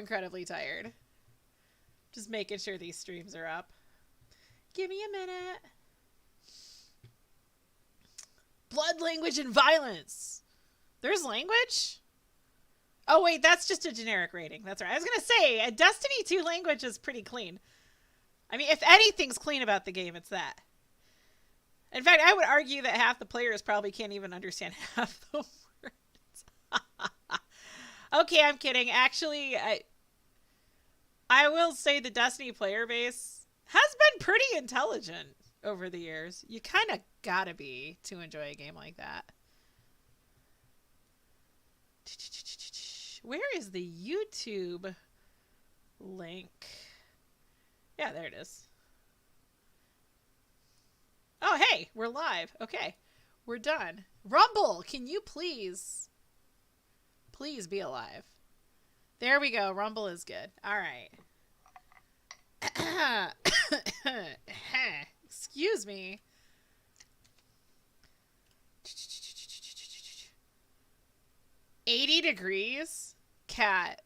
incredibly tired. Just making sure these streams are up. Give me a minute. Blood, language, and violence. There's language? Oh, wait, that's just a generic rating. That's right. I was going to say, a Destiny 2 language is pretty clean. I mean, if anything's clean about the game, it's that. In fact, I would argue that half the players probably can't even understand half the words. Okay, I'm kidding. Actually, I will say the Destiny player base has been pretty intelligent over the years. You kind of gotta be to enjoy a game like that. Where is the YouTube link? Yeah, there it is. Oh, hey, we're live. Okay, we're done. Rumble, can you please be alive? There we go. Rumble is good. All right. Excuse me. $80? Cat.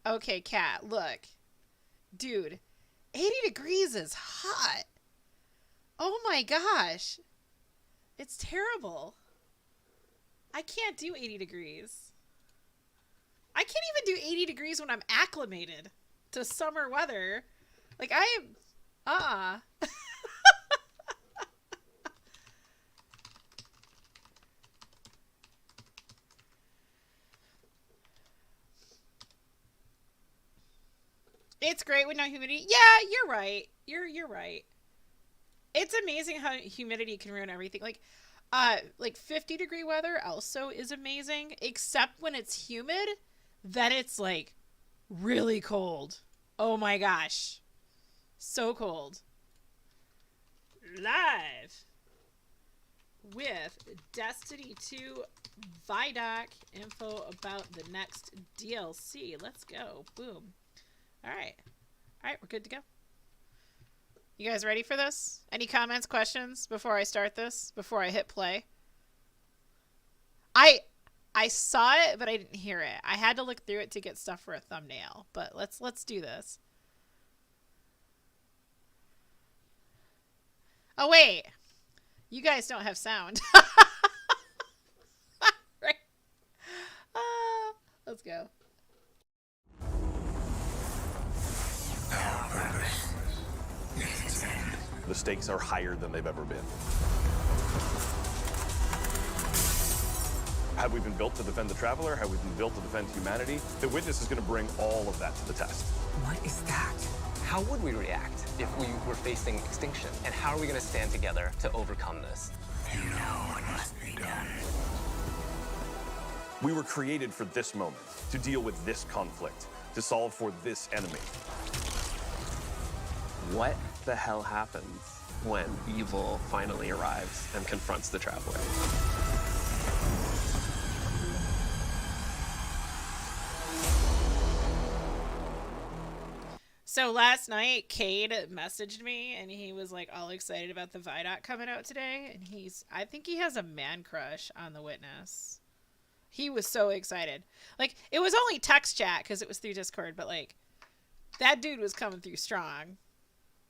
Okay, Cat, look. Dude, 80 degrees is hot. Oh my gosh. It's terrible. I can't do 80 degrees. I can't even do 80 degrees when I'm acclimated to summer weather. Like, I am... It's great with no humidity. Yeah, you're right. You're right. It's amazing how humidity can ruin everything. Like 50-degree weather also is amazing, except when it's humid, then it's like really cold. Oh my gosh. So cold. Live with Destiny 2 ViDoc info about the next DLC. Let's go. Boom. All right, we're good to go. You guys ready for this? Any comments, questions before I start this? Before I hit play? I saw it, but I didn't hear it. I had to look through it to get stuff for a thumbnail. But let's do this. Oh wait, you guys don't have sound. Right? Let's go. The stakes are higher than they've ever been. Have we been built to defend the Traveler? Have we been built to defend humanity? The Witness is going to bring all of that to the test. What is that? How would we react if we were facing extinction? And how are we going to stand together to overcome this? You know what must be done. We were created for this moment, to deal with this conflict, to solve for this enemy. What the hell happens when evil finally arrives and confronts the Traveler? So last night, Cade messaged me, and he was like all excited about the ViDoc coming out today. And I think he has a man crush on the Witness. He was so excited. Like, it was only text chat because it was through Discord, but like, that dude was coming through strong.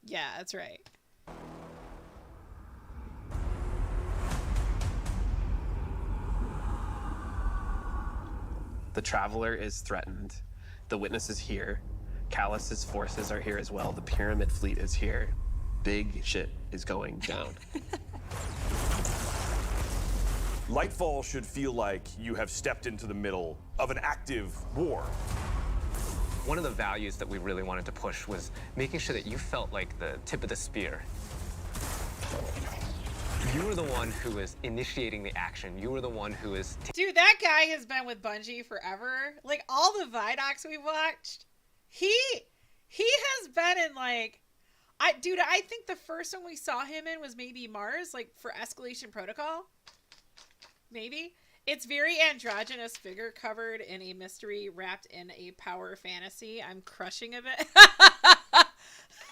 Yeah, that's right. The Traveler is threatened. The Witness is here. Callus's forces are here as well. The Pyramid fleet is here. Big shit is going down. Lightfall should feel like you have stepped into the middle of an active war. One of the values that we really wanted to push was making sure that you felt like the tip of the spear. You were the one who was initiating the action. You were the one who was... Dude, that guy has been with Bungie forever. Like, all the ViDocs we've watched, he has been in, like... I think the first one we saw him in was maybe Mars, like, for Escalation Protocol. Maybe. It's very androgynous figure covered in a mystery wrapped in a power fantasy. I'm crushing a bit.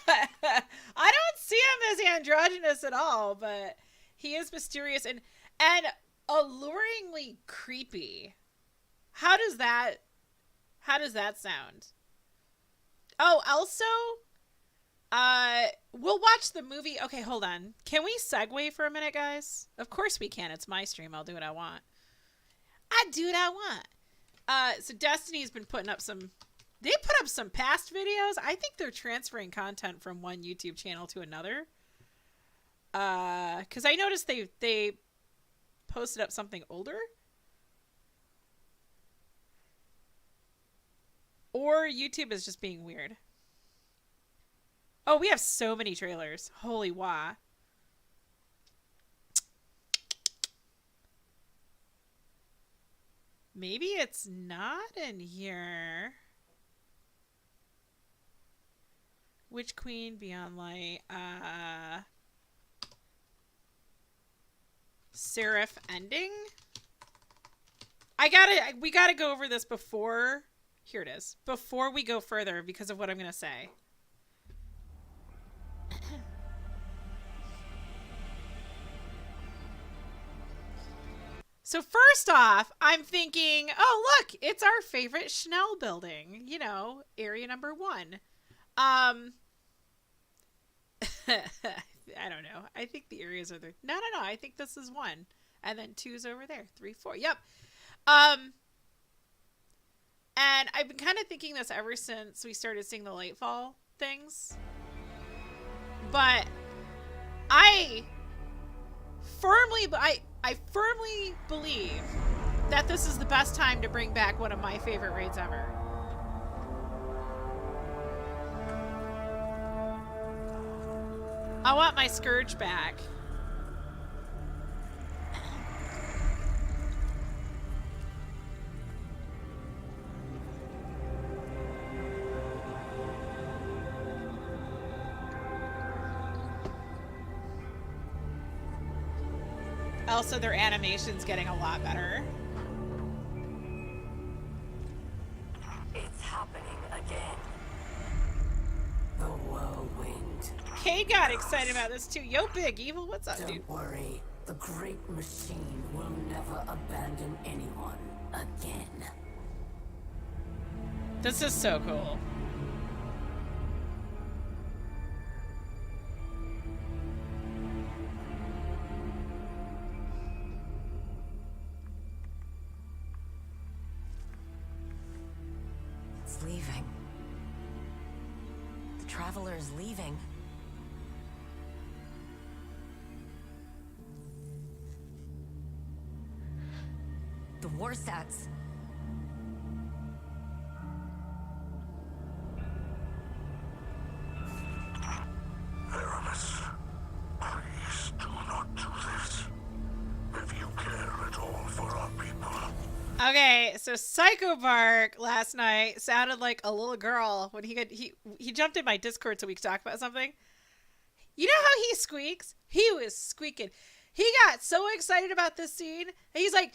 I don't see him as androgynous at all, but he is mysterious and alluringly creepy. How does that sound? Oh, also, we'll watch the movie. Okay, hold on. Can we segue for a minute, guys? Of course we can. It's my stream. I'll do what I want. I do what I want. So Destiny's been putting up some... They put up some past videos. I think they're transferring content from one YouTube channel to another. Because I noticed they posted up something older. Or YouTube is just being weird. Oh, we have so many trailers. Holy wah. Maybe it's not in here. Witch Queen, Beyond Light, Seraph Ending. We gotta go over this before, here it is, before we go further because of what I'm gonna say. So first off, I'm thinking, oh look, it's our favorite Schnell building, you know, area number 1. I don't know. I think the areas are there. No. I think this is 1. And then 2's over there. 3, 4. Yep. And I've been kind of thinking this ever since we started seeing the Lightfall things. But I firmly believe that this is the best time to bring back one of my favorite raids ever. I want my Scourge back. Also, their animation's getting a lot better. It's happening again. The whirlwind. Kay got excited about this too. Yo, Big Evil, what's up, dude? Don't worry. The great machine will never abandon anyone again. This is so cool. It's leaving. The traveler is leaving. The Warsats. Aramis, please do not do this. If you care at all for our people. Okay, so Psycho Bark last night sounded like a little girl when he jumped in my Discord so we could talk about something. You know how he squeaks? He was squeaking. He got so excited about this scene. And he's like,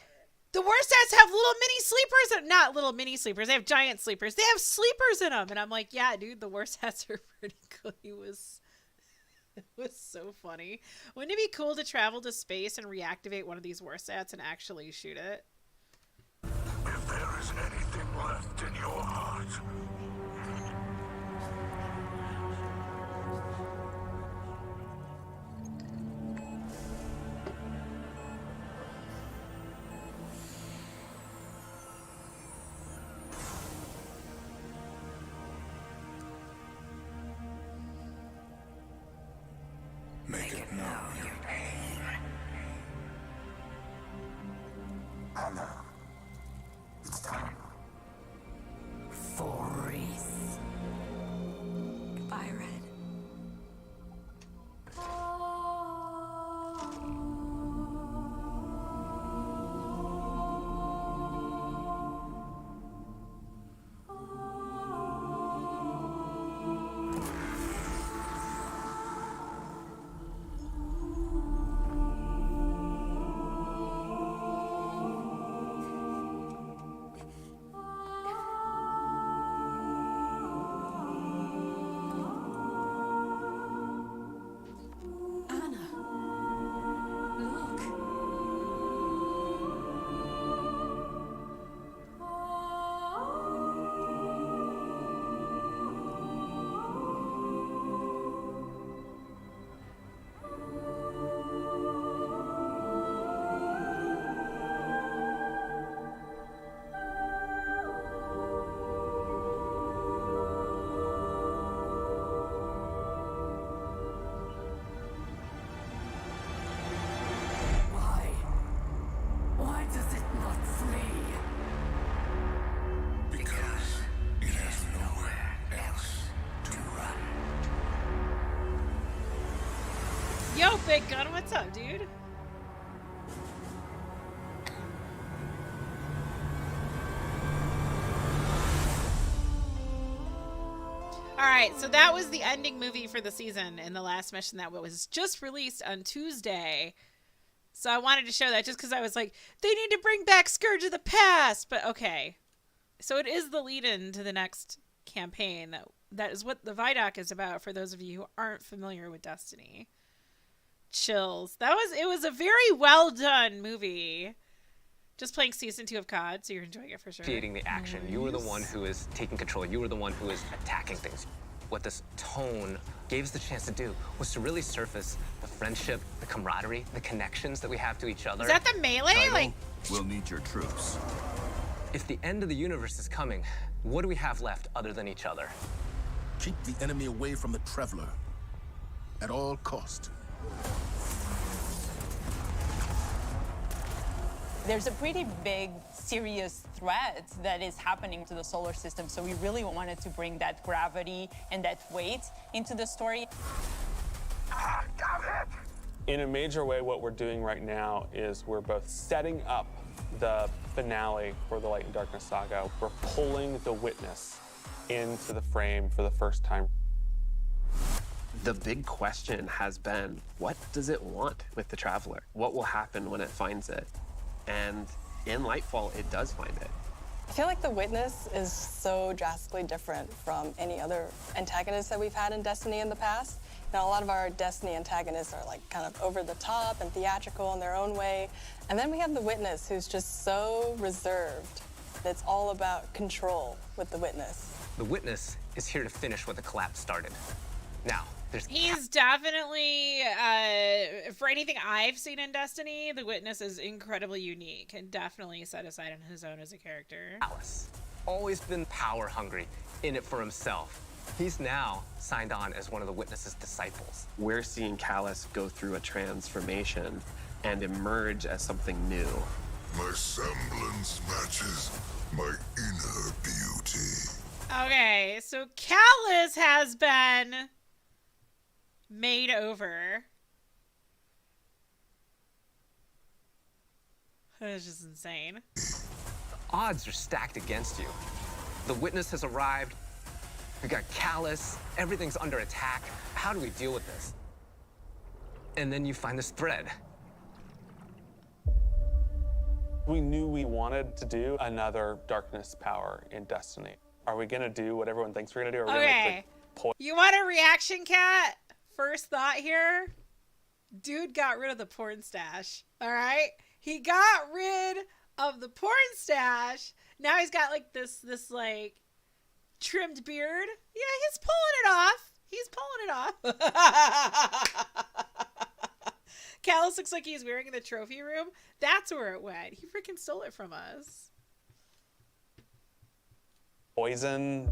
the Warsats have little mini sleepers. Not little mini sleepers. They have giant sleepers. They have sleepers in them. And I'm like, yeah, dude, the Warsats are pretty cool. It was so funny. Wouldn't it be cool to travel to space and reactivate one of these Warsats and actually shoot it? If there is anything left in your heart, make it known your pain. I know. It's time. For Reese. Goodbye, Red. Yo, Big Gun, what's up, dude? Alright, so that was the ending movie for the season in the last mission that was just released on Tuesday. So I wanted to show that just because I was like, they need to bring back Scourge of the Past! But okay. So it is the lead-in to the next campaign. That is what the ViDoc is about for those of you who aren't familiar with Destiny. Chills. It was a very well done movie. Just playing season 2 of COD, so you're enjoying it for sure. Creating the action. Nice. You were the one who is taking control. You were the one who is attacking things. What this tone gave us the chance to do was to really surface the friendship, the camaraderie, the connections that we have to each other. Is that the melee? Title, like, we'll need your troops. If the end of the universe is coming, what do we have left other than each other? Keep the enemy away from the Traveler at all cost. There's a pretty big, serious threat that is happening to the solar system, so we really wanted to bring that gravity and that weight into the story. In a major way, what we're doing right now is we're both setting up the finale for the Light and Darkness saga. We're pulling the Witness into the frame for the first time. The big question has been, what does it want with the Traveler? What will happen when it finds it? And in Lightfall, it does find it. I feel like the Witness is so drastically different from any other antagonist that we've had in Destiny in the past. Now, a lot of our Destiny antagonists are like kind of over the top and theatrical in their own way. And then we have the Witness, who's just so reserved. It's all about control with the Witness. The Witness is here to finish what the collapse started. Now, he's definitely, for anything I've seen in Destiny, the Witness is incredibly unique and definitely set aside on his own as a character. Alice, always been power hungry, in it for himself. He's now signed on as one of the Witness's disciples. We're seeing Callus go through a transformation and emerge as something new. My semblance matches my inner beauty. Okay, so Callus has been made over. That's just insane. Odds are stacked against you. The Witness has arrived. We got Callus. Everything's under attack. How do we deal with this? And then you find this thread. We knew we wanted to do another Darkness power in Destiny. Are we gonna do what everyone thinks we're gonna do? Or are we gonna make, like, you want a reaction, Cat? First thought here, dude got rid of the porn stash. All right, he got rid of the porn stash. Now he's got like this like trimmed beard. Yeah, he's pulling it off. He's pulling it off. Callus looks like he's wearing in the trophy room. That's where it went. He freaking stole it from us. Poison.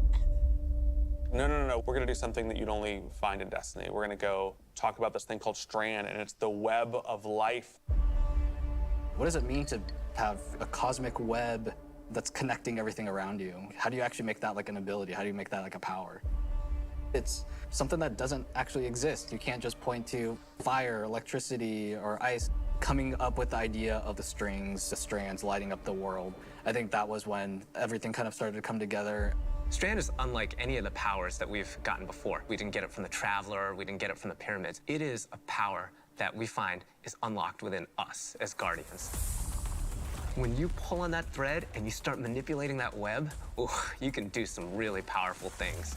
No. We're going to do something that you'd only find in Destiny. We're going to go talk about this thing called Strand, and it's the web of life. What does it mean to have a cosmic web that's connecting everything around you? How do you actually make that like an ability? How do you make that like a power? It's something that doesn't actually exist. You can't just point to fire, electricity, or ice. Coming up with the idea of the strings, the strands lighting up the world. I think that was when everything kind of started to come together. Strand is unlike any of the powers that we've gotten before. We didn't get it from the Traveler, we didn't get it from the Pyramids. It is a power that we find is unlocked within us as Guardians. When you pull on that thread and you start manipulating that web, ooh, you can do some really powerful things.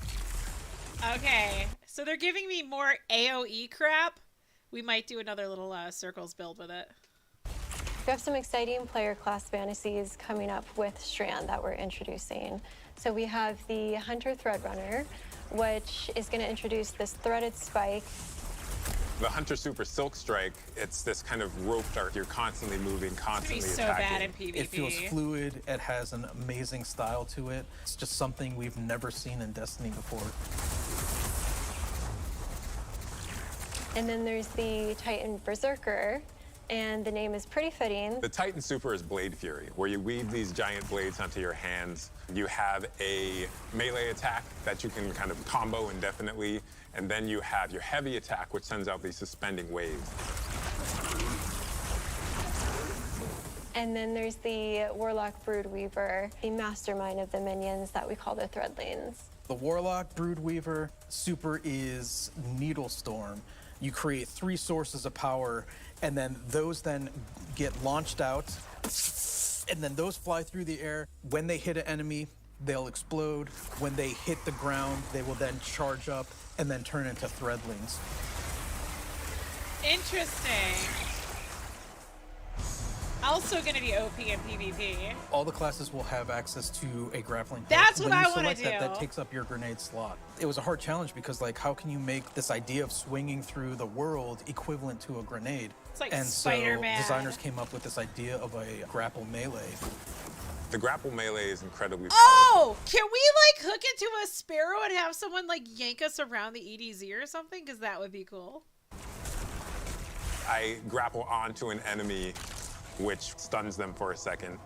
Okay, so they're giving me more AoE crap. We might do another little circles build with it. We have some exciting player class fantasies coming up with Strand that we're introducing. So we have the Hunter Threadrunner, which is going to introduce this threaded spike. The Hunter Super Silk Strike, it's this kind of rope dart. You're constantly moving, constantly it's attacking. so bad in PvP. It feels fluid. It has an amazing style to it. It's just something we've never seen in Destiny before. And then there's the Titan Berserker. and the name is pretty fitting. The Titan Super is Blade Fury, where you weave these giant blades onto your hands. You have a melee attack that you can kind of combo indefinitely, and then you have your heavy attack, which sends out these suspending waves. And then there's the Warlock Broodweaver, the mastermind of the minions that we call the Threadlings. The Warlock Broodweaver Super is Needle Storm. You create 3 sources of power, and then those then get launched out, and then those fly through the air. When they hit an enemy, they'll explode. When they hit the ground, they will then charge up and then turn into Threadlings. Interesting. Also going to be OP in PvP. All the classes will have access to a grappling hook. That's what When you I wanna select that, do. that takes up your grenade slot. It was a hard challenge because, like, how can you make this idea of swinging through the world equivalent to a grenade? It's like and Spider-Man. so designers came up with this idea of a grapple melee. The grapple melee is incredibly Oh, can we like hook it to a sparrow and have someone like yank us around the EDZ or something? Because that would be cool. I grapple onto an enemy, which stuns them for a second.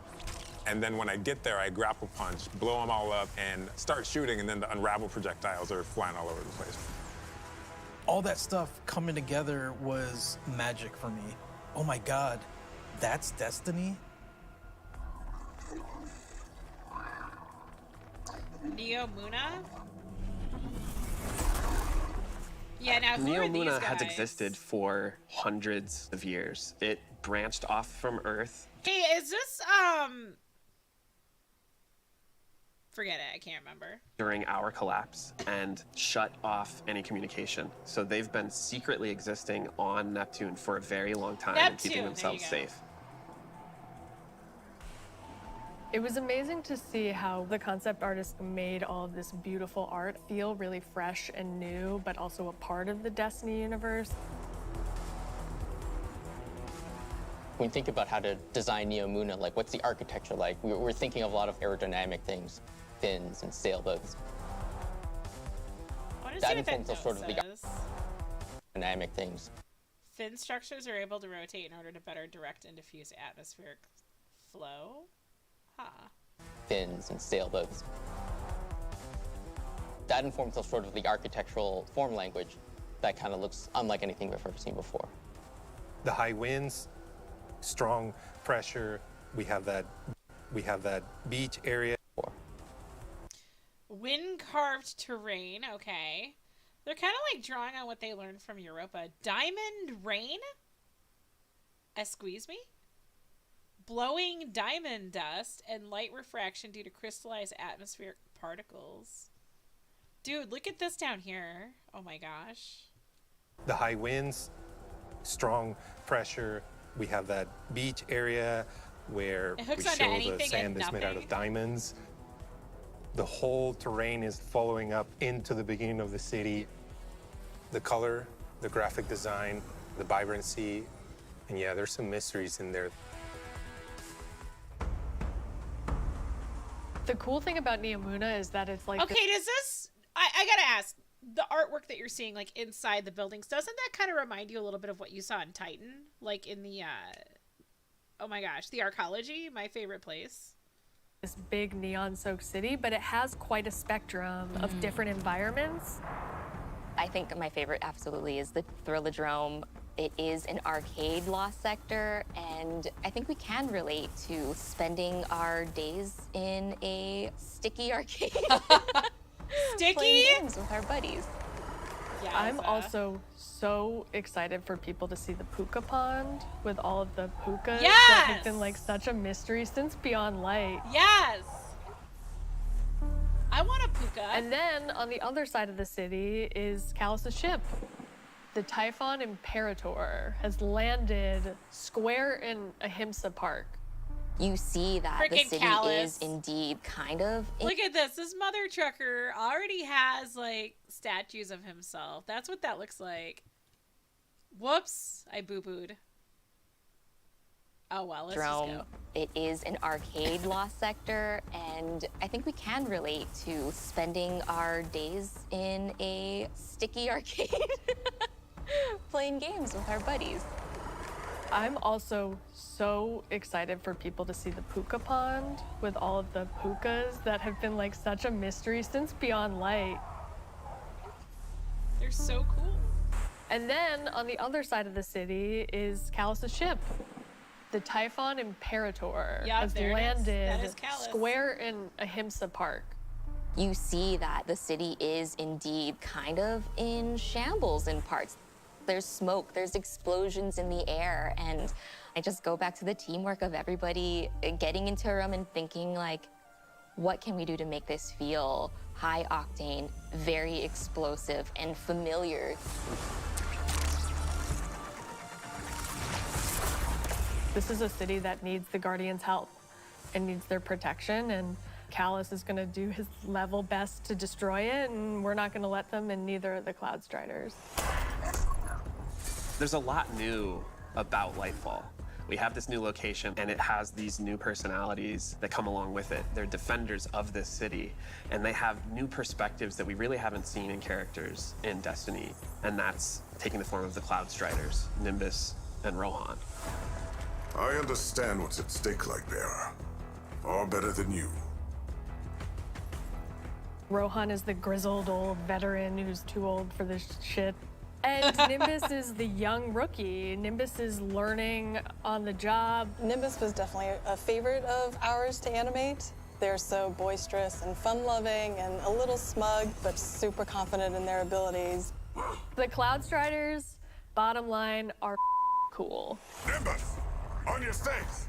And then when I get there, I grapple punch, blow them all up, and start shooting, and then the unravel projectiles are flying all over the place. All that stuff coming together was magic for me. Oh my God, that's Destiny? Neo Muna? Yeah, now who Neo are these Muna guys? has existed for hundreds of years. It branched off from Earth. Hey, is this, forget it, I can't remember. During our collapse and shut off any communication. So they've been secretly existing on Neptune for a very long time and keeping themselves safe. It was amazing to see how the concept artist made all of this beautiful art feel really fresh and new, but also a part of the Destiny universe. When you think about how to design Neo Muna, like what's the architecture like? We're thinking of a lot of aerodynamic things, fins and sailboats. I want to That see what that informs note sort of the says. dynamic things. Fin structures are able to rotate in order to better direct and diffuse atmospheric flow. Huh. Fins and sailboats. That informs us sort of the architectural form language that kind of looks unlike anything we've ever seen before. The high winds, strong pressure. We have that beach area. Wind-carved terrain, okay. They're kind of like drawing on what they learned from Europa. Diamond rain? Excuse me? Blowing diamond dust and light refraction due to crystallized atmospheric particles. Dude, look at this down here. Oh my gosh. The high winds, strong pressure. We have that beach area where It we hooks onto show the anything sand and is made out nothing. of diamonds. The whole terrain is following up into the beginning of the city. The color, the graphic design, the vibrancy, and yeah, there's some mysteries in there. The cool thing about Neo Muna is that it's like Okay, does this... I gotta ask. The artwork that you're seeing, like, inside the buildings, doesn't that kind of remind you a little bit of what you saw in Titan? Like, in the, oh my gosh, the Arcology, my favorite place. this big neon-soaked city, but it has quite a spectrum of different environments. I think my favorite absolutely is the Thrillodrome. It is an arcade lost sector, and I think we can relate to spending our days in a sticky arcade. Sticky? Playing games with our buddies. I'm also so excited for people to see the puka pond with all of the pukas that have been like such a mystery since Beyond Light. Yes! I want a puka. And then on the other side of the city is Callus's ship. The Typhon Imperator has landed square in Ahimsa Park. You see that the Frickin' city Callus. is indeed kind of Look at this. This mother trucker already has, like, statues of himself. That's what that looks like. Whoops. I boo-booed. Oh, well, let's just Drome. go. It is an arcade lost sector, and I think we can relate to spending our days in a sticky arcade playing games with our buddies. I'm also so excited for people to see the puka pond with all of the pukas that have been like such a mystery since Beyond Light. They're so cool. And then on the other side of the city is Callus's ship. The Typhon Imperator has landed That is Callus. square in Ahimsa Park. You see that the city is indeed kind of in shambles in parts. There's smoke, there's explosions in the air, and I just go back to the teamwork of everybody getting into a room and thinking like, what can we do to make this feel high octane, very explosive, and familiar? This is a city that needs the Guardians' help and needs their protection, and Callus is gonna do his level best to destroy it, and we're not gonna let them, and neither are the Cloud Striders. There's a lot new about Lightfall. We have this new location, and it has these new personalities that come along with it. They're defenders of this city, and they have new perspectives that we really haven't seen in characters in Destiny, and that's taking the form of the Cloud Striders, Nimbus and Rohan. I understand what's at stake, Lightbearer. Far better than you. Rohan is the grizzled old veteran who's too old for this shit. And Nimbus is the young rookie. Nimbus is learning on the job. Nimbus was definitely a favorite of ours to animate. They're so boisterous and fun-loving and a little smug, but super confident in their abilities. The Cloud Striders, bottom line, are cool. Nimbus, on your stakes!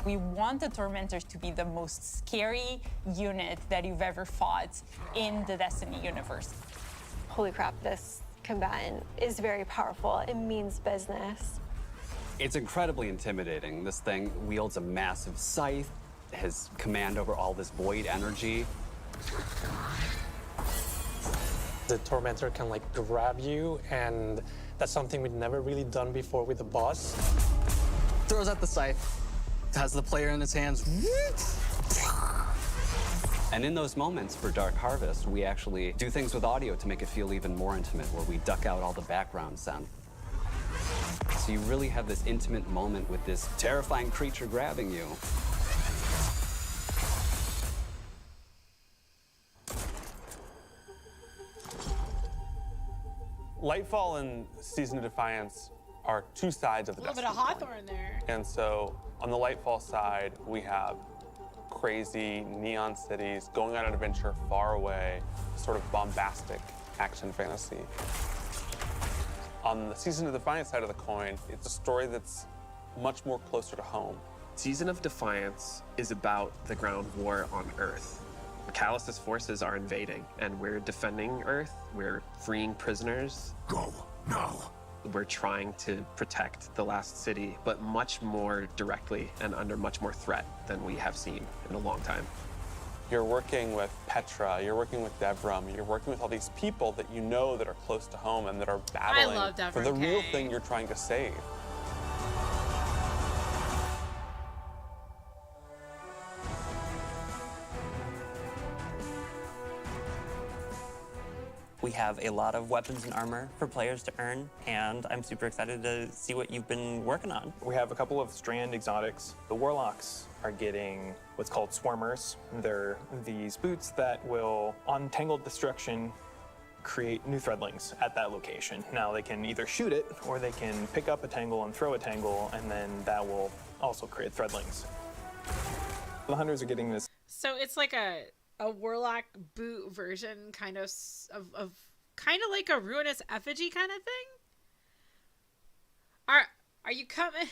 We want the Tormentors to be the most scary unit that you've ever fought in the Destiny universe. Holy crap, this combatant is very powerful. It means business. It's incredibly intimidating. This thing wields a massive scythe, has command over all this void energy. The Tormentor can like grab you, and that's something we'd never really done before with the boss. Throws out the scythe, has the player in his hands. And in those moments for Dark Harvest, we actually do things with audio to make it feel even more intimate, where we duck out all the background sound. So you really have this intimate moment with this terrifying creature grabbing you. Lightfall and Season of Defiance are two sides of the A little bit Destiny of coin. Hawthorne there. And so on the Lightfall side, we have crazy neon cities going on an adventure far away, sort of bombastic action fantasy. On the Season of Defiance side of the coin, it's a story that's much more closer to home. Season of Defiance is about the ground war on Earth. Callus's forces are invading, and we're defending Earth. We're freeing prisoners. Go, now. We're trying to protect the last city, but much more directly and under much more threat than we have seen in a long time. You're working with Petra, you're working with Devram, you're working with all these people that you know that are close to home and that are battling love Devram for the real Kay. thing you're trying to save. We have a lot of weapons and armor for players to earn, and I'm super excited to see what you've been working on. We have a couple of Strand exotics. The Warlocks are getting what's called Swarmers. They're these boots that will, on Tangled Destruction, create new threadlings at that location. Now they can either shoot it, or they can pick up a tangle and throw a tangle, and then that will also create threadlings. The Hunters are getting this. So it's like a warlock boot version, kind of kind of like a ruinous effigy kind of thing. Are you coming?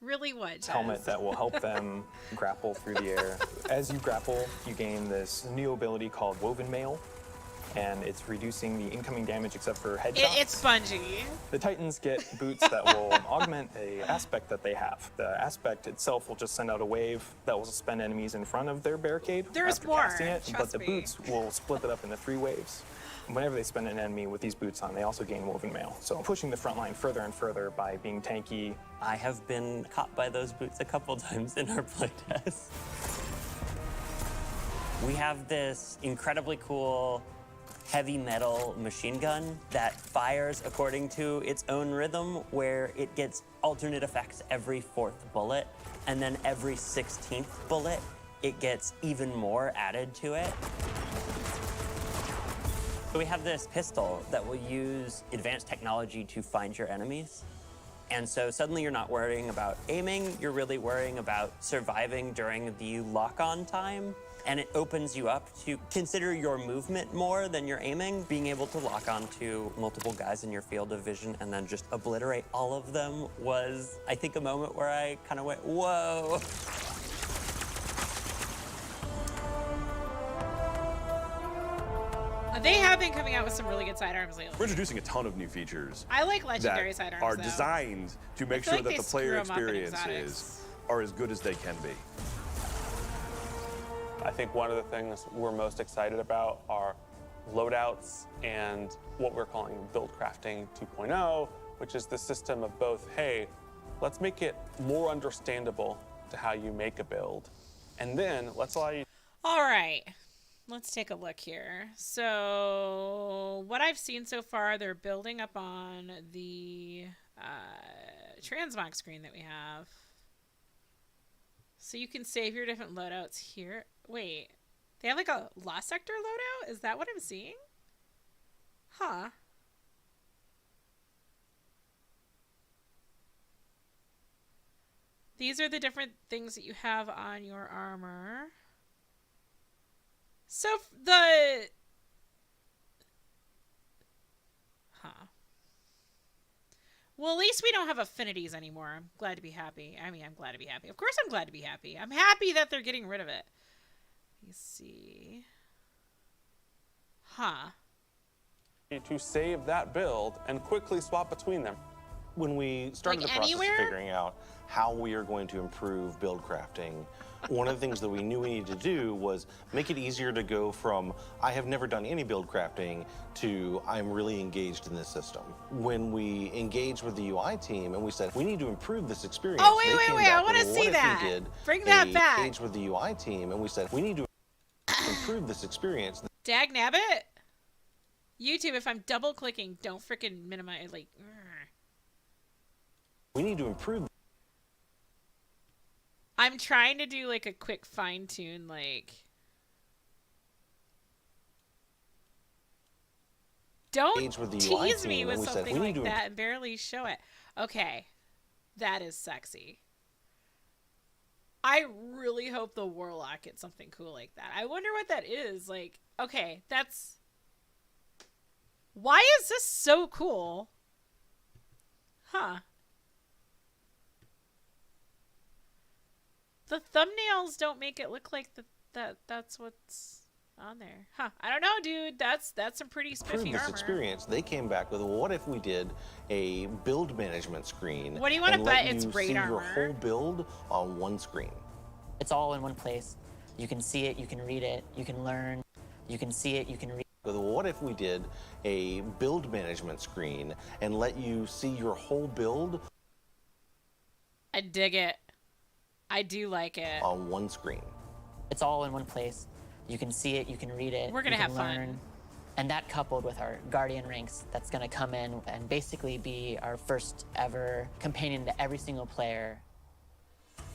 Really, what? Jess? Helmet that will help them grapple through the air. As you grapple, you gain this new ability called Woven Mail, and it's reducing the incoming damage except for headshots. It's spongy. The Titans get boots that will augment a aspect that they have. The aspect itself will just send out a wave that will suspend enemies in front of their barricade. There's after more, casting it, trust but the me. boots will split it up into 3 waves. Whenever they spend an enemy with these boots on, they also gain Woven Mail. So pushing the front line further and further by being tanky. I have been caught by those boots a couple times in our playtest. We have this incredibly cool heavy metal machine gun that fires according to its own rhythm, where it gets alternate effects every 4th bullet, and then every 16th bullet, it gets even more added to it. So we have this pistol that will use advanced technology to find your enemies. And so suddenly you're not worrying about aiming, you're really worrying about surviving during the lock-on time. And it opens you up to consider your movement more than your aiming, being able to lock on to multiple guys in your field of vision and then just obliterate all of them was, I think, a moment where I kind of went, whoa. They have been coming out with some really good sidearms lately. We're introducing a ton of new features. I like legendary that sidearms, are though. designed to make I feel sure like that they the screw player 'em up in experiences are as good as they can be. I think one of the things we're most excited about are loadouts and what we're calling build crafting 2.0, which is the system of both, hey, let's make it more understandable to how you make a build, and then let's allow you. All right. Let's take a look here. So what I've seen so far, they're building up on the transmog screen that we have. So you can save your different loadouts here. Wait, they have like a Lost Sector loadout? Is that what I'm seeing? Huh. These are the different things that you have on your armor. So the... Huh. Well, at least we don't have affinities anymore. I'm glad to be happy. I mean, I'm glad to be happy. Of course I'm glad to be happy. I'm happy that they're getting rid of it. Let me see. Huh. To save that build and quickly swap between them. When we started Like the process anywhere? of figuring out how we are going to improve build crafting, one of the things that we knew we needed to do was make it easier to go from I have never done any build crafting to I'm really engaged in this system. When we engaged with the UI team and we said we need to improve this experience. Oh, wait, they wait, came wait, back I want to with, see what if we that. did Bring that a back. engage with the UI team and we said we need to improve this experience. Dag nabbit. YouTube, if I'm double clicking, don't freaking minimize, like... We need to improve. I'm trying to do like a quick fine tune, like... Don't Engage with the UI tease me team, with and we said, something we like need to that and barely show it. Okay. That is sexy. I really hope the Warlock gets something cool like that. I wonder what that is. Like, okay, that's... Why is this so cool? Huh. The thumbnails don't make it look like that's what's on there. Huh. I don't know, dude. That's some pretty spiffy this armor. experience, they came back with, well, what if we did a build management screen? What do you want to and bet let it's you raid see armor? your whole build on one screen. It's all in one place. You can see it, you can read it, you can learn, you can see it, you can read. Well, what if we did a build management screen and let you see your whole build I dig it. I do like it. on one screen? It's all in one place. You can see it, you can read it. We're gonna you can have fun. learn. And that coupled with our Guardian ranks, that's gonna come in and basically be our first ever companion to every single player.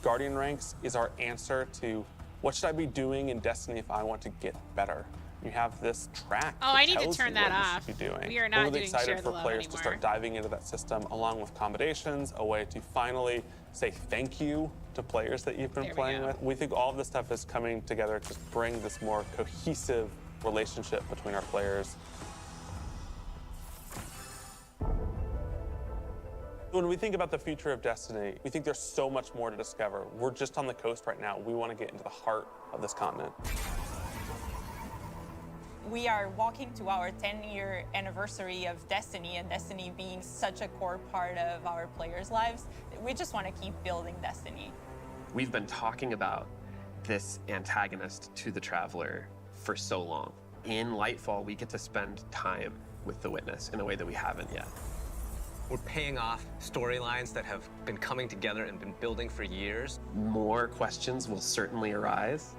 Guardian ranks is our answer to what should I be doing in Destiny if I want to get better. You have this track. Oh, I need to tells turn you that what you off. should be doing. We are We're not really doing excited share for the love players to anymore. start diving into that system along with combinations, a way to finally say thank you to players that you've been There we playing go. with. We think all of this stuff is coming together to bring this more cohesive relationship between our players. When we think about the future of Destiny, we think there's so much more to discover. We're just on the coast right now. We want to get into the heart of this continent. We are walking to our 10-year anniversary of Destiny, and Destiny being such a core part of our players' lives. We just want to keep building Destiny. We've been talking about this antagonist to the Traveler for so long. In Lightfall, we get to spend time with the Witness in a way that we haven't yet. We're paying off storylines that have been coming together and been building for years. More questions will certainly arise.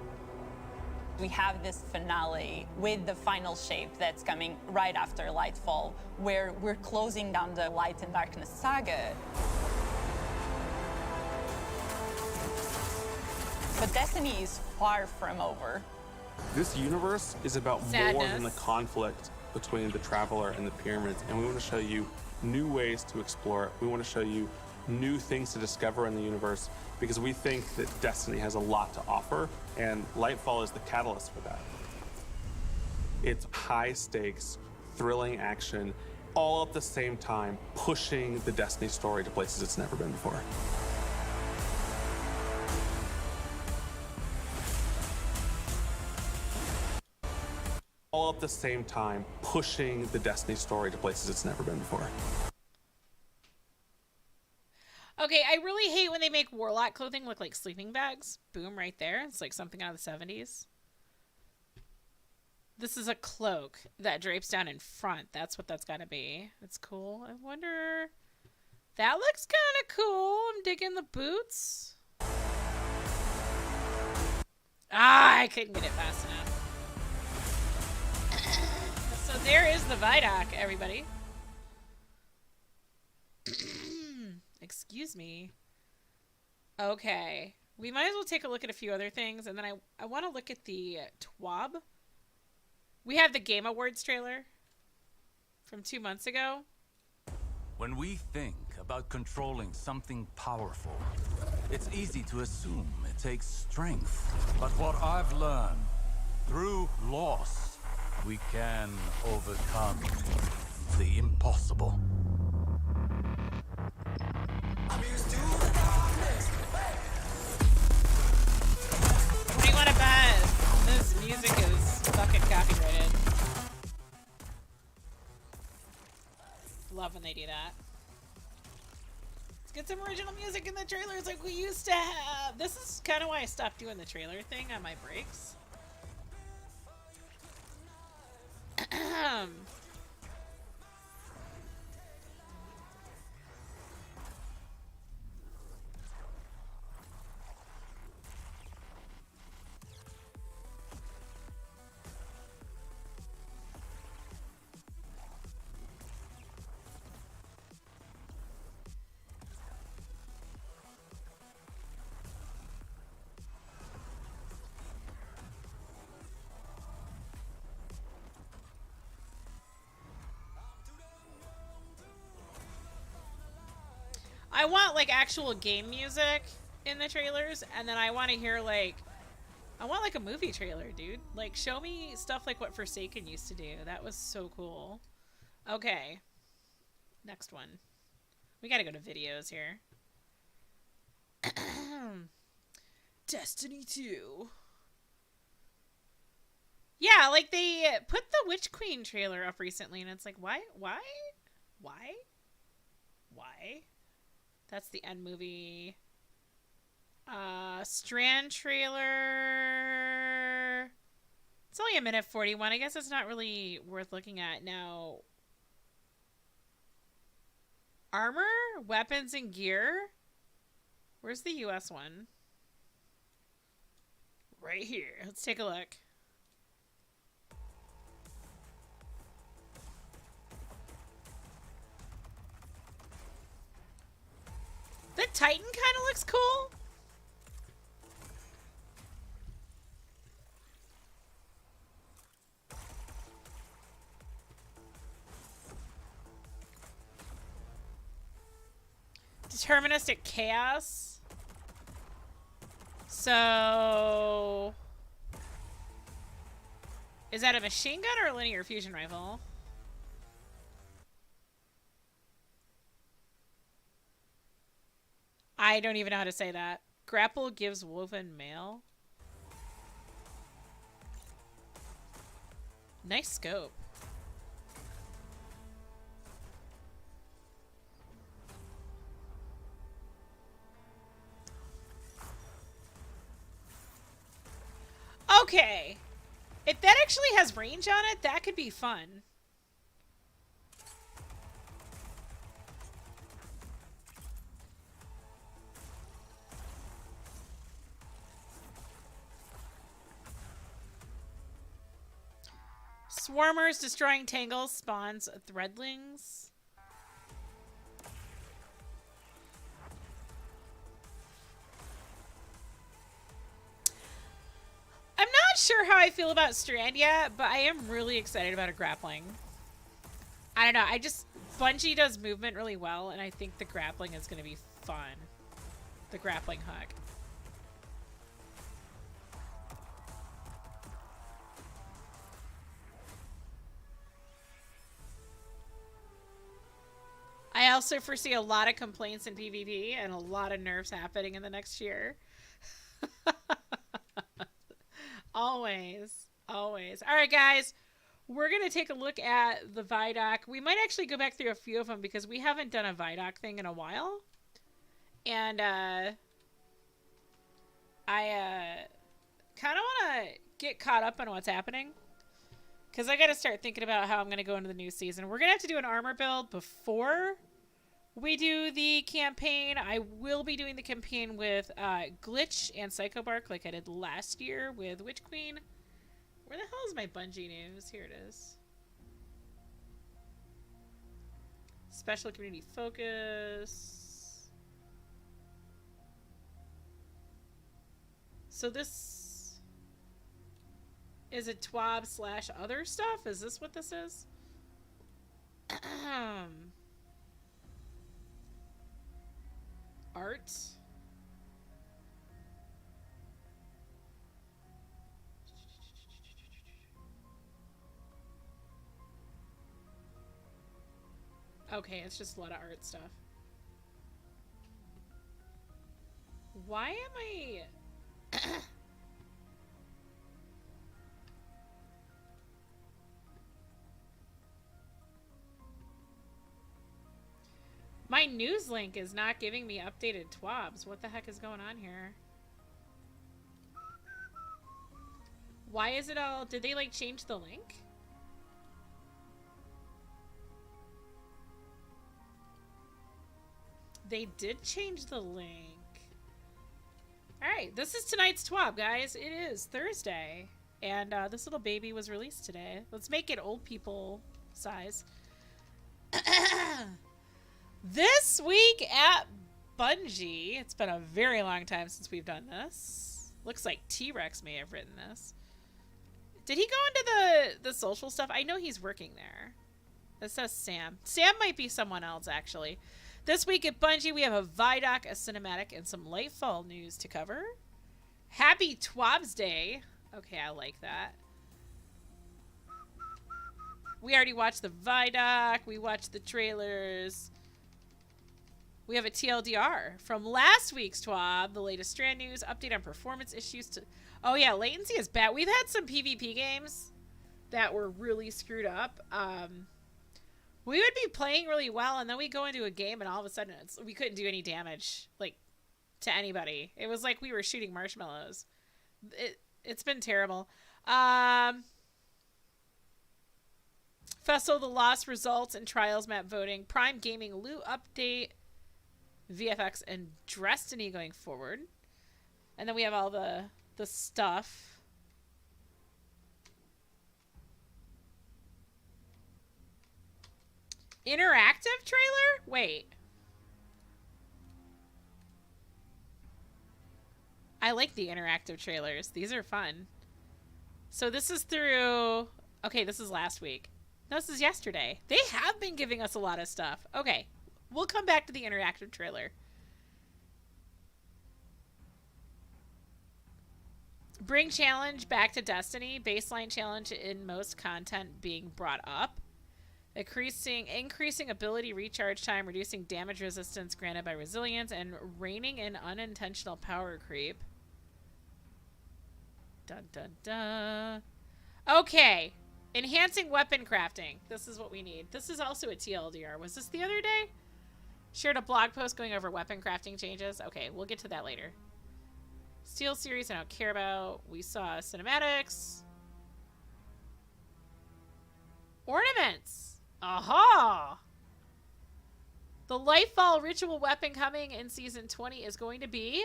We have this finale with the final shape that's coming right after Lightfall, where we're closing down the Light and Darkness saga. But Destiny is far from over. This universe is about more Sadness. than the conflict between the Traveler and the Pyramids, and we want to show you new ways to explore it. We want to show you new things to discover in the universe, because we think that Destiny has a lot to offer, and Lightfall is the catalyst for that. It's high stakes, thrilling action, all at the same time pushing the Destiny story to places it's never been before. All at the same time pushing the Destiny story to places it's never been before. Okay, I really hate when they make Warlock clothing look like sleeping bags. Boom, right there. It's like something out of the 70s. This is a cloak that drapes down in front. That's what that's got to be. It's cool. I wonder... That looks kind of cool. I'm digging the boots. Ah, I couldn't get it fast enough. So there is the ViDoc, everybody. Excuse me. Okay. We might as well take a look at a few other things, and then I want to look at the TWAB. We have the Game Awards trailer from 2 months ago. When we think about controlling something powerful, it's easy to assume it takes strength. But what I've learned, through loss, we can overcome the impossible. What do you want to bet? This music is fucking copyrighted. Love when they do that. Let's get some original music in the trailers like we used to have. This is kind of why I stopped doing the trailer thing on my breaks. I want like actual game music in the trailers, and then I want to hear like, I want like a movie trailer, dude. Like show me stuff like what Forsaken used to do. That was so cool. Okay. Next one. We gotta go to videos here. Destiny 2. Yeah, like they put the Witch Queen trailer up recently, and it's like, why? That's the end movie. Strand trailer. It's only 1:41. I guess it's not really worth looking at now. Armor, weapons, and gear. Where's the US one? Right here. Let's take a look. The Titan kind of looks cool. Deterministic chaos. So... Is that a machine gun or a linear fusion rifle? I don't even know how to say that. Grapple gives woven mail. Nice scope. Okay. If that actually has range on it, that could be fun. Swarmers destroying tangles spawns threadlings. I'm not sure how I feel about Strand yet, but I am really excited about a grappling. I don't know. Bungie does movement really well, and I think the grappling is going to be fun. The grappling hook. I also foresee a lot of complaints in PvP and a lot of nerfs happening in the next year. Always. Always. All right, guys. We're going to take a look at the ViDoc. We might actually go back through a few of them because we haven't done a ViDoc thing in a while. And I kind of want to get caught up on what's happening. Because I got to start thinking about how I'm going to go into the new season. We're going to have to do an armor build before we do the campaign. I will be doing the campaign with Glitch and Psychobark like I did last year with Witch Queen. Where the hell is my Bungie news? Here it is. Special community focus. So this is a TWAB / other stuff? Is this what this is? Art. Okay, it's just a lot of art stuff. Why am I... My news link is not giving me updated TWABs. What the heck is going on here? Why is it all... Did they, like, change the link? They did change the link. Alright, this is tonight's TWAB, guys. It is Thursday. And this little baby was released today. Let's make it old people size. This week at Bungie, it's been a very long time since we've done this. Looks like T-Rex may have written this. Did he go into the social stuff? I know he's working there. It says Sam. Sam might be someone else, actually. This week at Bungie, we have a ViDoc, a cinematic, and some Lightfall news to cover. Happy TWABs Day. Okay, I like that. We already watched the ViDoc. We watched the trailers. We have a TLDR from last week's TWAB, the latest Strand news, update on performance issues. Oh yeah, latency is bad. We've had some PvP games that were really screwed up. We would be playing really well, and then we go into a game, and all of a sudden we couldn't do any damage, like, to anybody. It was like we were shooting marshmallows. It's been terrible. Festival of the Lost results and trials map voting. Prime Gaming loot update. VFX and Destiny going forward. And then we have all the stuff. Interactive trailer? Wait. I like the interactive trailers. These are fun. So this is through... Okay, this is last week. No, this is yesterday. They have been giving us a lot of stuff. Okay, we'll come back to the interactive trailer. Bring challenge back to Destiny. Baseline challenge in most content being brought up. Increasing ability recharge time, reducing damage resistance granted by resilience, and reining in unintentional power creep. Dun dun dun. Okay. Enhancing weapon crafting. This is what we need. This is also a TLDR. Was this the other day? Shared a blog post going over weapon crafting changes. Okay, we'll get to that later. Steel series I don't care about. We saw cinematics. Ornaments. Aha! The Lightfall ritual weapon coming in Season 20 is going to be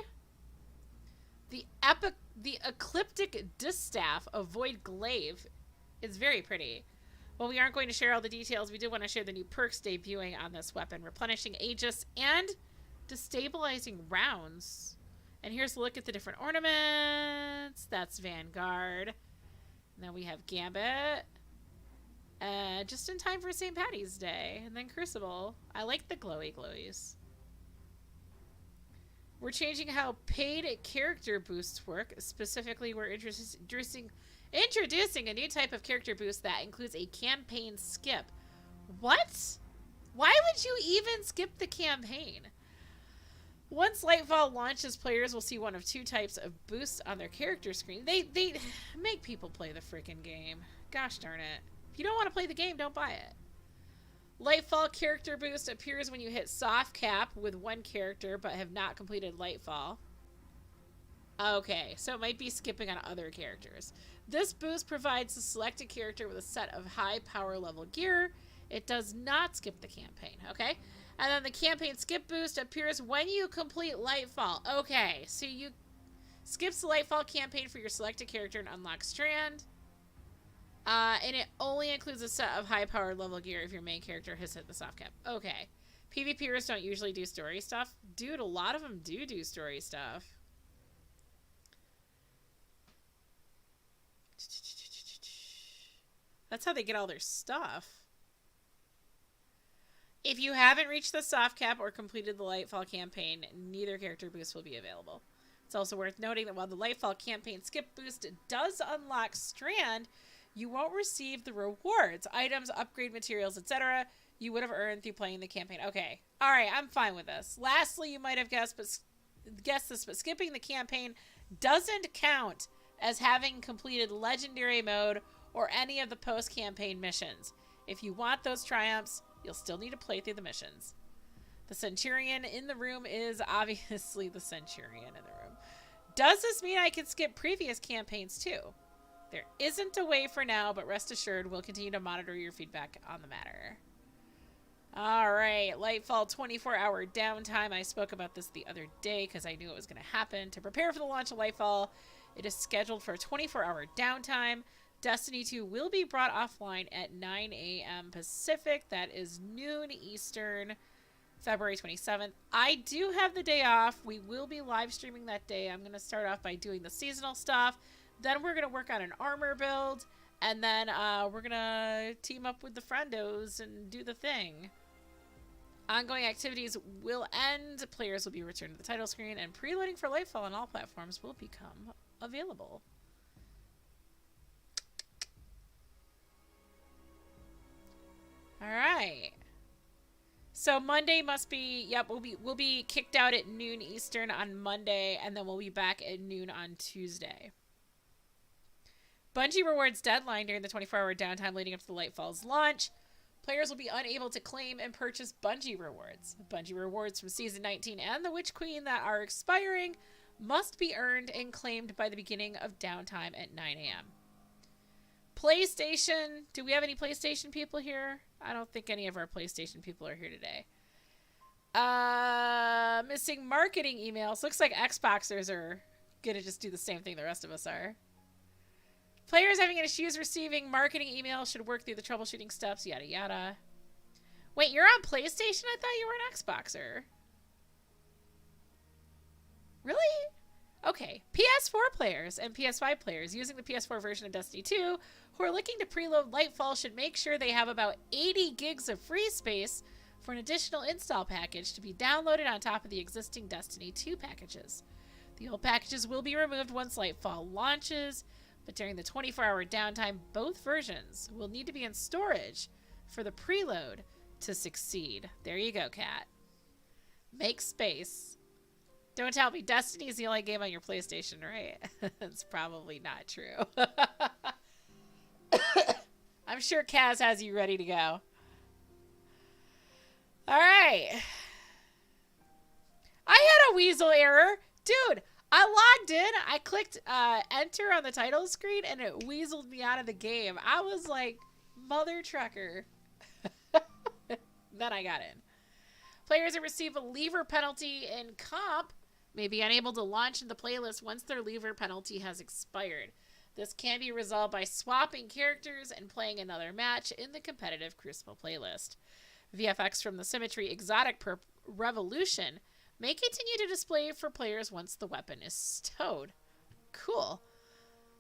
the Ecliptic Distaff of Void Glaive. It's very pretty. While we aren't going to share all the details, we did want to share the new perks debuting on this weapon, replenishing Aegis and destabilizing rounds. And here's a look at the different ornaments. That's Vanguard. And then we have Gambit. Just in time for St. Patty's Day. And then Crucible. I like the glowy glowies. We're changing how paid character boosts work. Specifically, we're introducing a new type of character boost that includes a campaign skip. What? Why would you even skip the campaign? Once Lightfall launches, players will see one of two types of boosts on their character screen. They make people play the freaking game. Gosh darn it. If you don't want to play the game, don't buy it. Lightfall character boost appears when you hit soft cap with one character but have not completed Lightfall. Okay, so it might be skipping on other characters. This boost provides the selected character with a set of high power level gear. It does not skip the campaign, okay? And then the campaign skip boost appears when you complete Lightfall. Okay, so you skips the Lightfall campaign for your selected character and unlocks Strand. And it only includes a set of high power level gear if your main character has hit the soft cap. Okay. PvPers don't usually do story stuff. Dude, a lot of them do story stuff. That's how they get all their stuff. If you haven't reached the soft cap or completed the Lightfall campaign, neither character boost will be available. It's also worth noting that while the Lightfall campaign skip boost does unlock Strand, you won't receive the rewards, items, upgrade materials, etc. you would have earned through playing the campaign. Okay. Alright, I'm fine with this. Lastly, you might have guessed this, but skipping the campaign doesn't count as having completed Legendary Mode or any of the post-campaign missions. If you want those triumphs, you'll still need to play through the missions. The Centurion in the room is obviously the Centurion in the room. Does this mean I can skip previous campaigns too? There isn't a way for now, but rest assured we'll continue to monitor your feedback on the matter. Alright, Lightfall 24-hour downtime. I spoke about this the other day because I knew it was going to happen. To prepare for the launch of Lightfall, it is scheduled for a 24-hour downtime. Destiny 2 will be brought offline at 9 a.m. Pacific. That is noon Eastern, February 27th. I do have the day off. We will be live streaming that day. I'm going to start off by doing the seasonal stuff. Then we're going to work on an armor build. And then we're going to team up with the friendos and do the thing. Ongoing activities will end. Players will be returned to the title screen. And preloading for Lightfall on all platforms will become available. All right. So Monday must be, yep, we'll be kicked out at noon Eastern on Monday, and then we'll be back at noon on Tuesday. Bungie rewards deadline during the 24-hour downtime leading up to the Lightfall's launch. Players will be unable to claim and purchase Bungie rewards. Bungie rewards from Season 19 and the Witch Queen that are expiring must be earned and claimed by the beginning of downtime at 9 a.m. PlayStation. Do we have any PlayStation people here? I don't think any of our PlayStation people are here today. Missing marketing emails. Looks like Xboxers are going to just do the same thing the rest of us are. Players having issues receiving marketing emails should work through the troubleshooting steps, yada yada. Wait, you're on PlayStation? I thought you were an Xboxer. Really? Okay, PS4 players and PS5 players using the PS4 version of Destiny 2 who are looking to preload Lightfall should make sure they have about 80 gigs of free space for an additional install package to be downloaded on top of the existing Destiny 2 packages. The old packages will be removed once Lightfall launches, but during the 24-hour downtime, both versions will need to be in storage for the preload to succeed. There you go, Kat. Make space. Don't tell me Destiny is the only game on your PlayStation, right? It's probably not true. I'm sure Kaz has you ready to go. All right. I had a weasel error. Dude, I logged in. I clicked enter on the title screen, and it weaseled me out of the game. I was like, mother trucker. Then I got in. Players that receive a lever penalty in comp may be unable to launch in the playlist once their lever penalty has expired. This can be resolved by swapping characters and playing another match in the competitive Crucible playlist. VFX from the Symmetry Exotic Revolution may continue to display for players once the weapon is stowed. Cool.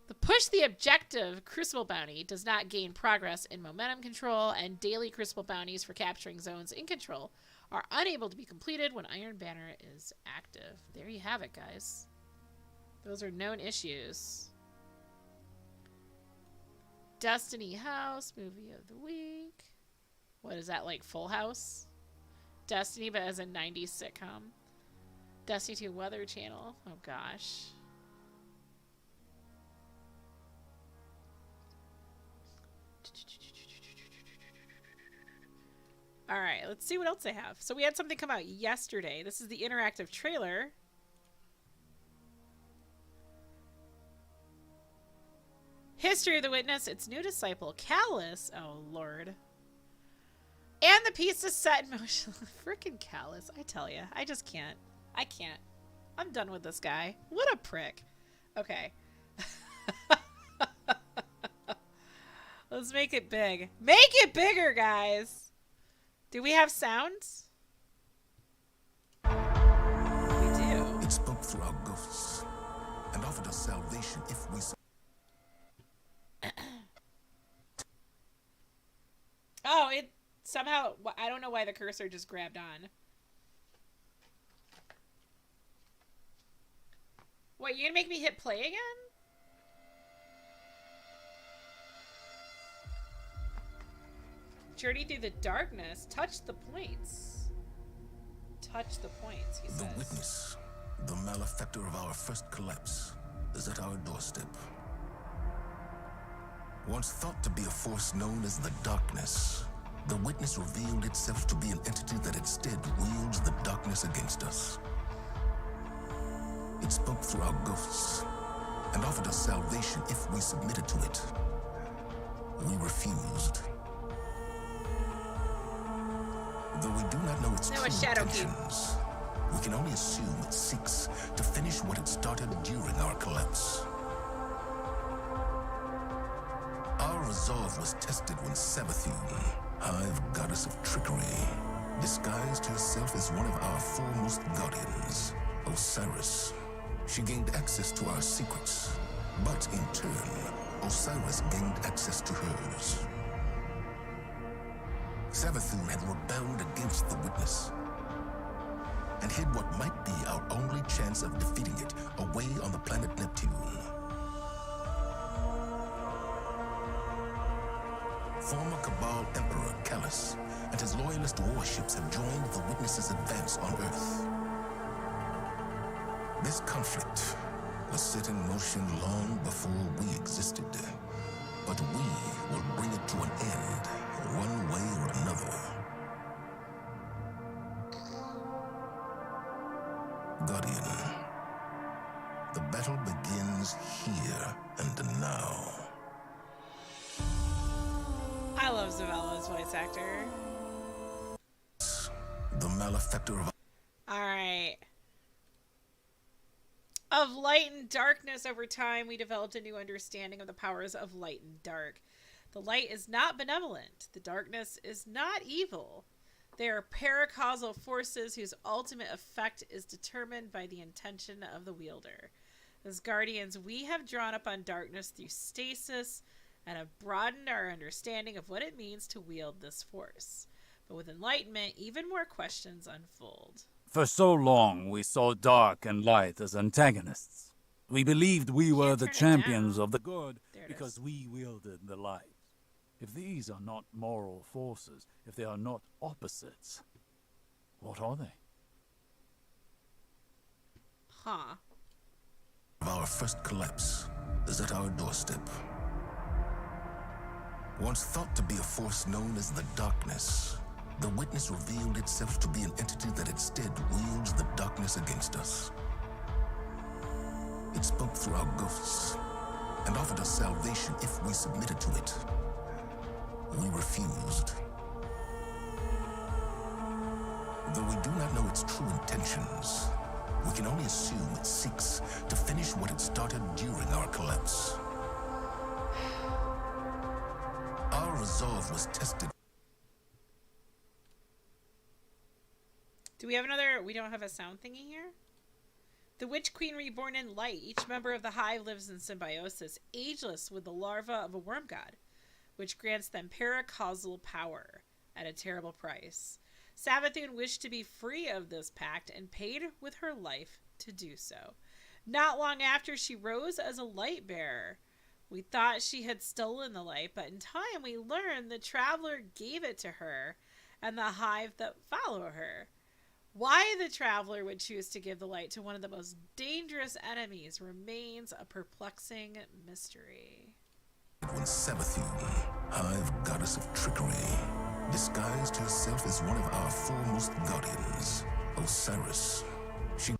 The Push the Objective Crucible Bounty does not gain progress in momentum control, and daily Crucible bounties for capturing zones in control are unable to be completed when Iron Banner is active. There you have it, guys. Those are known issues. Destiny House, Movie of the Week. What is that, like Full House? Destiny, but as a 90s sitcom. Destiny 2 Weather Channel. Oh, gosh. All right, let's see what else they have. So we had something come out yesterday. This is the interactive trailer. History of the Witness, its new disciple, Callus. Oh, Lord. And the piece is set in motion. Frickin' Callus, I tell you. I just can't. I can't. I'm done with this guy. What a prick. Okay. Let's make it big. Make it bigger, guys. Do we have sounds? We do. It spoke through our ghosts and offered us salvation if we... Oh, it somehow... I don't know why the cursor just grabbed on. What, you gonna make me hit play again? Journey through the darkness. Touch the points. Touch the points, he says. The witness, the malefactor of our first collapse, is at our doorstep. Once thought to be a force known as the darkness, the witness revealed itself to be an entity that instead wields the darkness against us. It spoke through our ghosts and offered us salvation if we submitted to it. We refused. Though we do not know its true intentions, we can only assume it seeks to finish what it started during our collapse. Our resolve was tested when Savathun, Hive goddess of trickery, disguised herself as one of our foremost guardians, Osiris. She gained access to our secrets, but in turn, Osiris gained access to hers. Savathun had rebelled against the witness and hid what might be our only chance of defeating it away on the planet Neptune. Former Cabal Emperor Callus and his loyalist warships have joined the witness's advance on Earth. This conflict was set in motion long before we existed, but we will bring it to an end one way or another. Guardian, the battle begins here and now. I love Zavella's voice actor. The malefactor of... Alright. Of light and darkness, over time, we developed a new understanding of the powers of light and dark. The light is not benevolent. The darkness is not evil. They are paracausal forces whose ultimate effect is determined by the intention of the wielder. As guardians, we have drawn upon darkness through stasis and have broadened our understanding of what it means to wield this force. But with enlightenment, even more questions unfold. For so long, we saw dark and light as antagonists. We believed we were the champions of the good because we wielded the light. If these are not moral forces, if they are not opposites, what are they? Huh. Our first collapse is at our doorstep. Once thought to be a force known as the darkness, the witness revealed itself to be an entity that instead wields the darkness against us. It spoke through our ghosts and offered us salvation if we submitted to it. We refused. Though we do not know its true intentions, we can only assume it seeks to finish what it started during our collapse. resolve was tested. Do we have another? We don't have a sound thingy here? The Witch Queen reborn in light. Each member of the hive lives in symbiosis, ageless with the larva of a worm god, which grants them paracausal power at a terrible price. Savathun wished to be free of this pact and paid with her life to do so. Not long after, she rose as a light bearer. We thought she had stolen the light, but in time we learned the traveler gave it to her and the hive that follow her. Why the traveler would choose to give the light to one of the most dangerous enemies remains a perplexing mystery. When Savathun, hive goddess of trickery, disguised herself as one of our foremost guardians, Osiris. She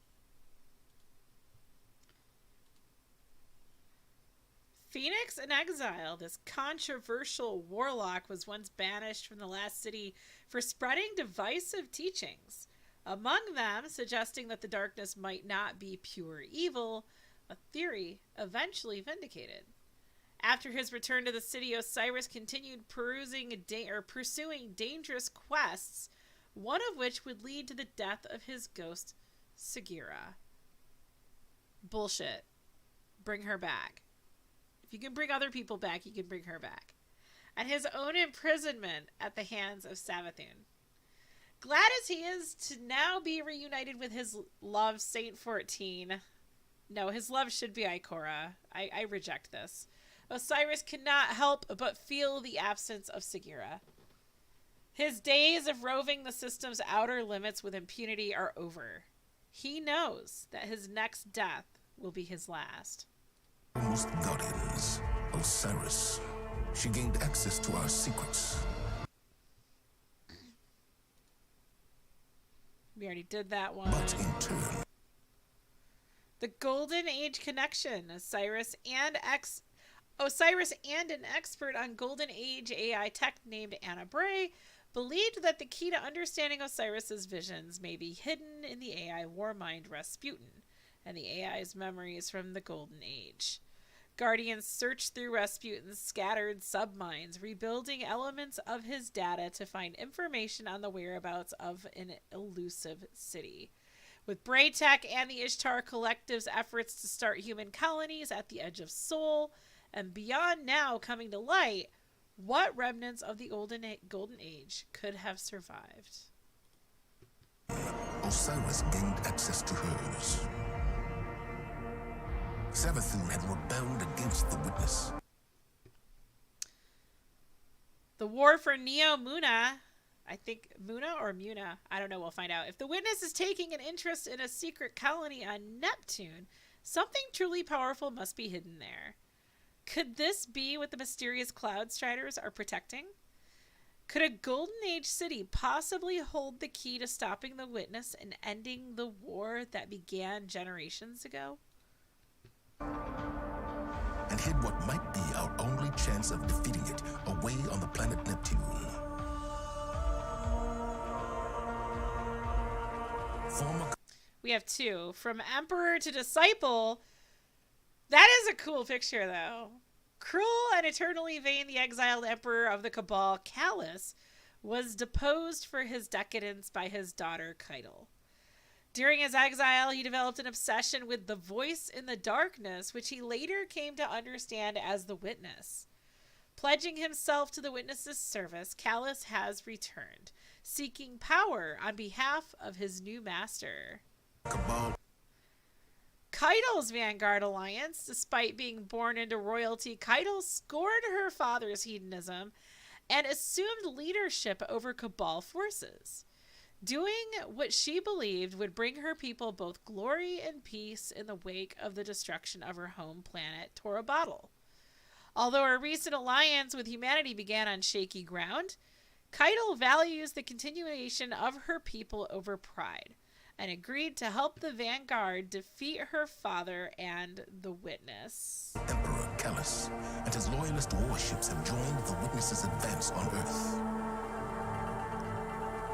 Phoenix in exile, this controversial warlock was once banished from the last city for spreading divisive teachings. Among them, suggesting that the darkness might not be pure evil, a theory eventually vindicated. After his return to the city, Osiris continued pursuing dangerous quests, one of which would lead to the death of his ghost, Sagira. Bullshit. Bring her back. If you can bring other people back, you can bring her back. And his own imprisonment at the hands of Savathun. Glad as he is to now be reunited with his love, Saint 14. No, his love should be Ikora. I reject this. Osiris cannot help but feel the absence of Sagira. His days of roving the system's outer limits with impunity are over. He knows that his next death will be his last. foremost guardians, Osiris. She gained access to our secrets. We already did that one. But in turn, the Golden Age connection. Osiris and an expert on Golden Age AI tech named Anna Bray believed that the key to understanding Osiris's visions may be hidden in the AI warmind Rasputin and the AI's memories from the Golden Age. Guardians searched through Rasputin's scattered subminds, rebuilding elements of his data to find information on the whereabouts of an elusive city. With Braytech and the Ishtar Collective's efforts to start human colonies at the edge of Sol and beyond now coming to light, what remnants of the Golden Age could have survived? Osiris gained access to hers. Savathun had rebelled against the witness. The war for Neo Muna, I think Muna or Muna, I don't know, we'll find out. If the witness is taking an interest in a secret colony on Neptune, something truly powerful must be hidden there. Could this be what the mysterious Cloud Striders are protecting? Could a Golden Age city possibly hold the key to stopping the witness and ending the war that began generations ago? And hid what might be our only chance of defeating it away on the planet Neptune. We have two. From Emperor to Disciple. That is a cool picture, though. Cruel and eternally vain, the exiled emperor of the Cabal, Callus, was deposed for his decadence by his daughter, Keitel. During his exile, he developed an obsession with the voice in the darkness, which he later came to understand as the Witness. Pledging himself to the Witness's service, Callus has returned, seeking power on behalf of his new master. Keitel's Vanguard Alliance. Despite being born into royalty, Keitel scorned her father's hedonism and assumed leadership over Cabal forces, doing what she believed would bring her people both glory and peace in the wake of the destruction of her home planet, Torabottle. Although her recent alliance with humanity began on shaky ground, Keitel values the continuation of her people over pride, and agreed to help the Vanguard defeat her father and the Witness. Emperor Callus and his loyalist warships have joined the Witness's advance on Earth.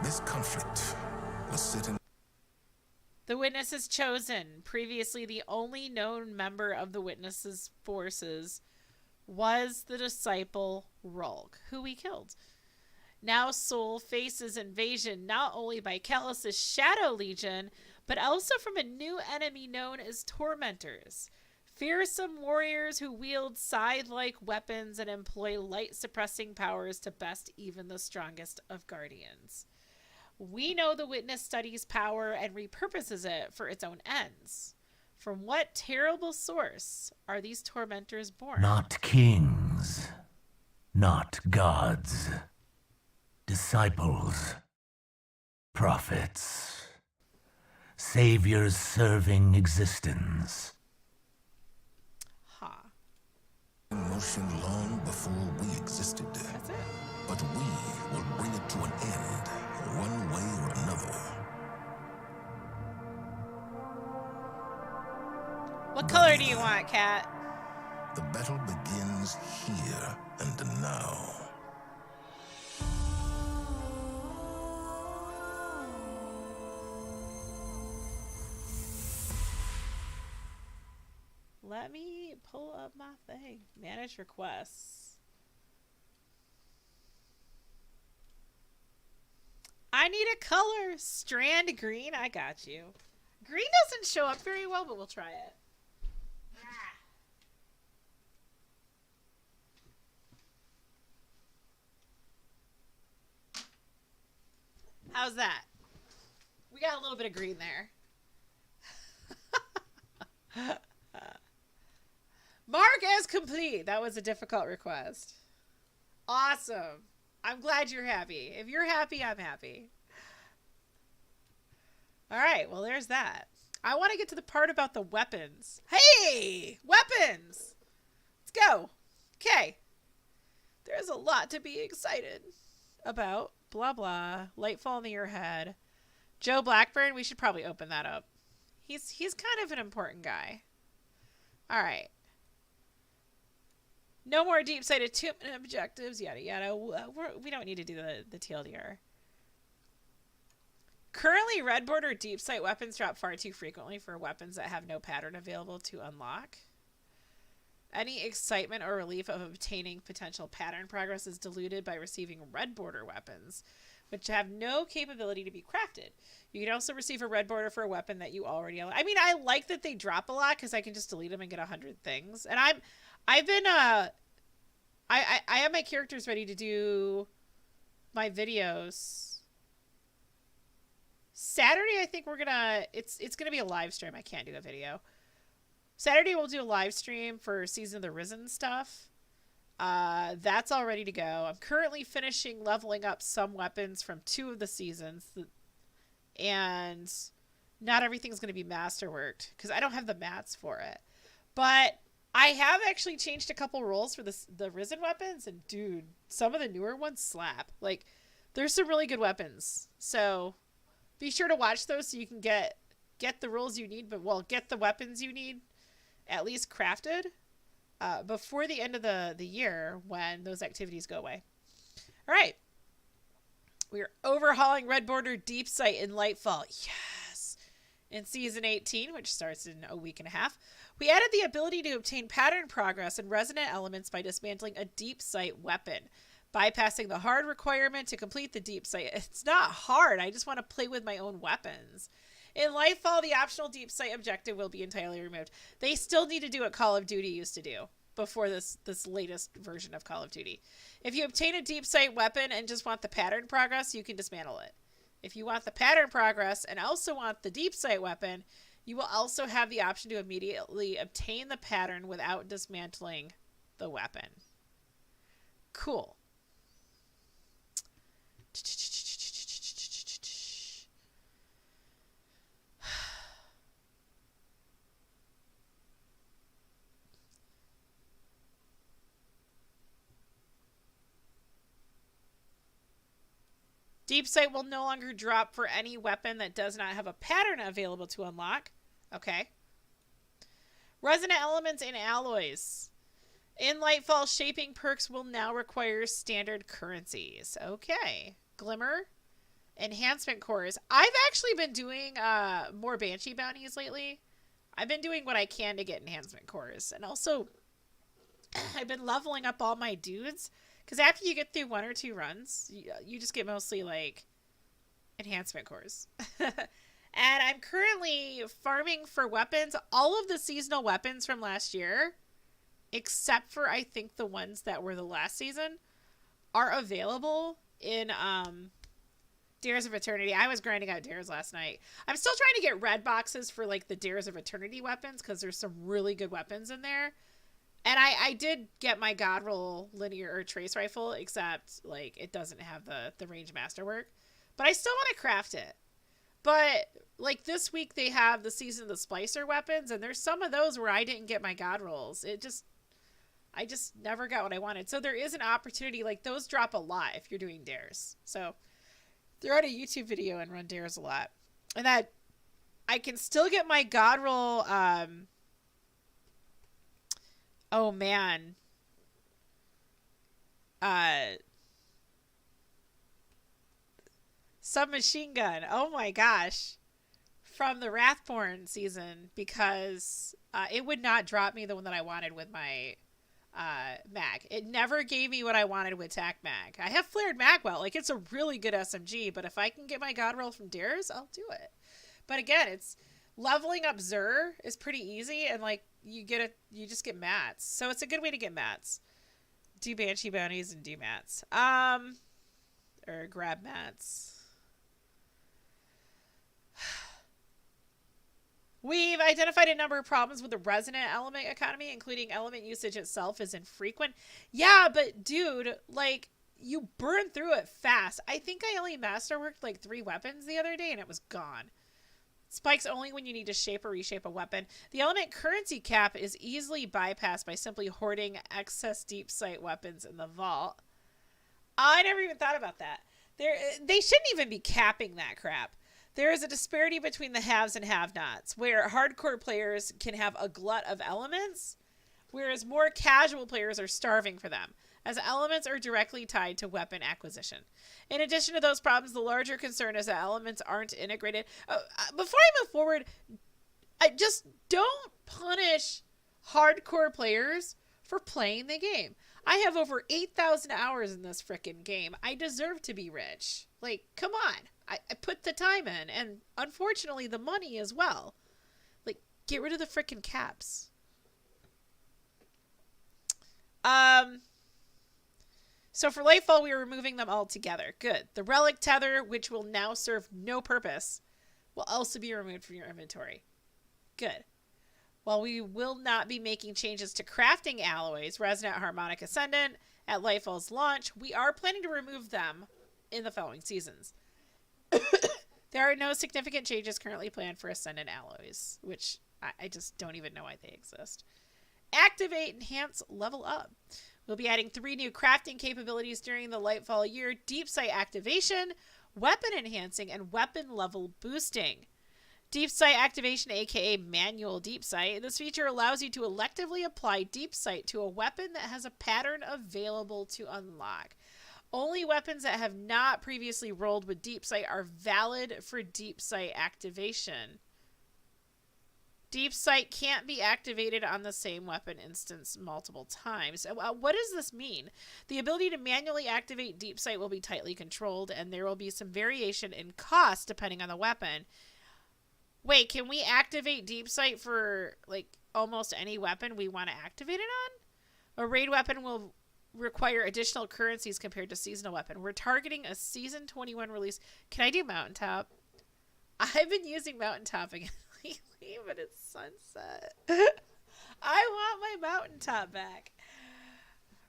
This conflict was set in. The Witness is chosen, previously the only known member of the Witness's forces, was the disciple Rulk, who we killed. Now Soul faces invasion not only by Callus's Shadow Legion, but also from a new enemy known as Tormentors. Fearsome warriors who wield scythe-like weapons and employ light-suppressing powers to best even the strongest of Guardians. We know the Witness studies power and repurposes it for its own ends. From what terrible source are these Tormentors born? Not kings, not gods, disciples, prophets, saviors serving existence. In motion long before we existed. That's it. But we will bring it to an end, one way or another. What color do you want, Cat? The battle begins here and now. Let me pull up my thing. Manage requests. I need a color. Strand green. I got you. Green doesn't show up very well, but we'll try it. How's that? We got a little bit of green there. Mark as complete. That was a difficult request. Awesome. I'm glad you're happy. If you're happy, I'm happy. All right. Well, there's that. I want to get to the part about the weapons. Hey, weapons. Let's go. Okay. There's a lot to be excited about. Blah, blah. Lightfall in the Year Ahead. Joe Blackburn. We should probably open that up. He's kind of an important guy. All right. No more deep sight attunement objectives, yada yada. We don't need to do the TLDR. Currently, red border deep sight weapons drop far too frequently for weapons that have no pattern available to unlock. Any excitement or relief of obtaining potential pattern progress is diluted by receiving red border weapons, which have no capability to be crafted. You can also receive a red border for a weapon that you already own. I mean, I like that they drop a lot because I can just delete them and get 100 things. And I've been I have my characters ready to do my videos. Saturday, I think we're gonna it's gonna be a live stream. I can't do a video. Saturday we'll do a live stream for Season of the Risen stuff. That's all ready to go. I'm currently finishing leveling up some weapons from 2 of the seasons, and not everything's going to be masterworked because I don't have the mats for it. But I have actually changed a couple roles for the Risen weapons, and dude, some of the newer ones slap. Like, there's some really good weapons. So be sure to watch those so you can get the rules you need, but get the weapons you need at least crafted before the end of the year when those activities go away. All right. We are overhauling Red Border Deep Sight in Lightfall. Yes. In Season 18, which starts in a week and a half, we added the ability to obtain pattern progress and resonant elements by dismantling a deep sight weapon, bypassing the hard requirement to complete the deep sight. It's not hard. I just want to play with my own weapons. In Lightfall, the optional deep sight objective will be entirely removed. They still need to do what Call of Duty used to do before this latest version of Call of Duty. If you obtain a deep sight weapon and just want the pattern progress, you can dismantle it. If you want the pattern progress and also want the deep sight weapon, you will also have the option to immediately obtain the pattern without dismantling the weapon. Cool. Deep sight will no longer drop for any weapon that does not have a pattern available to unlock. Okay. Resonant elements and alloys. In Lightfall, shaping perks will now require standard currencies. Okay. Glimmer. Enhancement cores. I've actually been doing more Banshee bounties lately. I've been doing what I can to get enhancement cores. And also, I've been leveling up all my dudes. Because after you get through 1 or 2 runs, you just get mostly, like, enhancement cores. And I'm currently farming for weapons. All of the seasonal weapons from last year, except for, I think, the ones that were the last season, are available in Dares of Eternity. I was grinding out Dares last night. I'm still trying to get red boxes for, like, the Dares of Eternity weapons, because there's some really good weapons in there. And I did get my God Roll linear or trace rifle, except, like, it doesn't have the range masterwork. But I still want to craft it. But, like, this week they have the Season of the Splicer weapons, and there's some of those where I didn't get my God Rolls. I just never got what I wanted. So there is an opportunity, like, those drop a lot if you're doing dares. So throw out a YouTube video and run dares a lot. And that I can still get my God Roll, oh man. Submachine gun. Oh my gosh. From the Wrathborn season, because it would not drop me the one that I wanted with my mag. It never gave me what I wanted with TAC mag. I have flared magwell. Like, it's a really good SMG, but if I can get my God Roll from dares, I'll do it. But again, it's leveling up Zur is pretty easy, and like you just get mats. So it's a good way to get mats. Do Banshee bounties and do mats. Or grab mats. We've identified a number of problems with the resonant element economy, including element usage itself is infrequent. Yeah, but dude, like, you burn through it fast. I think I only masterworked like 3 weapons the other day and it was gone. Spikes only when you need to shape or reshape a weapon. The element currency cap is easily bypassed by simply hoarding excess deep sight weapons in the vault. I never even thought about that. They shouldn't even be capping that crap. There is a disparity between the haves and have-nots, where hardcore players can have a glut of elements, whereas more casual players are starving for them, as elements are directly tied to weapon acquisition. In addition to those problems, the larger concern is that elements aren't integrated. Before I move forward, I just don't punish hardcore players for playing the game. I have over 8,000 hours in this frickin' game. I deserve to be rich. Like, come on. I put the time in, and unfortunately the money as well. Like, get rid of the frickin' caps. So for Lightfall, we are removing them all together. Good. The Relic Tether, which will now serve no purpose, will also be removed from your inventory. Good. While we will not be making changes to crafting alloys, Resonant Harmonic Ascendant, at Lightfall's launch, we are planning to remove them in the following seasons. There are no significant changes currently planned for Ascendant alloys, which I just don't even know why they exist. Activate, enhance, level up. We'll be adding 3 new crafting capabilities during the Lightfall year: Deep Sight Activation, Weapon Enhancing, and Weapon Level Boosting. Deep Sight Activation, aka Manual Deep Sight. This feature allows you to electively apply Deep Sight to a weapon that has a pattern available to unlock. Only weapons that have not previously rolled with Deep Sight are valid for Deep Sight activation. Deep Sight can't be activated on the same weapon instance multiple times. What does this mean? The ability to manually activate Deep Sight will be tightly controlled, and there will be some variation in cost depending on the weapon. Wait, can we activate Deep Sight for, like, almost any weapon we want to activate it on? A raid weapon will require additional currencies compared to seasonal weapon. We're targeting a season 21 release. Can I do Mountaintop? I've been using Mountaintop again lately, but it's sunset. I want my Mountaintop back.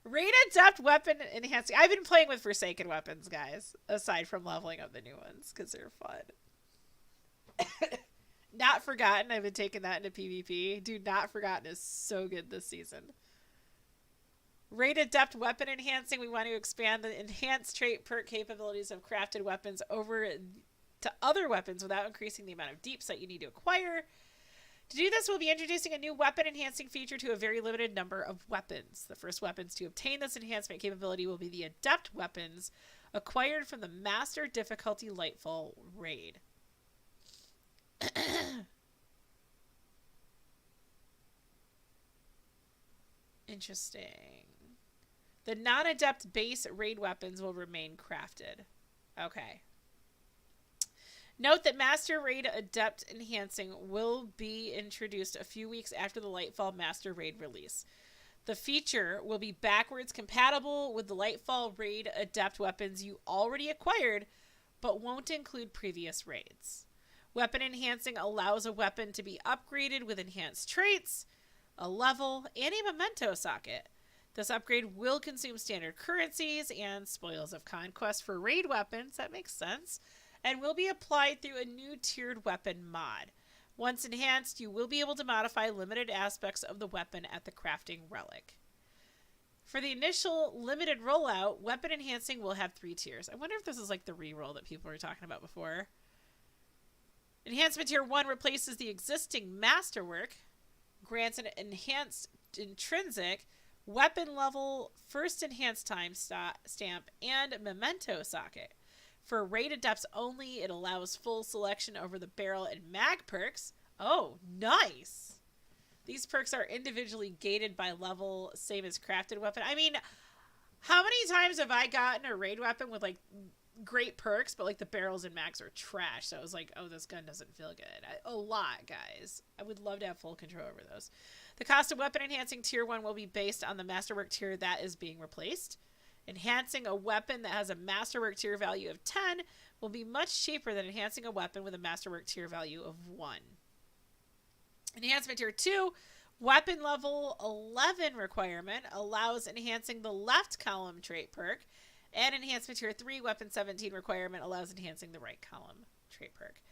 Raid Adept Weapon Enhancing. I've been playing with Forsaken weapons, guys, aside from leveling up the new ones, because they're fun. Not Forgotten. I've been taking that into PvP. Dude, Not Forgotten is so good this season. Raid Adept Weapon Enhancing. We want to expand the enhanced trait perk capabilities of crafted weapons over to other weapons without increasing the amount of deep sight you need to acquire. To do this, we'll be introducing a new weapon enhancing feature to a very limited number of weapons. The first weapons to obtain this enhancement capability will be the Adept weapons acquired from the Master Difficulty Lightfall raid. Interesting. The non-adept base raid weapons will remain crafted. Okay. Note that Master Raid Adept Enhancing will be introduced a few weeks after the Lightfall Master Raid release. The feature will be backwards compatible with the Lightfall Raid Adept weapons you already acquired, but won't include previous raids. Weapon Enhancing allows a weapon to be upgraded with enhanced traits, a level, and a memento socket. This upgrade will consume standard currencies and spoils of conquest for raid weapons, that makes sense, and will be applied through a new tiered weapon mod. Once enhanced, you will be able to modify limited aspects of the weapon at the crafting relic. For the initial limited rollout, weapon enhancing will have 3 tiers. I wonder if this is like the reroll that people were talking about before. Enhancement Tier 1 replaces the existing Masterwork, grants an enhanced intrinsic, weapon level, first enhanced time stamp, and memento socket. For raid adepts only, it allows full selection over the barrel and mag perks. Oh, nice! These perks are individually gated by level, same as crafted weapon. I mean, how many times have I gotten a raid weapon with like great perks, but like the barrels and mags are trash? So I was like, oh, this gun doesn't feel good. A lot, guys. I would love to have full control over those. The cost of weapon enhancing tier 1 will be based on the Masterwork tier that is being replaced. Enhancing a weapon that has a Masterwork tier value of 10 will be much cheaper than enhancing a weapon with a Masterwork tier value of 1. Enhancement Tier 2, weapon level 11 requirement allows enhancing the left column trait perk, and Enhancement Tier 3, weapon 17 requirement allows enhancing the right column trait perk.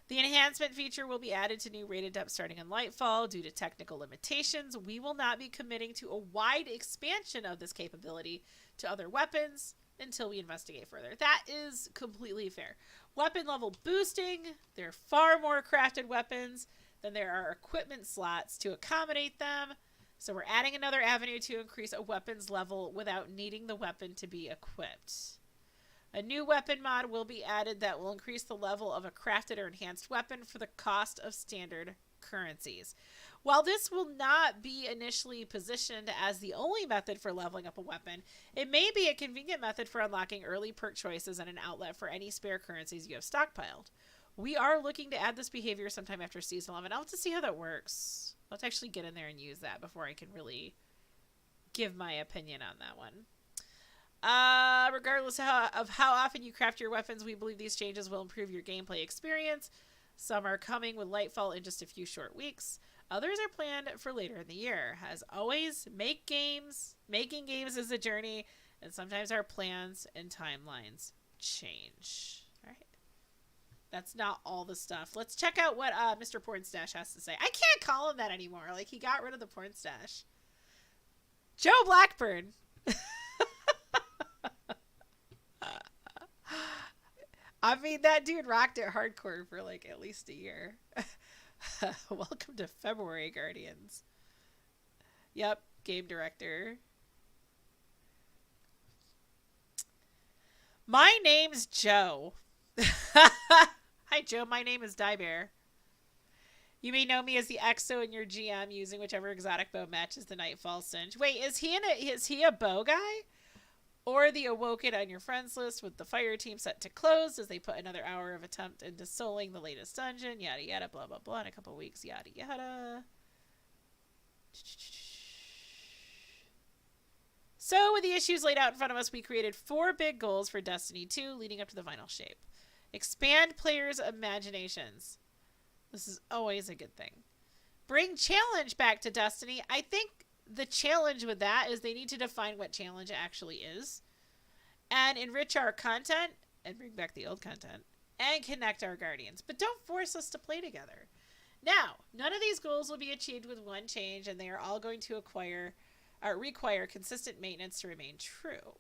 The enhancement feature will be added to new raid adepts starting in Lightfall. Due to technical limitations, we will not be committing to a wide expansion of this capability to other weapons until we investigate further. That is completely fair. Weapon level boosting, there are far more crafted weapons than there are equipment slots to accommodate them. So we're adding another avenue to increase a weapon's level without needing the weapon to be equipped. A new weapon mod will be added that will increase the level of a crafted or enhanced weapon for the cost of standard currencies. While this will not be initially positioned as the only method for leveling up a weapon, it may be a convenient method for unlocking early perk choices and an outlet for any spare currencies you have stockpiled. We are looking to add this behavior sometime after Season 11. I'll have to see how that works. I'll have to actually get in there and use that before I can really give my opinion on that one. Regardless of how often you craft your weapons, we believe these changes will improve your gameplay experience. Some are coming with Lightfall in just a few short weeks. Others are planned for later in the year. As always, making games is a journey, and sometimes our plans and timelines change. All right. That's not all the stuff. Let's check out what Mr. Pornstash has to say. I can't call him that anymore. Like, he got rid of the Pornstash. Joe Blackburn. I mean, that dude rocked it hardcore for like at least a year. Welcome to February, Guardians. Yep, game director. My name's Joe. Hi, Joe. My name is Diebear. You may know me as the EXO in your GM, using whichever exotic bow matches the Nightfall Singe. Wait, is he a bow guy? Or the Awoken on your friends list with the fire team set to close as they put another hour of attempt into souling the latest dungeon, yada yada, blah blah blah, in a couple weeks, yada yada. So with the issues laid out in front of us, we created 4 big goals for Destiny 2 leading up to the final shape. Expand players' imaginations. This is always a good thing. Bring challenge back to Destiny. I think the challenge with that is they need to define what challenge actually is, and enrich our content and bring back the old content and connect our Guardians, but don't force us to play together. Now, none of these goals will be achieved with one change, and they are all going to require consistent maintenance to remain true.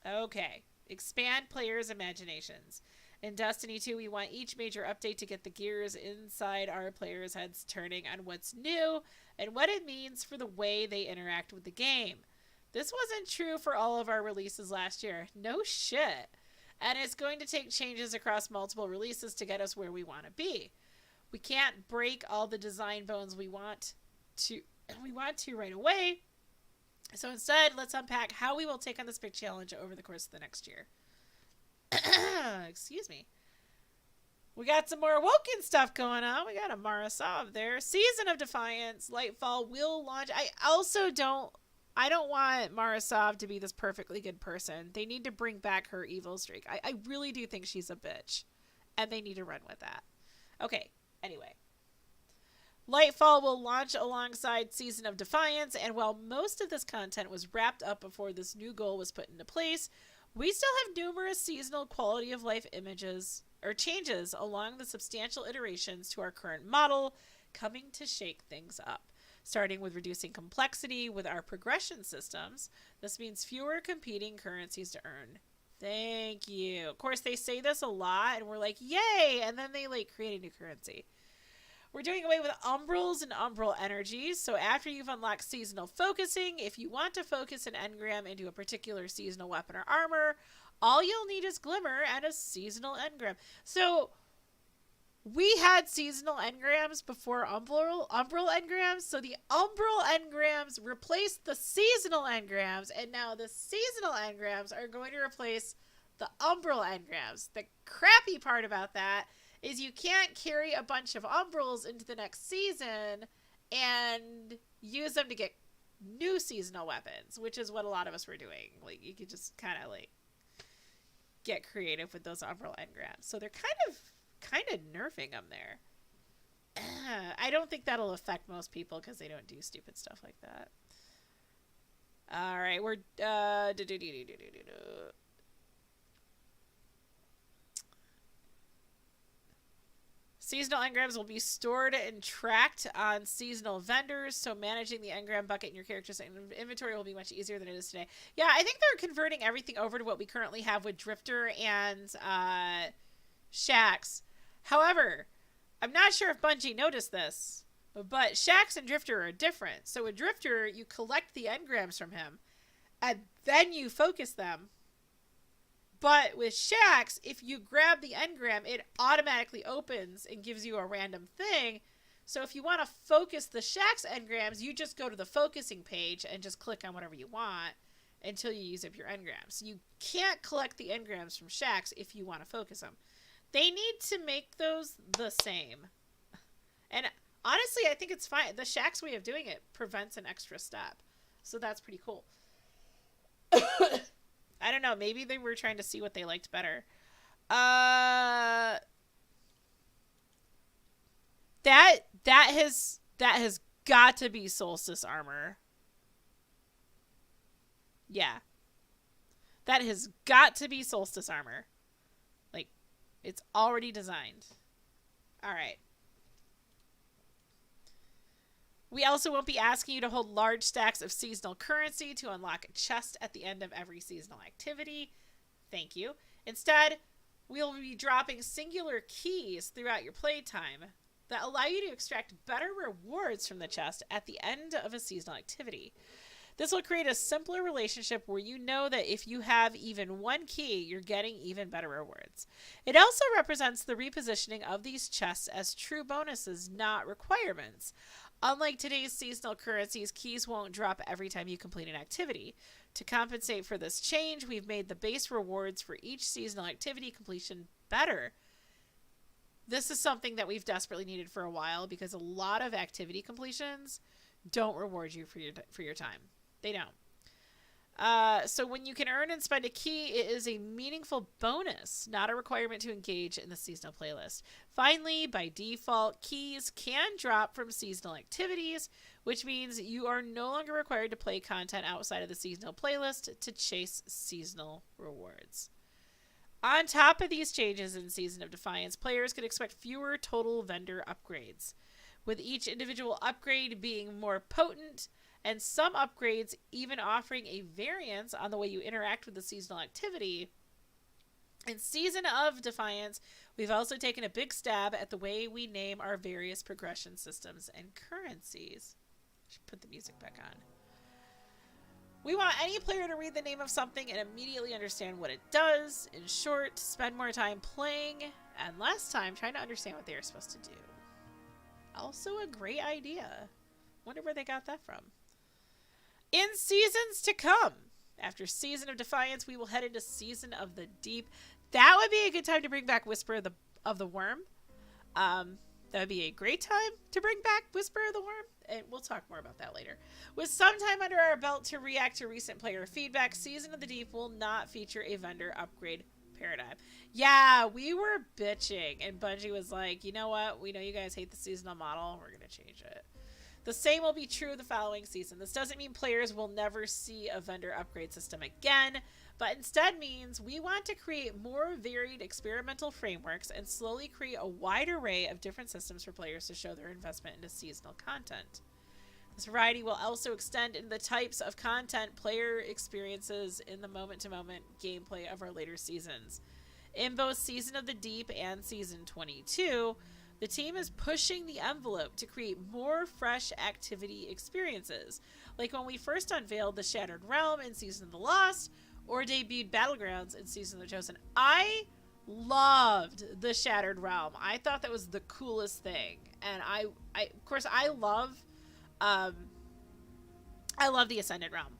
Okay, expand players' imaginations. In Destiny 2, we want each major update to get the gears inside our players' heads turning on what's new and what it means for the way they interact with the game. This wasn't true for all of our releases last year. No shit. And it's going to take changes across multiple releases to get us where we want to be. We can't break all the design bones we want to right away, So instead, let's unpack how we will take on this big challenge over the course of the next year. Excuse me. We got some more Awoken stuff going on. We got a Marasov there. Season of Defiance, Lightfall will launch. I don't want Marasov to be this perfectly good person. They need to bring back her evil streak. I really do think she's a bitch. And they need to run with that. Okay, anyway. Lightfall will launch alongside Season of Defiance, and while most of this content was wrapped up before this new goal was put into place, we still have numerous seasonal quality of life images or changes along the substantial iterations to our current model coming to shake things up. Starting with reducing complexity with our progression systems, this means fewer competing currencies to earn. Thank you. Of course, they say this a lot, and we're like, yay! And then they create a new currency. We're doing away with umbrals and umbral energies. So after you've unlocked seasonal focusing, if you want to focus an engram into a particular seasonal weapon or armor, all you'll need is Glimmer and a seasonal engram. So we had seasonal engrams before umbral engrams. So the umbral engrams replaced the seasonal engrams, and now the seasonal engrams are going to replace the umbral engrams. The crappy part about that is you can't carry a bunch of umbrals into the next season and use them to get new seasonal weapons, which is what a lot of us were doing. You could just kind of get creative with those umbral engrams. So they're kind of nerfing them there. I don't think that'll affect most people because they don't do stupid stuff like that. All right, we're seasonal engrams will be stored and tracked on seasonal vendors, so managing the engram bucket in your character's inventory will be much easier than it is today. Yeah, I think they're converting everything over to what we currently have with Drifter and Shax. However, I'm not sure if Bungie noticed this, but Shax and Drifter are different. So with Drifter, you collect the engrams from him, and then you focus them. But with Shax, if you grab the engram, it automatically opens and gives you a random thing. So if you want to focus the Shax engrams, you just go to the focusing page and just click on whatever you want until you use up your engrams. So you can't collect the engrams from Shax if you want to focus them. They need to make those the same. And honestly, I think it's fine. The Shax way of doing it prevents an extra step. So that's pretty cool. I don't know. Maybe they were trying to see what they liked better. That has got to be Solstice armor. Yeah. That has got to be Solstice armor. It's already designed. All right. We also won't be asking you to hold large stacks of seasonal currency to unlock a chest at the end of every seasonal activity. Thank you. Instead, we'll be dropping singular keys throughout your playtime that allow you to extract better rewards from the chest at the end of a seasonal activity. This will create a simpler relationship where you know that if you have even one key, you're getting even better rewards. It also represents the repositioning of these chests as true bonuses, not requirements. Unlike today's seasonal currencies, keys won't drop every time you complete an activity. To compensate for this change, we've made the base rewards for each seasonal activity completion better. This is something that we've desperately needed for a while because a lot of activity completions don't reward you for your time. They don't. So when you can earn and spend a key, it is a meaningful bonus, not a requirement to engage in the seasonal playlist. Finally, by default, keys can drop from seasonal activities, which means you are no longer required to play content outside of the seasonal playlist to chase seasonal rewards. On top of these changes in Season of Defiance, players can expect fewer total vendor upgrades, with each individual upgrade being more potent, and some upgrades even offering a variance on the way you interact with the seasonal activity. In Season of Defiance, we've also taken a big stab at the way we name our various progression systems and currencies. I should put the music back on. We want any player to read the name of something and immediately understand what it does. In short, spend more time playing and less time trying to understand what they are supposed to do. Also a great idea. Wonder where they got that from. In seasons to come, after Season of Defiance, we will head into Season of the Deep. That would be a good time to bring back Whisper of the Worm. That would be a great time to bring back Whisper of the Worm, and we'll talk more about that later. With some time under our belt to react to recent player feedback, Season of the Deep will not feature a vendor upgrade paradigm. Yeah, we were bitching, and Bungie was like, you know what? We know you guys hate the seasonal model. We're going to change it. The same will be true the following season. This doesn't mean players will never see a vendor upgrade system again, but instead means we want to create more varied experimental frameworks and slowly create a wide array of different systems for players to show their investment into seasonal content. This variety will also extend into the types of content player experiences in the moment-to-moment gameplay of our later seasons. In both Season of the Deep and Season 22, the team is pushing the envelope to create more fresh activity experiences, like when we first unveiled the Shattered Realm in Season of the Lost, or debuted Battlegrounds in Season of the Chosen. I loved the Shattered Realm. I thought that was the coolest thing, and I of course I love the Ascended Realm.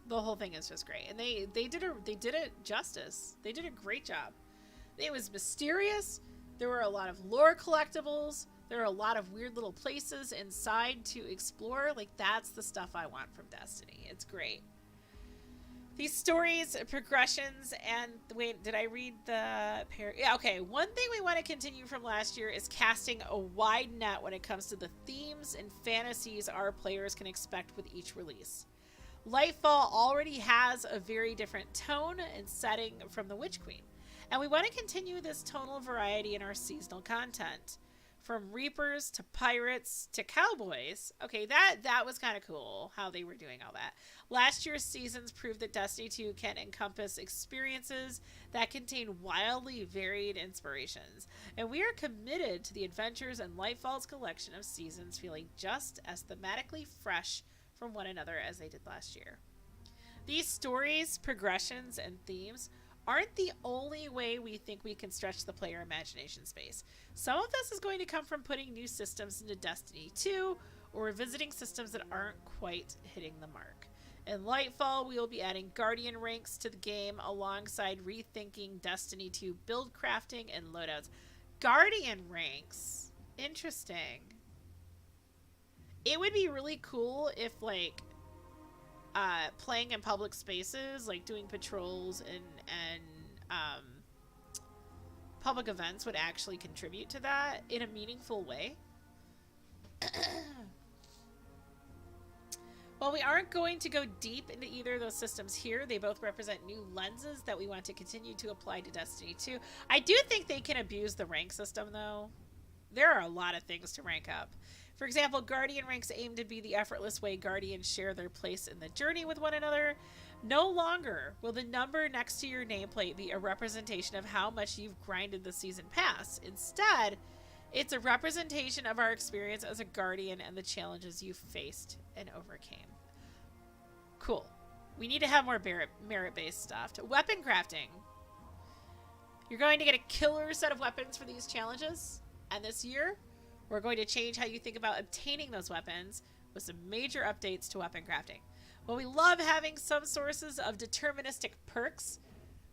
The whole thing is just great, and they did it justice. They did a great job. It was mysterious. There were a lot of lore collectibles. There are a lot of weird little places inside to explore. Like, that's the stuff I want from Destiny. It's great. These stories, progressions, and wait, did I read the yeah, okay. One thing we want to continue from last year is casting a wide net when it comes to the themes and fantasies our players can expect with each release. Lightfall already has a very different tone and setting from the Witch Queen, and we want to continue this tonal variety in our seasonal content. From Reapers to Pirates to Cowboys. Okay, that was kind of cool how they were doing all that. Last year's seasons proved that Destiny 2 can encompass experiences that contain wildly varied inspirations. And we are committed to the adventures in Lightfall's collection of seasons feeling just as thematically fresh from one another as they did last year. These stories, progressions, and themes aren't the only way we think we can stretch the player imagination space. Some of this is going to come from putting new systems into Destiny 2 or revisiting systems that aren't quite hitting the mark. In Lightfall, we will be adding Guardian ranks to the game alongside rethinking Destiny 2 build crafting and loadouts. Guardian ranks? Interesting. It would be really cool if, like, playing in public spaces, like doing patrols and public events would actually contribute to that in a meaningful way. While we aren't going to go deep into either of those systems here, they both represent new lenses that we want to continue to apply to Destiny 2. I do think they can abuse the rank system, though. There are a lot of things to rank up. For example, Guardian ranks aim to be the effortless way Guardians share their place in the journey with one another. No longer will the number next to your nameplate be a representation of how much you've grinded the season pass. Instead, it's a representation of our experience as a Guardian and the challenges you faced and overcame. Cool. We need to have more merit-based stuff. Weapon crafting. You're going to get a killer set of weapons for these challenges. And this year, we're going to change how you think about obtaining those weapons with some major updates to weapon crafting. While we love having some sources of deterministic perks,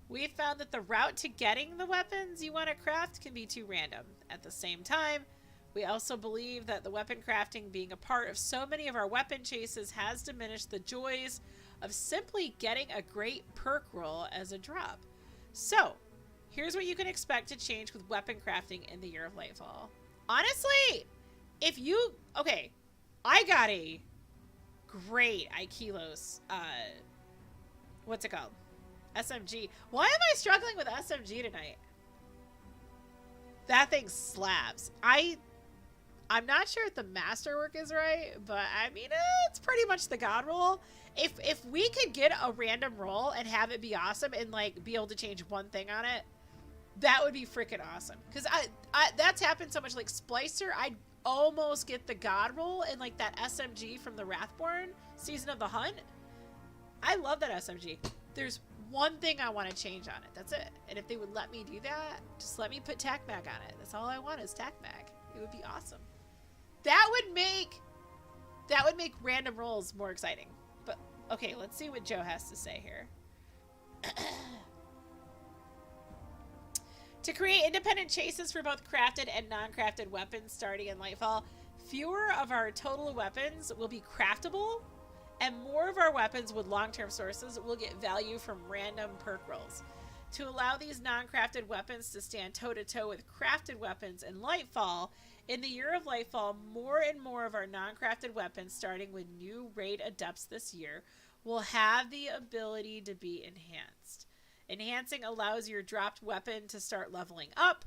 we found that the route to getting the weapons you want to craft can be too random. At the same time, we also believe that the weapon crafting being a part of so many of our weapon chases has diminished the joys of simply getting a great perk roll as a drop. So, here's what you can expect to change with weapon crafting in the Year of Lightfall. Honestly, if you... Okay, I got a great Aikilos, what's it called? SMG. Why am I struggling with SMG tonight? That thing slaps. I'm not sure if the masterwork is right, but I mean, it's pretty much the god roll. If we could get a random roll and have it be awesome and like be able to change one thing on it, that would be freaking awesome. Because that's happened so much. Like Splicer, I'd almost get the god roll and like that SMG from the Wrathborn Season of the Hunt. I love that SMG. There's one thing I want to change on it. That's it. And if they would let me do that, just let me put TAC Mag on it. That's all I want is TAC Mag. It would be awesome. That would make random rolls more exciting. But, okay, let's see what Joe has to say here. To create independent chases for both crafted and non-crafted weapons starting in Lightfall, fewer of our total weapons will be craftable, and more of our weapons with long-term sources will get value from random perk rolls. To allow these non-crafted weapons to stand toe-to-toe with crafted weapons in Lightfall, in the Year of Lightfall, more and more of our non-crafted weapons, starting with new raid adepts this year, will have the ability to be enhanced. Enhancing allows your dropped weapon to start leveling up,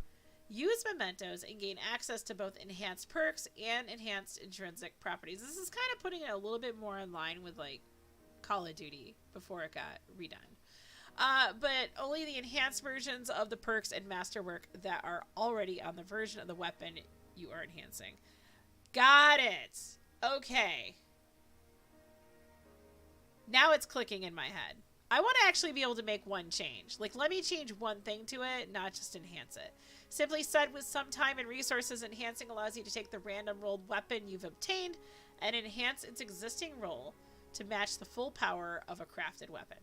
use mementos, and gain access to both enhanced perks and enhanced intrinsic properties. This is kind of putting it a little bit more in line with like Call of Duty before it got redone. But only the enhanced versions of the perks and masterwork that are already on the version of the weapon you are enhancing. Got it. Okay. Now it's clicking in my head. I want to actually be able to make one change. Like, let me change one thing to it, not just enhance it. Simply said, with some time and resources, enhancing allows you to take the random rolled weapon you've obtained and enhance its existing roll to match the full power of a crafted weapon.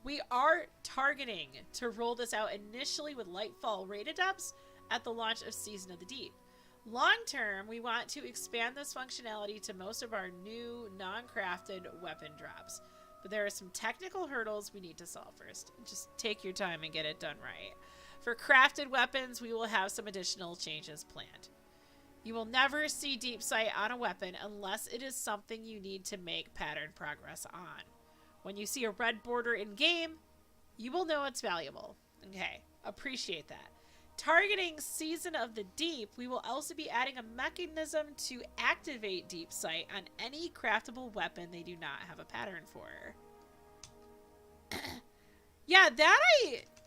We are targeting to roll this out initially with Lightfall raid adepts at the launch of Season of the Deep. Long term, we want to expand this functionality to most of our new non-crafted weapon drops. But there are some technical hurdles we need to solve first. Just take your time and get it done right. For crafted weapons, we will have some additional changes planned. You will never see deep sight on a weapon unless it is something you need to make pattern progress on. When you see a red border in game, you will know it's valuable. Okay, appreciate that. Targeting Season of the Deep, we will also be adding a mechanism to activate deep sight on any craftable weapon they do not have a pattern for. Yeah, that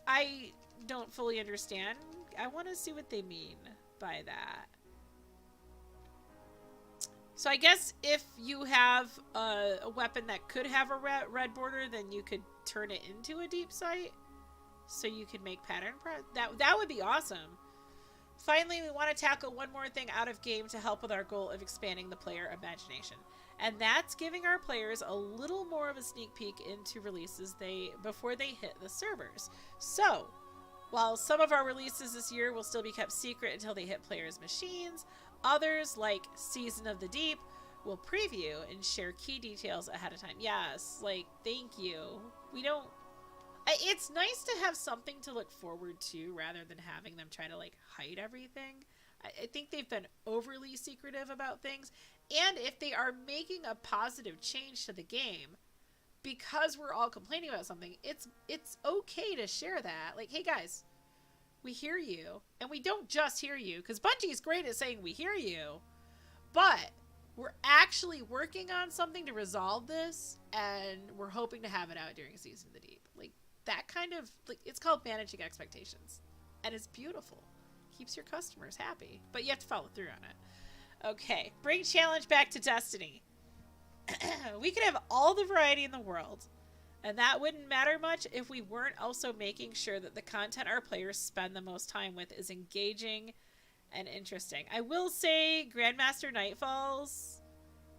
I don't fully understand. I want to see what they mean by that. So I guess if you have a weapon that could have a red border, then you could turn it into a deep sight. So you can make pattern that would be awesome. Finally, we want to tackle one more thing out of game to help with our goal of expanding the player imagination. And that's giving our players a little more of a sneak peek into releases before they hit the servers. So, while some of our releases this year will still be kept secret until they hit players' machines, others, like Season of the Deep, will preview and share key details ahead of time. Yes, like, thank you. It's nice to have something to look forward to rather than having them try to like hide everything. I think they've been overly secretive about things. And if they are making a positive change to the game, because we're all complaining about something, it's okay to share that. Like, hey guys, we hear you. And we don't just hear you, because Bungie's great at saying we hear you. But we're actually working on something to resolve this, and we're hoping to have it out during Season of the Deep. Like, that kind of, like, it's called managing expectations. And it's beautiful. Keeps your customers happy. But you have to follow through on it. Okay. Bring challenge back to Destiny. We could have all the variety in the world. And that wouldn't matter much if we weren't also making sure that the content our players spend the most time with is engaging and interesting. I will say Grandmaster Nightfalls,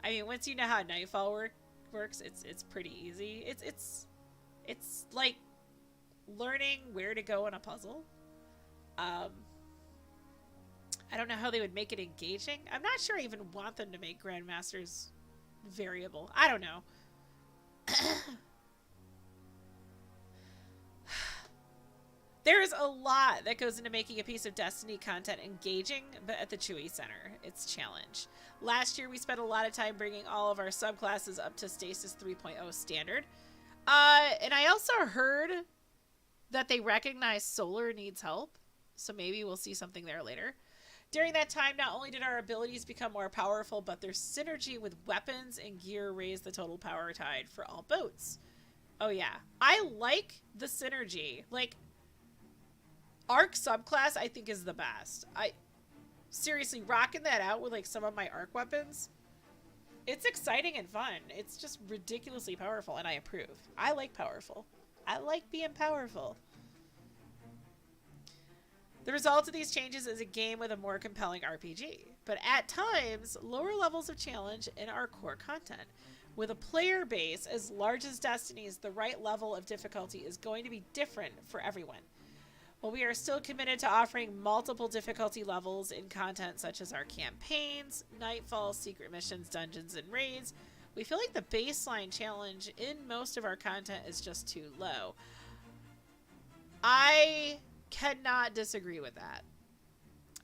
I mean, once you know how Nightfall works, it's pretty easy. It's like learning where to go in a puzzle. I don't know how they would make it engaging. I'm not sure I even want them to make Grandmasters variable. I don't know. There's a lot that goes into making a piece of Destiny content engaging, but at the Chewy Center, it's challenge. Last year, we spent a lot of time bringing all of our subclasses up to Stasis 3.0 standard. And I also heard that they recognize Solar needs help, so maybe we'll see something there later. During that time, not only did our abilities become more powerful, but their synergy with weapons and gear raised the total power tide for all boats. Oh yeah, I like the synergy. Like, Arc subclass, I think, is the best. Seriously, rocking that out with, like, some of my Arc weapons, it's exciting and fun. It's just ridiculously powerful, and I approve. I like powerful. I like being powerful. The result of these changes is a game with a more compelling RPG, but at times, lower levels of challenge in our core content. With a player base as large as Destiny's, the right level of difficulty is going to be different for everyone. While we are still committed to offering multiple difficulty levels in content such as our campaigns, Nightfall, secret missions, dungeons, and raids, we feel like the baseline challenge in most of our content is just too low. I cannot disagree with that.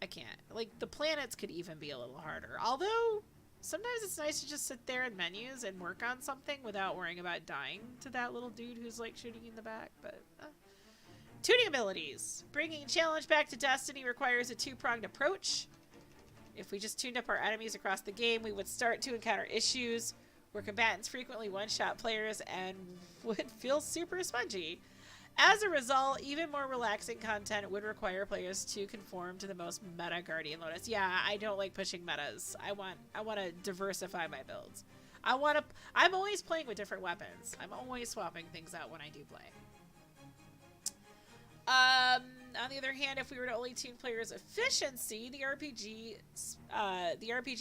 I can't. Like, the planets could even be a little harder. Although, sometimes it's nice to just sit there in menus and work on something without worrying about dying to that little dude who's, like, shooting you in the back, but... Tuning abilities. Bringing challenge back to Destiny requires a two-pronged approach. If we just tuned up our enemies across the game, we would start to encounter issues where combatants frequently one-shot players and would feel super spongy. As a result, even more relaxing content would require players to conform to the most meta Guardian Lotus. Yeah, I don't like pushing metas. I want to diversify my builds. I'm always playing with different weapons. I'm always swapping things out when I do play. On the other hand, if we were to only tune players' efficiency, the RPG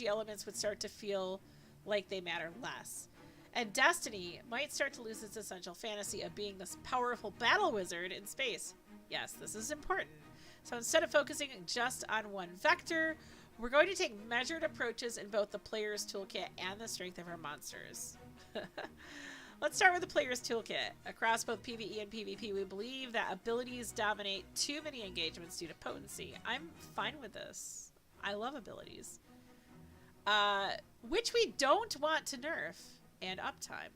elements would start to feel like they matter less. And Destiny might start to lose its essential fantasy of being this powerful battle wizard in space. Yes, this is important. So instead of focusing just on one vector, we're going to take measured approaches in both the player's toolkit and the strength of our monsters. Let's start with the player's toolkit. Across both PvE and PvP, we believe that abilities dominate too many engagements due to potency. I'm fine with this. I love abilities. Which we don't want to nerf, and uptime,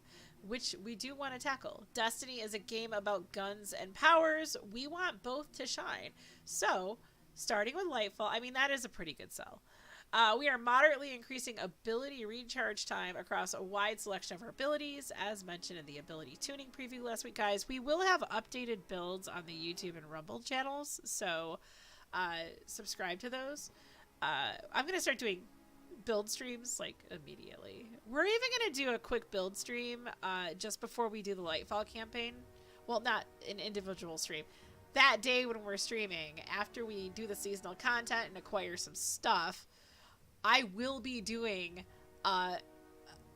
which we do want to tackle. Destiny is a game about guns and powers. We want both to shine. So, starting with Lightfall, I mean, that is a pretty good sell. We are moderately increasing ability recharge time across a wide selection of our abilities, as mentioned in the ability tuning preview last week, guys. We will have updated builds on the YouTube and Rumble channels, so subscribe to those. I'm going to start doing build streams like immediately. We're even going to do a quick build stream just before we do the Lightfall campaign. Well, not an individual stream. That day when we're streaming, after we do the seasonal content and acquire some stuff, I will be doing a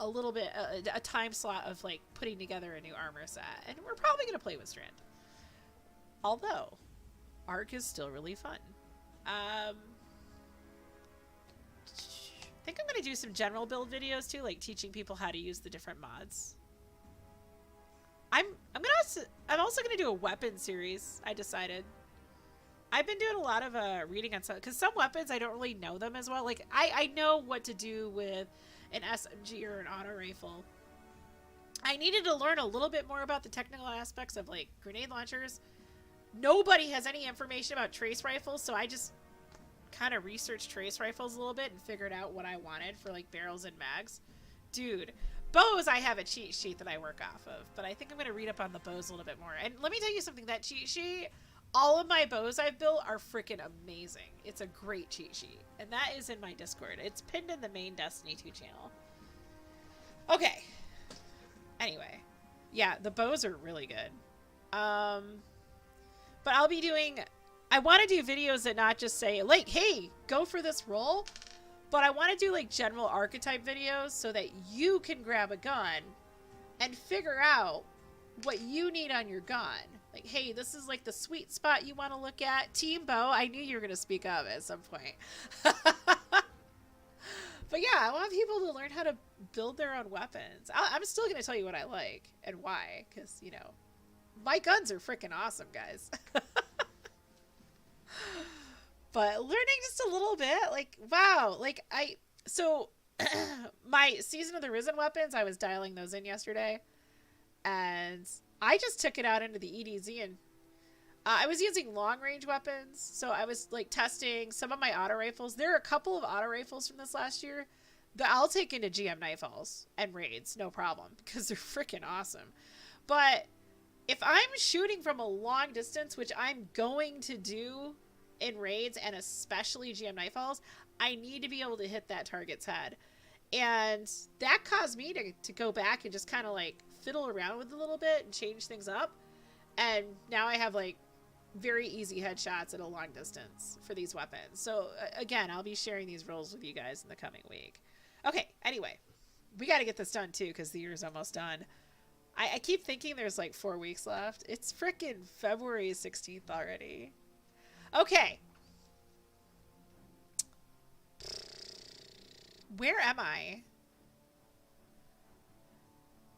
little bit, a time slot of like putting together a new armor set. And we're probably going to play with Strand. Although, Arc is still really fun. I think I'm going to do some general build videos too, like teaching people how to use the different mods. I'm also going to do a weapon series, I decided. I've been doing a lot of reading on some, because some weapons I don't really know them as well. Like I know what to do with an SMG or an auto rifle. I needed to learn a little bit more about the technical aspects of like grenade launchers. Nobody has any information about trace rifles, so I just kind of researched trace rifles a little bit and figured out what I wanted for like barrels and mags. Dude, bows, I have a cheat sheet that I work off of, but I think I'm going to read up on the bows a little bit more. And let me tell you something, that cheat sheet, all of my bows I've built are freaking amazing. It's a great cheat sheet. And that is in my Discord. It's pinned in the main Destiny 2 channel. Okay. Anyway. Yeah, the bows are really good. But I'll be doing... I want to do videos that not just say, like, hey, go for this role. But I want to do, like, general archetype videos so that you can grab a gun and figure out what you need on your gun. Like, hey, this is like the sweet spot you want to look at. Team Bow, I knew you were going to speak up at some point. But yeah, I want people to learn how to build their own weapons. I'm still going to tell you what I like and why, because, you know, my guns are freaking awesome, guys. But learning just a little bit, like, wow, like, my Season of the Risen weapons, I was dialing those in yesterday, and I just took it out into the EDZ, and I was using long-range weapons, so I was, like, testing some of my auto rifles. There are a couple of auto rifles from this last year that I'll take into GM Nightfalls and raids, no problem, because they're freaking awesome. But if I'm shooting from a long distance, which I'm going to do in raids, and especially GM Nightfalls, I need to be able to hit that target's head. And that caused me to go back and just kind of, like, fiddle around with it a little bit and change things up. And now I have, like, very easy headshots at a long distance for these weapons. So, again, I'll be sharing these roles with you guys in the coming week. Okay, anyway. We got to get this done too, because the year's almost done. I keep thinking there's like 4 weeks left. It's frickin' February 16th already. Okay. Where am I?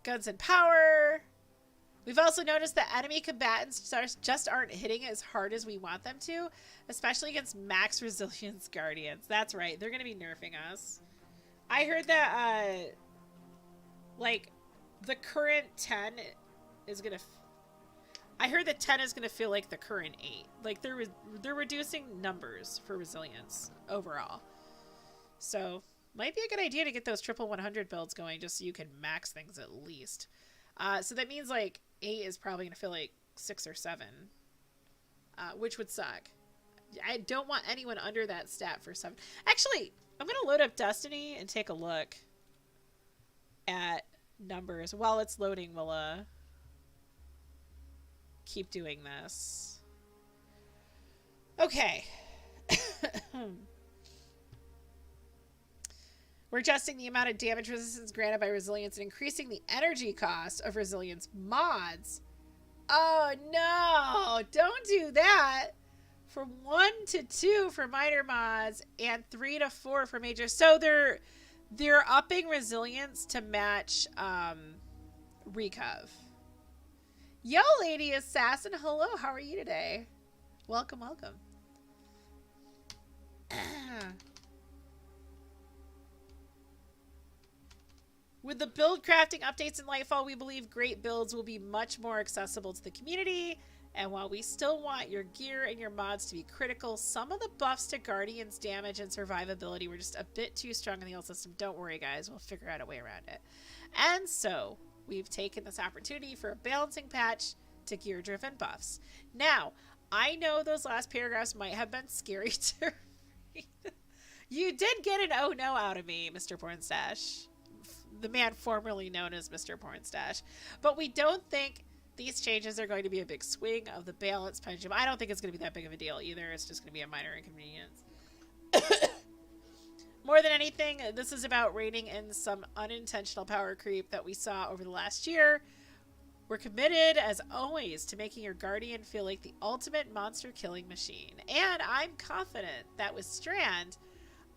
Guns and power. We've also noticed that enemy combatants just aren't hitting as hard as we want them to, especially against max resilience guardians. That's right. They're going to be nerfing us. I heard that, like, the current 10 is going to... I heard that 10 is going to feel like the current 8. Like, they're reducing numbers for resilience overall. So, might be a good idea to get those triple 100 builds going just so you can max things at least. So that means, like, 8 is probably going to feel like 6 or 7. Which would suck. I don't want anyone under that stat for 7. Actually, I'm going to load up Destiny and take a look at numbers. While it's loading, we'll keep doing this. Okay. We're adjusting the amount of damage resistance granted by resilience and increasing the energy cost of resilience mods. Oh no, don't do that. From 1 to 2 for minor mods and 3 to 4 for major. So they're upping resilience to match Recov. Yo, Lady Assassin, hello, how are you today? Welcome, welcome. With the build crafting updates in Lightfall, we believe great builds will be much more accessible to the community. And while we still want your gear and your mods to be critical, some of the buffs to Guardians damage and survivability were just a bit too strong in the old system. Don't worry, guys. We'll figure out a way around it. And so, we've taken this opportunity for a balancing patch to gear-driven buffs. Now, I know those last paragraphs might have been scary to read. You did get an oh no out of me, Mr. Pornstash. The man formerly known as Mr. Pornstash. But we don't think these changes are going to be a big swing of the balance pendulum. I don't think it's going to be that big of a deal either. It's just going to be a minor inconvenience. More than anything, this is about reining in some unintentional power creep that we saw over the last year. We're committed, as always, to making your Guardian feel like the ultimate monster killing machine. And I'm confident that with Strand,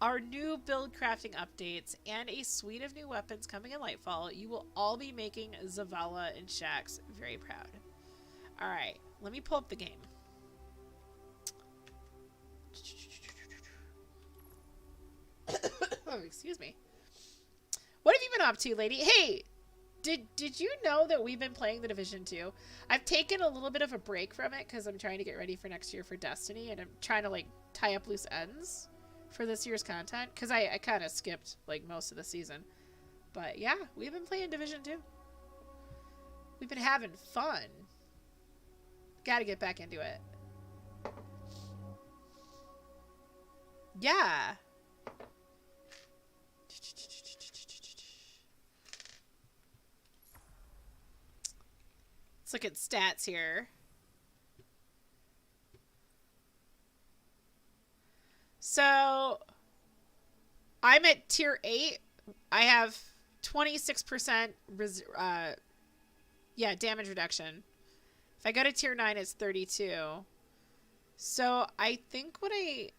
our new build crafting updates, and a suite of new weapons coming in Lightfall, you will all be making Zavala and Shaxx very proud. Alright, let me pull up the game. Oh, excuse me. What have you been up to, lady? Hey, did you know that we've been playing The Division 2? I've taken a little bit of a break from it because I'm trying to get ready for next year for Destiny, and I'm trying to, like, tie up loose ends for this year's content, because I kind of skipped like most of the season. But yeah, we've been playing Division 2. We've been having fun. Gotta get back into it. Yeah. Let's look at stats here. So, I'm at tier 8. I have 26% damage reduction. If I go to tier 9, it's 32. So, I think let me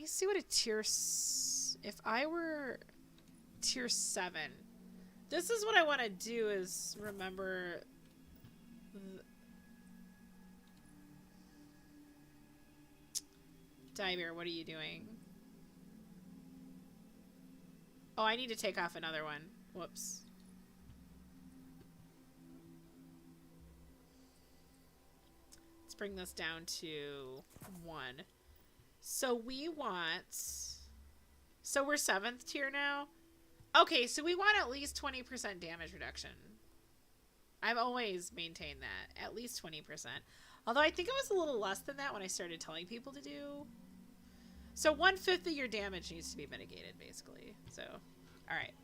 see what a tier, if I were tier 7. This is what I want to do is remember Diver, what are you doing? Oh, I need to take off another one. Whoops. Let's bring this down to 1. So we want... So we're 7th tier now? Okay, so we want at least 20% damage reduction. I've always maintained that. At least 20%. Although I think it was a little less than that when I started telling people to do... So 1/5 of your damage needs to be mitigated, basically. So, alright.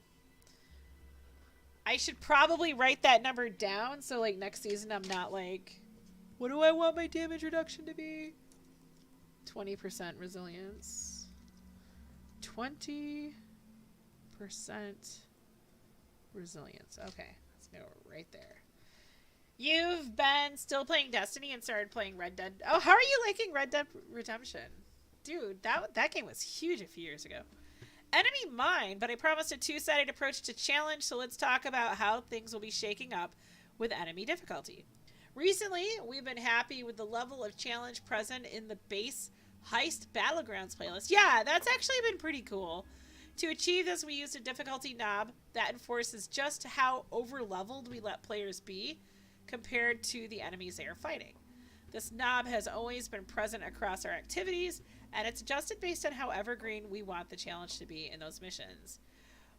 I should probably write that number down, so like next season I'm not like, what do I want my damage reduction to be? 20% resilience. 20% Resilience. Okay, let's go right there. You've been still playing Destiny and started playing Red Dead. Oh, how are you liking Red Dead Redemption? Dude, that game was huge a few years ago. Enemy mine, but I promised a two-sided approach to challenge, so let's talk about how things will be shaking up with enemy difficulty. Recently, we've been happy with the level of challenge present in the base Heist Battlegrounds playlist. Yeah, that's actually been pretty cool. To achieve this, we used a difficulty knob that enforces just how over-leveled we let players be compared to the enemies they are fighting. This knob has always been present across our activities, and it's adjusted based on how evergreen we want the challenge to be in those missions.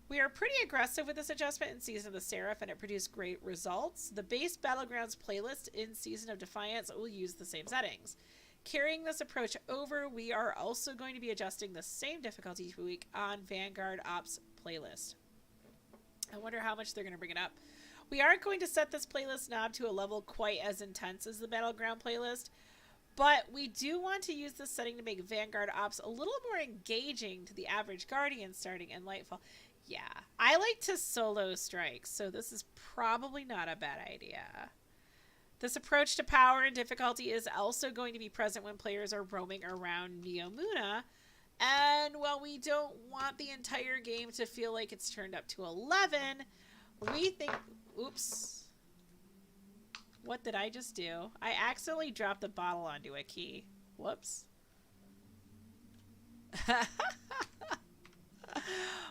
We are pretty aggressive with this adjustment in Season of the Seraph, and it produced great results. The base Battlegrounds playlist in Season of Defiance will use the same settings. Carrying this approach over, we are also going to be adjusting the same difficulty tweak on Vanguard Ops playlist. I wonder how much they're going to bring it up. We aren't going to set this playlist knob to a level quite as intense as the Battleground playlist, but we do want to use this setting to make Vanguard Ops a little more engaging to the average Guardian starting in Lightfall. Yeah, I like to solo strike, so this is probably not a bad idea. This approach to power and difficulty is also going to be present when players are roaming around Neomuna. And while we don't want the entire game to feel like it's turned up to 11, we think... Oops. What did I just do? I accidentally dropped the bottle onto a key. Whoops.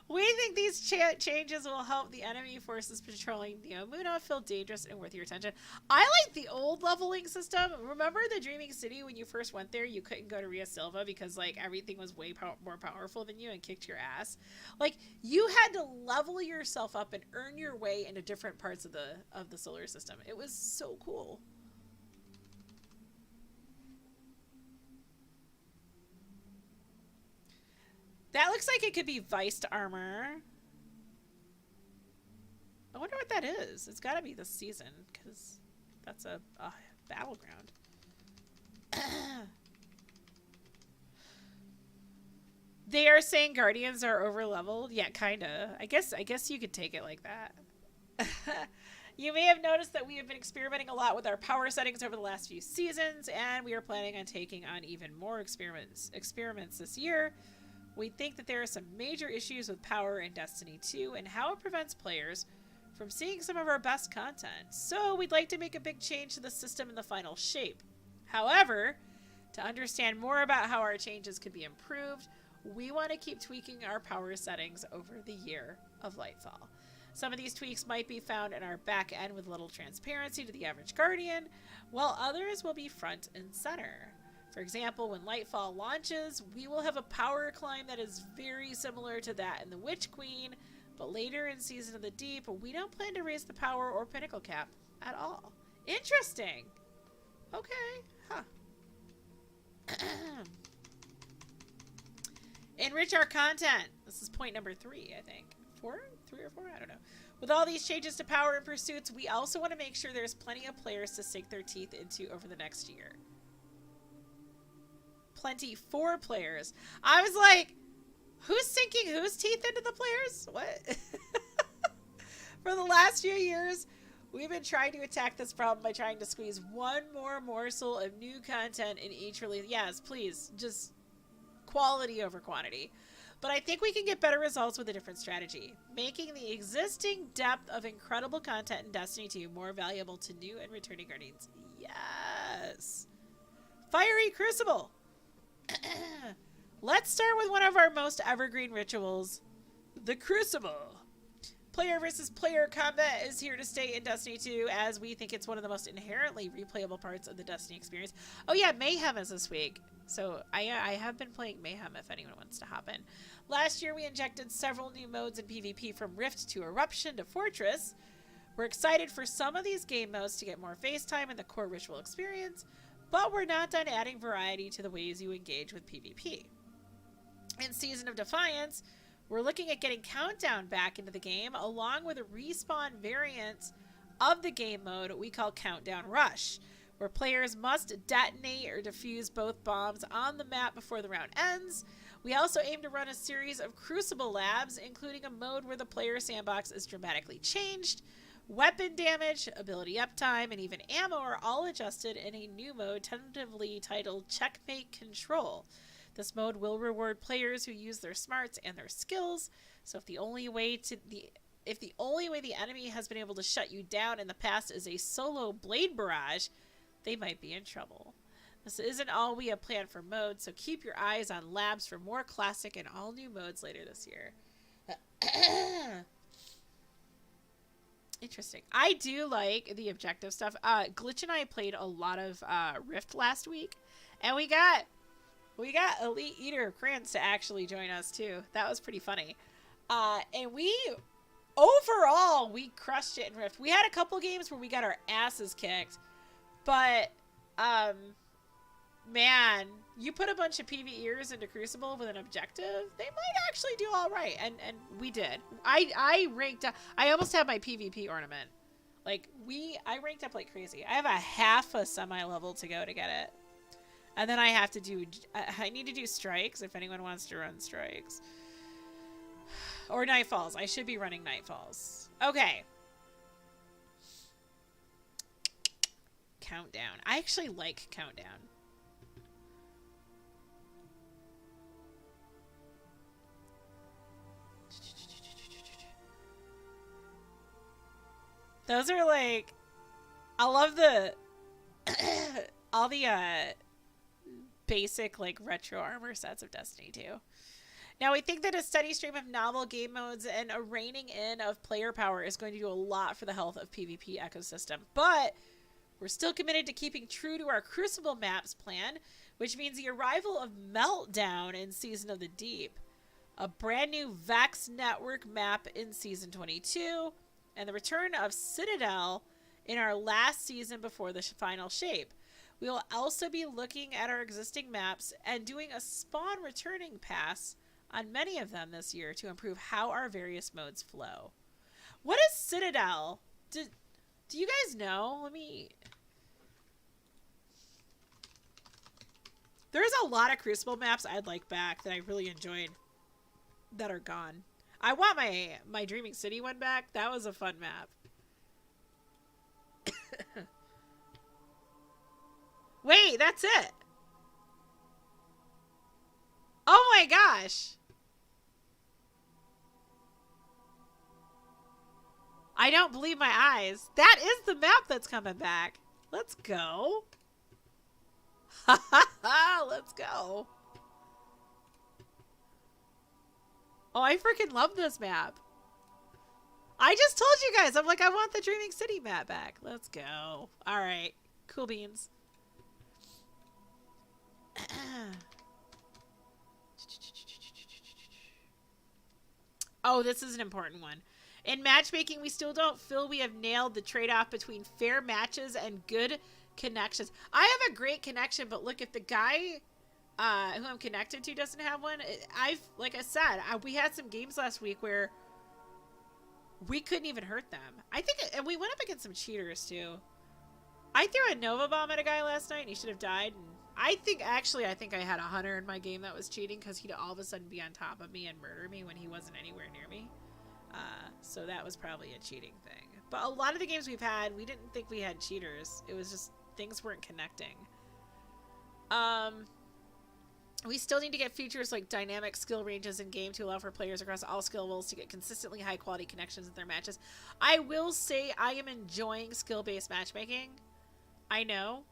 We think these changes will help the enemy forces patrolling Neomuna feel dangerous and worth your attention. I like the old leveling system. Remember the Dreaming City when you first went there? You couldn't go to Ria Silva because like everything was way more powerful than you and kicked your ass. Like you had to level yourself up and earn your way into different parts of the solar system. It was so cool. That looks like it could be Viced armor. I wonder what that is. It's got to be this season, because that's a battleground. They are saying Guardians are over-leveled. Yeah, kinda. I guess you could take it like that. You may have noticed that we have been experimenting a lot with our power settings over the last few seasons, and we are planning on taking on even more experiments this year. We think that there are some major issues with power in Destiny 2 and how it prevents players from seeing some of our best content. So we'd like to make a big change to the system in the final shape. However, to understand more about how our changes could be improved, we want to keep tweaking our power settings over the year of Lightfall. Some of these tweaks might be found in our back end with little transparency to the average Guardian, while others will be front and center. For example, when Lightfall launches, we will have a power climb that is very similar to that in the Witch Queen, but later in Season of the Deep, we don't plan to raise the power or pinnacle cap at all. Interesting. Okay. Huh. Enrich our content. This is point number 3, I think. 4? 3 or 4? I don't know. With all these changes to power and pursuits, we also want to make sure there's plenty of players to sink their teeth into over the next year. Plenty for players. I was like, who's sinking whose teeth into the players? What? For the last few years, we've been trying to attack this problem by trying to squeeze one more morsel of new content in each release. Yes, please, just quality over quantity. But I think we can get better results with a different strategy, making the existing depth of incredible content in Destiny 2 more valuable to new and returning Guardians. Yes. Fiery Crucible. Let's start with one of our most evergreen rituals, the Crucible. Player versus player combat is here to stay in Destiny 2, as we think it's one of the most inherently replayable parts of the Destiny experience. Oh yeah, Mayhem is this week. So I have been playing Mayhem if anyone wants to hop in. Last year we injected several new modes in PvP, from Rift to Eruption to Fortress. We're excited for some of these game modes to get more face time in the core ritual experience, but we're not done adding variety to the ways you engage with PvP. In Season of Defiance, we're looking at getting Countdown back into the game, along with a respawn variant of the game mode we call Countdown Rush, where players must detonate or defuse both bombs on the map before the round ends. We also aim to run a series of Crucible labs, including a mode where the player sandbox is dramatically changed. Weapon damage, ability uptime, and even ammo are all adjusted in a new mode tentatively titled Checkmate Control. This mode will reward players who use their smarts and their skills. So if the only way the enemy has been able to shut you down in the past is a solo blade barrage, they might be in trouble. This isn't all we have planned for modes, so keep your eyes on labs for more classic and all new modes later this year. Interesting. I do like the objective stuff. Glitch and I played a lot of Rift last week, and we got Elite Eater of Crayons to actually join us too. That was pretty funny. And overall we crushed it in Rift. We had a couple games where we got our asses kicked, but man, you put a bunch of PvEers into Crucible with an objective, they might actually do all right. And we did. I ranked up. I almost had my PvP ornament. Like, I ranked up like crazy. I have a half a semi-level to go to get it. And then I have to do, I need to do strikes if anyone wants to run strikes. Or Nightfalls. I should be running Nightfalls. Okay. Countdown. I actually like Countdown. Those are like, I love the all the basic like retro armor sets of Destiny 2. Now, we think that a steady stream of novel game modes and a reining in of player power is going to do a lot for the health of PvP ecosystem, but we're still committed to keeping true to our Crucible maps plan, which means the arrival of Meltdown in Season of the Deep, a brand new Vex Network map in Season 22, and the return of Citadel in our last season before the final shape. We will also be looking at our existing maps and doing a spawn returning pass on many of them this year to improve how our various modes flow. What is Citadel? Do you guys know? There's a lot of Crucible maps I'd like back that I really enjoyed that are gone. I want my Dreaming City one back. That was a fun map. Wait, that's it. Oh my gosh. I don't believe my eyes. That is the map that's coming back. Let's go. Ha ha ha. Let's go. Oh, I freaking love this map. I just told you guys. I'm like, I want the Dreaming City map back. Let's go. All right. Cool beans. Oh, this is an important one. In matchmaking, we still don't feel we have nailed the trade-off between fair matches and good connections. I have a great connection, but look, if the guy who I'm connected to doesn't have one, like I said, we had some games last week where we couldn't even hurt them. And we went up against some cheaters too. I threw a Nova Bomb at a guy last night and he should have died. And I think I had a hunter in my game that was cheating because he'd all of a sudden be on top of me and murder me when he wasn't anywhere near me. So that was probably a cheating thing. But a lot of the games we've had, we didn't think we had cheaters. It was just things weren't connecting. We still need to get features like dynamic skill ranges in game to allow for players across all skill levels to get consistently high quality connections in their matches. I will say I am enjoying skill-based matchmaking. I know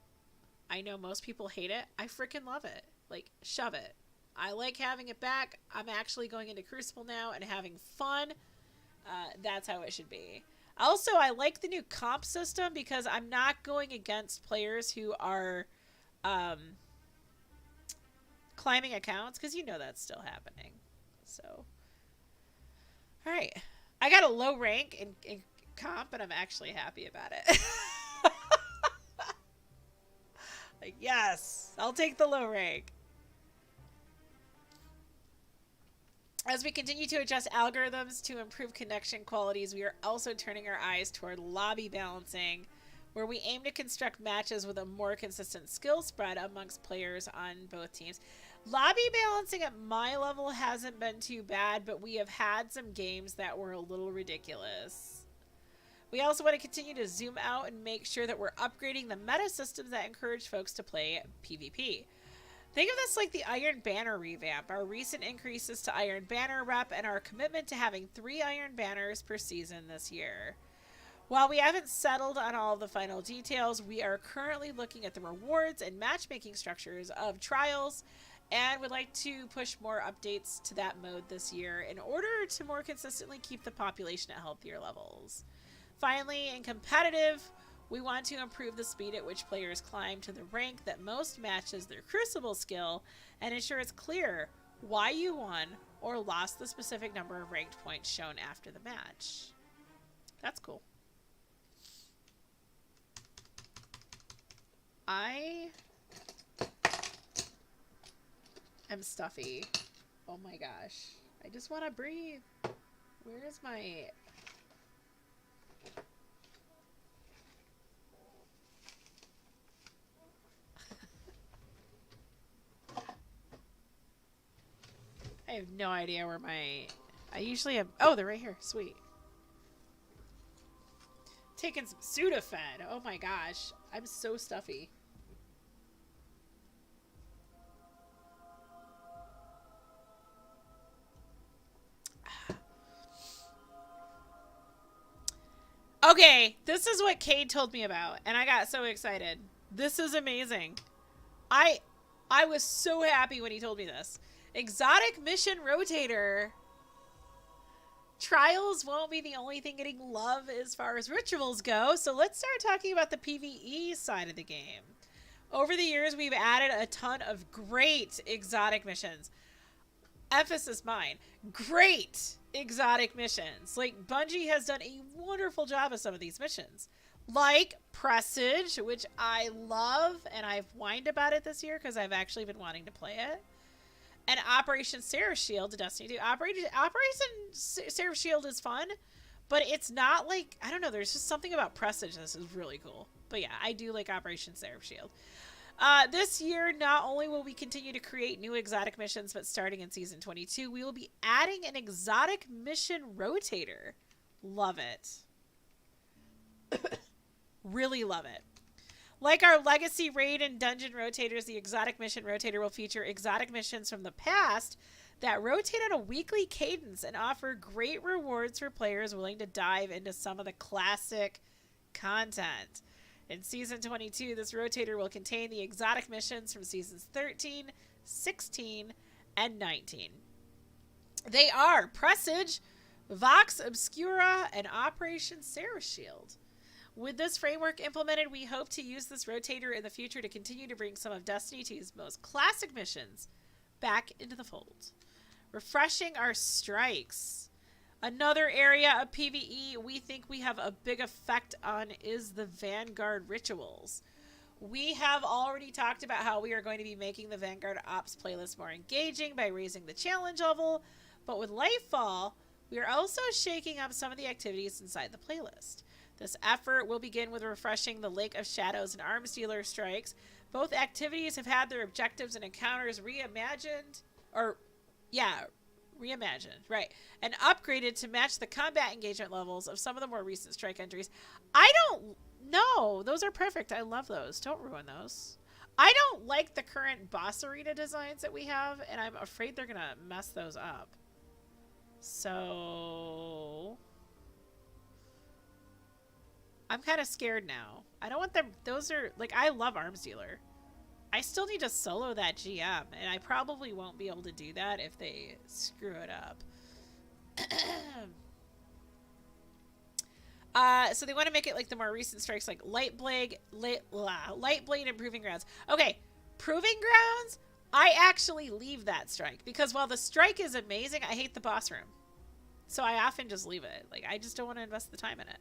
most people hate it. I freaking love it. Like, shove it. I like having it back. I'm actually going into Crucible now and having fun. That's how it should be. Also, I like the new comp system because I'm not going against players who are climbing accounts, because you know that's still happening. So, all right. I got a low rank in comp, and I'm actually happy about it. Like, yes, I'll take the low rank. As we continue to adjust algorithms to improve connection qualities, we are also turning our eyes toward lobby balancing, where we aim to construct matches with a more consistent skill spread amongst players on both teams. Lobby balancing at my level hasn't been too bad, but we have had some games that were a little ridiculous. We also want to continue to zoom out and make sure that we're upgrading the meta systems that encourage folks to play PvP. Think of this like the Iron Banner revamp, our recent increases to Iron Banner rep, and our commitment to having 3 Iron Banners per season this year. While we haven't settled on all the final details, we are currently looking at the rewards and matchmaking structures of Trials, and would like to push more updates to that mode this year in order to more consistently keep the population at healthier levels. Finally, in competitive, we want to improve the speed at which players climb to the rank that most matches their Crucible skill and ensure it's clear why you won or lost the specific number of ranked points shown after the match. That's cool. I am stuffy. Oh my gosh. I just want to breathe. Where is my... I have no idea where my... I usually have... Oh, they're right here. Sweet. Taking some Sudafed. Oh my gosh. I'm so stuffy. Okay, this is what Cade told me about, and I got so excited. This is amazing. I was so happy when he told me this. Exotic mission rotator. Trials won't be the only thing getting love as far as rituals go, so let's start talking about the PvE side of the game. Over the years, we've added a ton of great exotic missions. Emphasis mine. Great exotic missions. Like, Bungie has done a wonderful job of some of these missions. Like Presage, which I love, and I've whined about it this year because I've actually been wanting to play it. And Operation Seraph Shield to Destiny 2. Operation Seraph Shield is fun, but it's not like, I don't know, there's just something about Presage this is really cool. But yeah, I do like Operation Seraph Shield. This year, not only will we continue to create new exotic missions, but starting in Season 22, we will be adding an exotic mission rotator. Love it. Really love it. Like our Legacy Raid and Dungeon rotators, the Exotic Mission Rotator will feature exotic missions from the past that rotate on a weekly cadence and offer great rewards for players willing to dive into some of the classic content. In Season 22, this rotator will contain the exotic missions from Seasons 13, 16, and 19. They are Presage, Vox Obscura, and Operation Seraph Shield. With this framework implemented, we hope to use this rotator in the future to continue to bring some of Destiny 2's most classic missions back into the fold. Refreshing our strikes. Another area of PvE we think we have a big effect on is the Vanguard rituals. We have already talked about how we are going to be making the Vanguard Ops playlist more engaging by raising the challenge level, but with Lightfall, we are also shaking up some of the activities inside the playlist. This effort will begin with refreshing the Lake of Shadows and Arms Dealer strikes. Both activities have had their objectives and encounters reimagined, right, and upgraded to match the combat engagement levels of some of the more recent strike entries. I don't know. Those are perfect. I love those. Don't ruin those. I don't like the current boss arena designs that we have, and I'm afraid they're going to mess those up. So I'm kind of scared now. I don't want them. Those are, like, I love Arms Dealer. I still need to solo that GM, and I probably won't be able to do that if they screw it up. So they want to make it like the more recent strikes, like Light Blade and Proving Grounds. Okay, Proving Grounds, I actually leave that strike, because while the strike is amazing, I hate the boss room. So I often just leave it. Like, I just don't want to invest the time in it.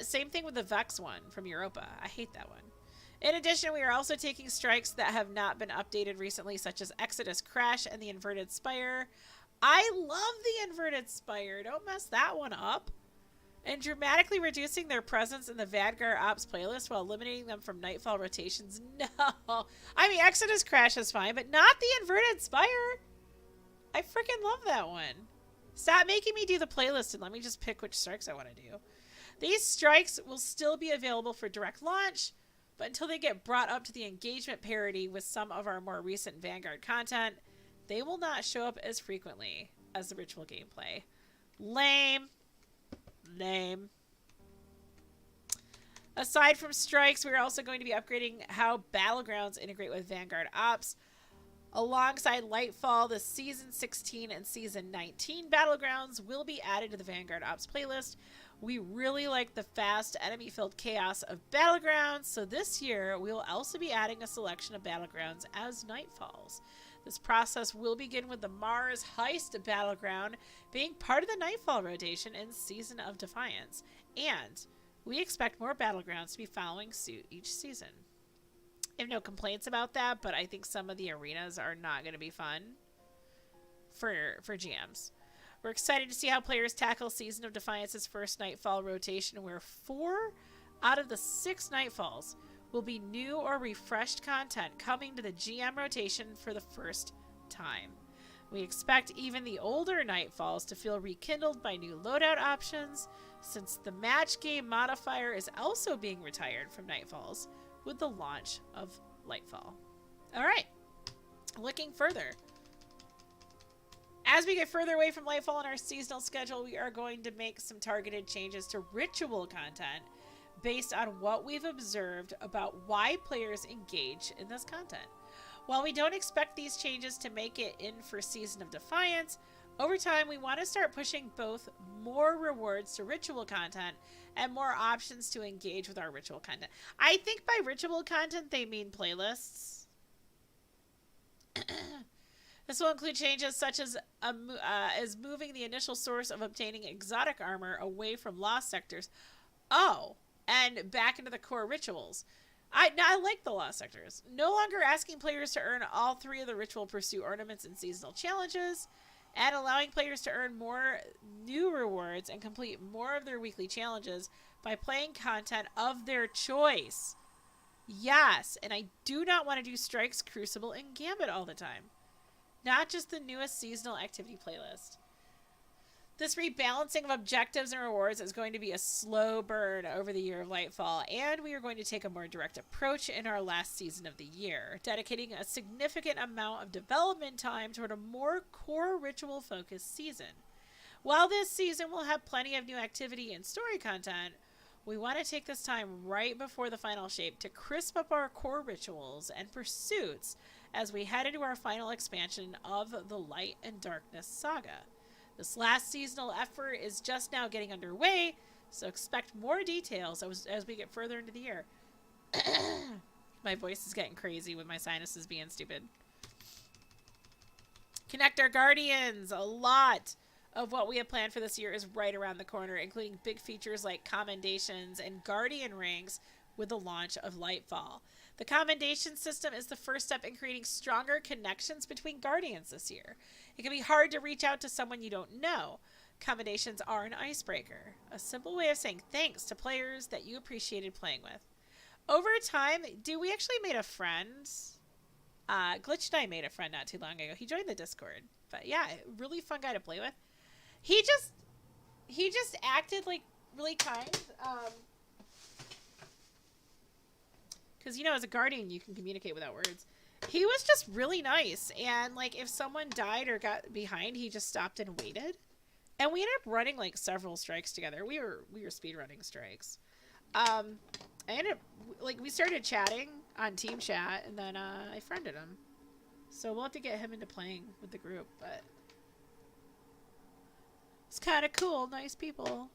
Same thing with the Vex one from Europa. I hate that one. In addition, we are also taking strikes that have not been updated recently, such as Exodus Crash and the Inverted Spire. I love the Inverted Spire. Don't mess that one up. and dramatically reducing their presence in the Vanguard Ops playlist while eliminating them from Nightfall rotations. No. I mean, Exodus Crash is fine, but not the Inverted Spire. I freaking love that one. Stop making me do the playlist and let me just pick which strikes I want to do. These strikes will still be available for direct launch, but until they get brought up to the engagement parity with some of our more recent Vanguard content, they will not show up as frequently as the ritual gameplay. Lame. Lame. Aside from strikes, we're also going to be upgrading how Battlegrounds integrate with Vanguard Ops. Alongside Lightfall, the Season 16 and Season 19 Battlegrounds will be added to the Vanguard Ops playlist. We really like the fast, enemy-filled chaos of Battlegrounds, so this year we will also be adding a selection of Battlegrounds as night falls. This process will begin with the Mars Heist Battleground being part of the Nightfall rotation in Season of Defiance, and we expect more Battlegrounds to be following suit each season. I have no complaints about that, but I think some of the arenas are not going to be fun for GMs. We're excited to see how players tackle Season of Defiance's first Nightfall rotation, where 4 out of the 6 Nightfalls will be new or refreshed content coming to the GM rotation for the first time. We expect even the older Nightfalls to feel rekindled by new loadout options, since the match game modifier is also being retired from Nightfalls with the launch of Lightfall. Alright, looking further. As we get further away from Lightfall in our seasonal schedule, we are going to make some targeted changes to ritual content based on what we've observed about why players engage in this content. While we don't expect these changes to make it in for Season of Defiance, over time we want to start pushing both more rewards to ritual content and more options to engage with our ritual content. I think by ritual content they mean playlists. This will include changes such as moving the initial source of obtaining exotic armor away from lost sectors. Oh, and back into the core rituals. I like the lost sectors. No longer asking players to earn all 3 of the ritual pursuit ornaments and seasonal challenges, and allowing players to earn more new rewards and complete more of their weekly challenges by playing content of their choice. Yes, and I do not want to do Strikes, Crucible, and Gambit all the time. Not just the newest seasonal activity playlist. This rebalancing of objectives and rewards is going to be a slow burn over the year of Lightfall, and we are going to take a more direct approach in our last season of the year, dedicating a significant amount of development time toward a more core ritual-focused season. While this season will have plenty of new activity and story content, we want to take this time right before the final shape to crisp up our core rituals and pursuits as we head into our final expansion of the Light and Darkness saga. This last seasonal effort is just now getting underway, so expect more details as we get further into the year. My voice is getting crazy with my sinuses being stupid. Connect our Guardians! A lot of what we have planned for this year is right around the corner, including big features like commendations and Guardian ranks with the launch of Lightfall. The commendation system is the first step in creating stronger connections between Guardians this year. It can be hard to reach out to someone you don't know. Commendations are an icebreaker, a simple way of saying thanks to players that you appreciated playing with. Over time, we actually made a friend. Glitch and I made a friend not too long ago. He joined the Discord. But yeah, really fun guy to play with. He just acted like really kind. Because, as a Guardian, you can communicate without words. He was just really nice. And, like, if someone died or got behind, he just stopped and waited. And we ended up running, like, several strikes together. We were speedrunning strikes. I ended up, like, we started chatting on team chat, and then I friended him. So we'll have to get him into playing with the group, but it's kind of cool. Nice people.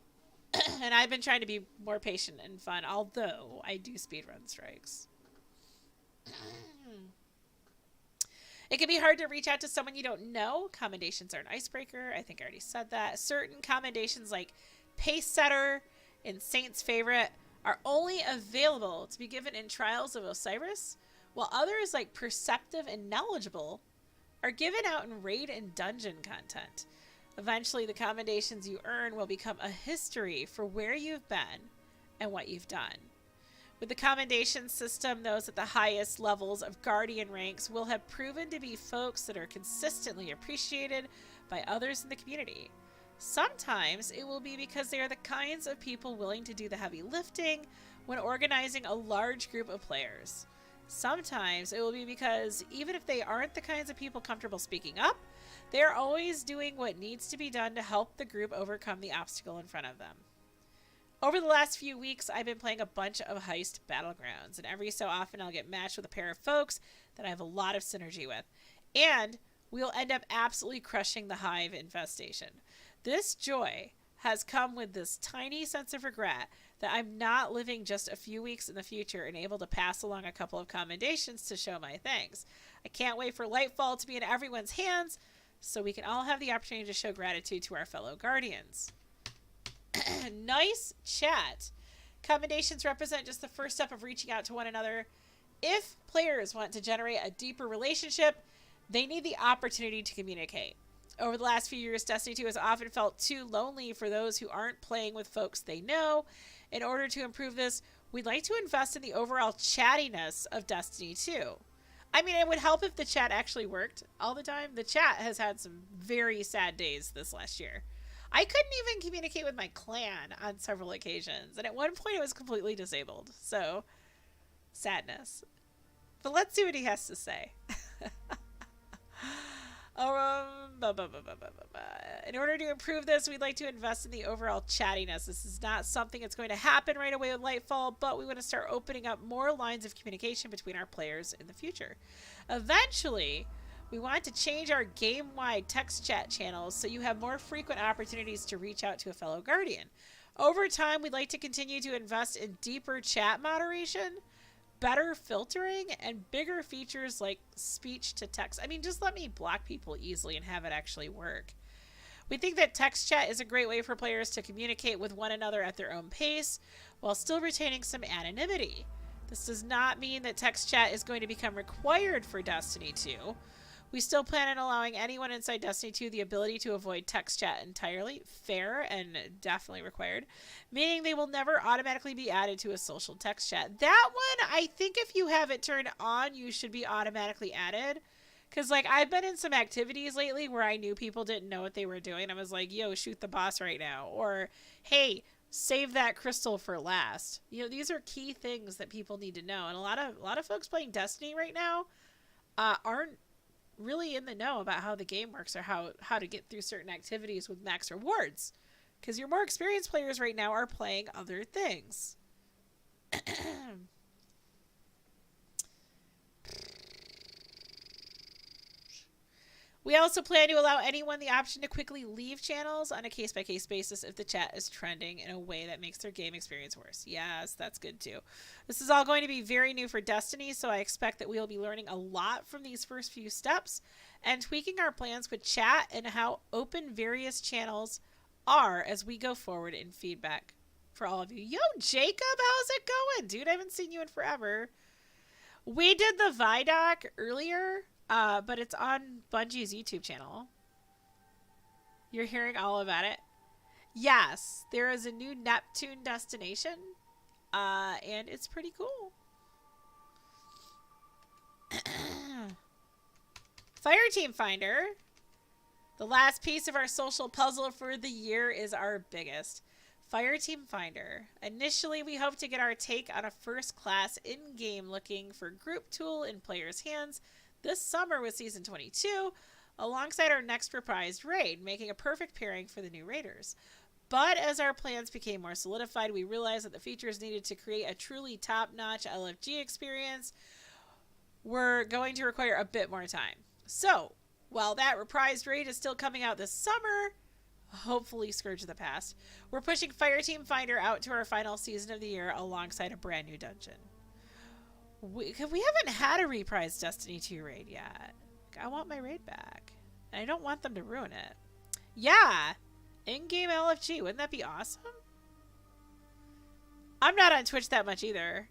And I've been trying to be more patient and fun, although I do speedrun strikes. It can be hard to reach out to someone you don't know. Commendations are an icebreaker. I think I already said that. Certain commendations like Pace Setter and Saint's Favorite are only available to be given in Trials of Osiris, while others like Perceptive and Knowledgeable are given out in raid and dungeon content. Eventually, the commendations you earn will become a history for where you've been and what you've done. With the commendation system, those at the highest levels of Guardian ranks will have proven to be folks that are consistently appreciated by others in the community. Sometimes it will be because they are the kinds of people willing to do the heavy lifting when organizing a large group of players. Sometimes it will be because even if they aren't the kinds of people comfortable speaking up, they are always doing what needs to be done to help the group overcome the obstacle in front of them. Over the last few weeks, I've been playing a bunch of heist battlegrounds, and every so often I'll get matched with a pair of folks that I have a lot of synergy with. And we'll end up absolutely crushing the hive infestation. This joy has come with this tiny sense of regret that I'm not living just a few weeks in the future and able to pass along a couple of commendations to show my thanks. I can't wait for Lightfall to be in everyone's hands so we can all have the opportunity to show gratitude to our fellow Guardians. Nice chat. Commendations represent just the first step of reaching out to one another. If players want to generate a deeper relationship, they need the opportunity to communicate. Over the last few years, Destiny 2 has often felt too lonely for those who aren't playing with folks they know. In order to improve this, we'd like to invest in the overall chattiness of Destiny 2. I mean, it would help if the chat actually worked all the time. The chat has had some very sad days this last year. I couldn't even communicate with my clan on several occasions, and at one point it was completely disabled. So, sadness. But let's see what he has to say. In order to improve this, we'd like to invest in the overall chattiness. This is not something that's going to happen right away with Lightfall, but we want to start opening up more lines of communication between our players in the future. Eventually, we want to change our game-wide text chat channels so you have more frequent opportunities to reach out to a fellow Guardian. Over time, we'd like to continue to invest in deeper chat moderation, better filtering, and bigger features like speech to text. I mean, just let me block people easily and have it actually work. We think that text chat is a great way for players to communicate with one another at their own pace while still retaining some anonymity. This does not mean that text chat is going to become required for Destiny 2. We still plan on allowing anyone inside Destiny 2 the ability to avoid text chat entirely, fair and definitely required, meaning they will never automatically be added to a social text chat. That one, I think if you have it turned on, you should be automatically added. Because, like, I've been in some activities lately where I knew people didn't know what they were doing. I was like, yo, shoot the boss right now. Or, hey, save that crystal for last. You know, these are key things that people need to know. And a lot of folks playing Destiny right now aren't really in the know about how the game works or how to get through certain activities with max rewards. Because your more experienced players right now are playing other things. We also plan to allow anyone the option to quickly leave channels on a case-by-case basis if the chat is trending in a way that makes their game experience worse. Yes, that's good too. This is all going to be very new for Destiny, so I expect that we will be learning a lot from these first few steps and tweaking our plans with chat and how open various channels are as we go forward in feedback for all of you. Yo, Jacob, how's it going? Dude, I haven't seen you in forever. We did the ViDoc earlier. But it's on Bungie's YouTube channel. You're hearing all about it? Yes, there is a new Neptune destination, and it's pretty cool. Fireteam Finder. The last piece of our social puzzle for the year is our biggest. Fireteam Finder. Initially, we hope to get our take on a first-class in-game looking for group tool in players' hands this summer with Season 22, alongside our next reprised raid, making a perfect pairing for the new raiders. But as our plans became more solidified, we realized that the features needed to create a truly top-notch LFG experience were going to require a bit more time. So, while that reprised raid is still coming out this summer, hopefully Scourge of the Past, we're pushing Fireteam Finder out to our final season of the year alongside a brand new dungeon. We haven't had a reprised Destiny 2 raid yet. I want my raid back. And I don't want them to ruin it. Yeah! In-game LFG. Wouldn't that be awesome? I'm not on Twitch that much either.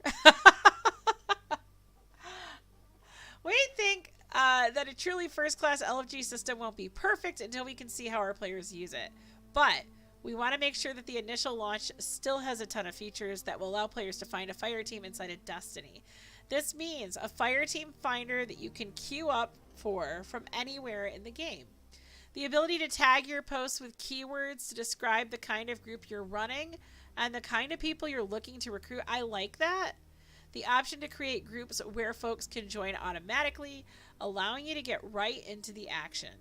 What do you think? That that a truly first-class LFG system won't be perfect until we can see how our players use it. But we want to make sure that the initial launch still has a ton of features that will allow players to find a fire team inside of Destiny. This means a fire team finder that you can queue up for from anywhere in the game. The ability to tag your posts with keywords to describe the kind of group you're running and the kind of people you're looking to recruit. I like that. The option to create groups where folks can join automatically, allowing you to get right into the action.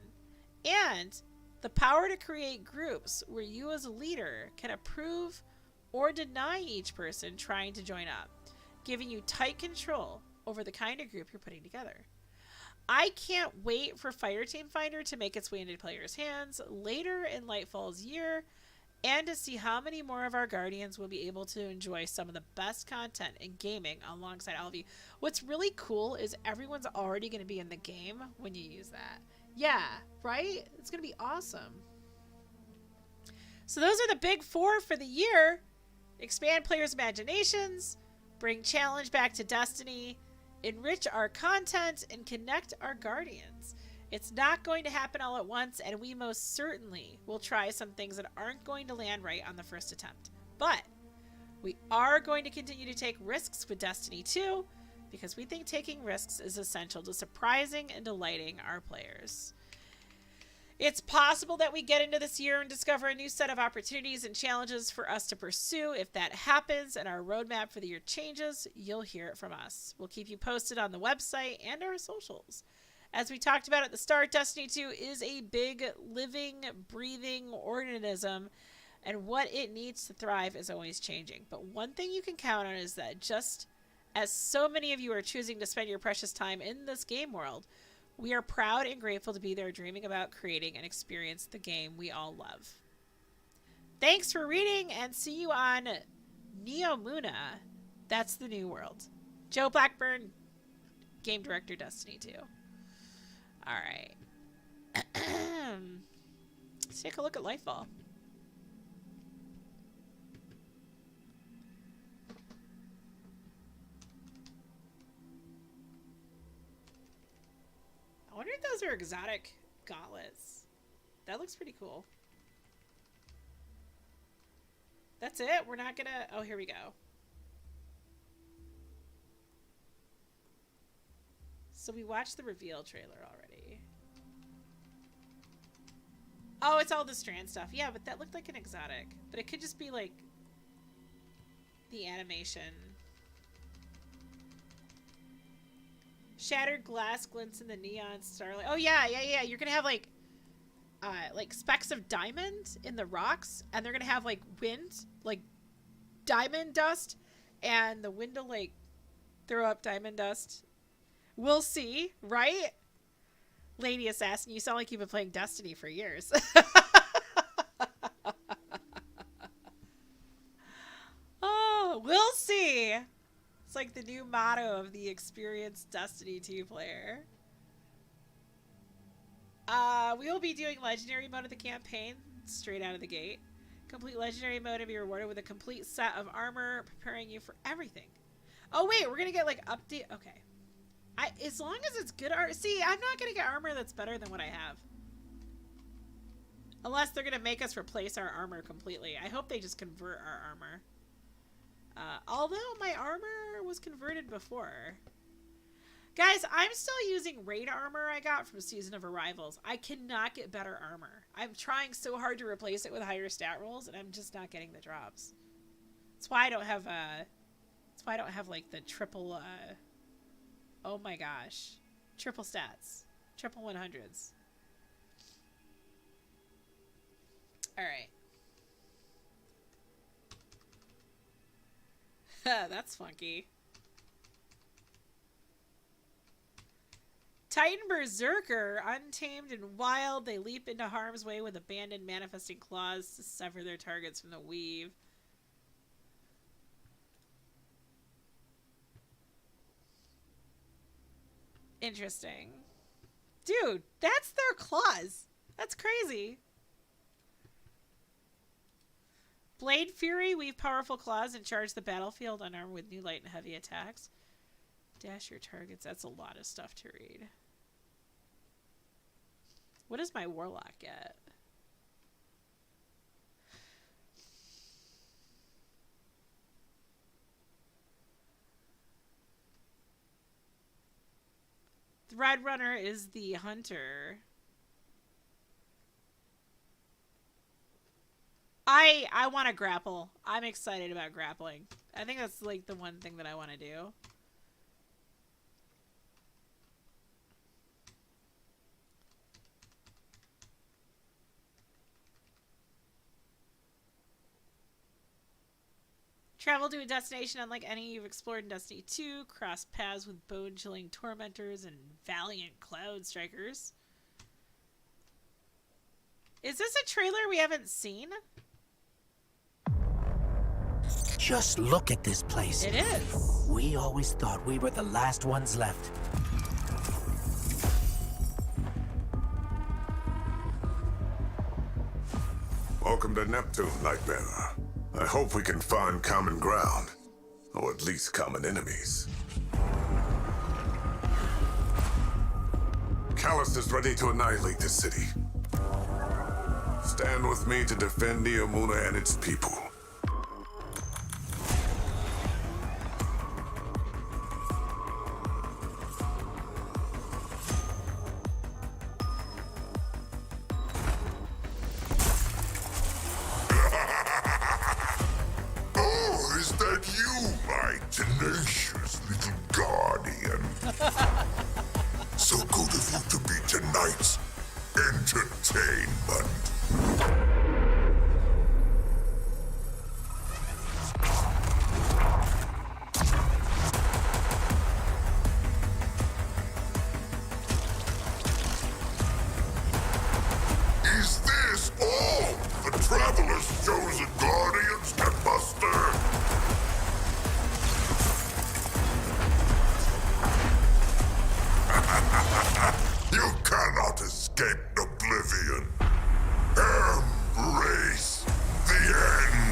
And the power to create groups where you as a leader can approve or deny each person trying to join up, giving you tight control over the kind of group you're putting together. I can't wait for Fireteam Finder to make its way into players' hands later in Lightfall's year, and to see how many more of our Guardians will be able to enjoy some of the best content in gaming alongside all of you. What's really cool is everyone's already going to be in the game when you use that. Yeah, right? It's going to be awesome. So those are the big four for the year. Expand players' imaginations, bring challenge back to Destiny, enrich our content, and connect our Guardians. It's not going to happen all at once, and we most certainly will try some things that aren't going to land right on the first attempt. But we are going to continue to take risks with Destiny 2, because we think taking risks is essential to surprising and delighting our players. It's possible that we get into this year and discover a new set of opportunities and challenges for us to pursue. If that happens and our roadmap for the year changes, you'll hear it from us. We'll keep you posted on the website and our socials. As we talked about at the start, Destiny 2 is a big, living, breathing organism, and what it needs to thrive is always changing. But one thing you can count on is that just as so many of you are choosing to spend your precious time in this game world, we are proud and grateful to be there dreaming about creating and experience the game we all love. Thanks for reading, and see you on Neomuna. That's the new world. Joe Blackburn, Game Director, Destiny 2. All right. Let's take a look at Lightfall. I wonder if those are exotic gauntlets. That looks pretty cool. That's it? We're not gonna... Oh, here we go. So we watched the reveal trailer already. Oh, it's all the Strand stuff. Yeah, but that looked like an exotic. But it could just be like the animation. Shattered glass glints in the neon starlight. Oh yeah. You're gonna have like specks of diamond in the rocks, and they're gonna have like wind, like diamond dust, and the wind will like throw up diamond dust. We'll see, right? Lady Assassin, you sound like you've been playing Destiny for years. Oh, we'll see. It's like the new motto of the experienced Destiny 2 player. We will be doing Legendary mode of the campaign straight out of the gate. Complete Legendary mode and be rewarded with a complete set of armor, preparing you for everything. Oh wait, we're gonna get like update. Okay. As long as it's good art. See, I'm not going to get armor that's better than what I have. Unless they're going to make us replace our armor completely. I hope they just convert our armor. Although my armor was converted before. Guys, I'm still using raid armor I got from Season of Arrivals. I cannot get better armor. I'm trying so hard to replace it with higher stat rolls, and I'm just not getting the drops. That's why I don't have like the triple oh my gosh. Triple stats. Triple 100s. Alright. That's funky. Titan Berserker, untamed and wild, they leap into harm's way with abandoned manifesting claws to sever their targets from the weave. Interesting. Dude, that's their claws. That's crazy. Blade Fury, weave powerful claws and charge the battlefield unarmed with new light and heavy attacks. Dash your targets. That's a lot of stuff to read. What does my warlock get? The Red Runner is the hunter. I want to grapple. I'm excited about grappling. I think that's like the one thing that I want to do. Travel to a destination unlike any you've explored in Destiny 2. Cross paths with bone-chilling tormentors and valiant cloud strikers. Is this a trailer we haven't seen? Just look at this place. It is. We always thought we were the last ones left. Welcome to Neptune, Nightbearer. I hope we can find common ground, or at least common enemies. Callus is ready to annihilate this city. Stand with me to defend the Amuna and its people. Is that you, my tenacious little guardian? So good of you to be tonight's entertainment. Is this all the Traveler's chosen guardians can muster? You cannot escape oblivion. Embrace the end.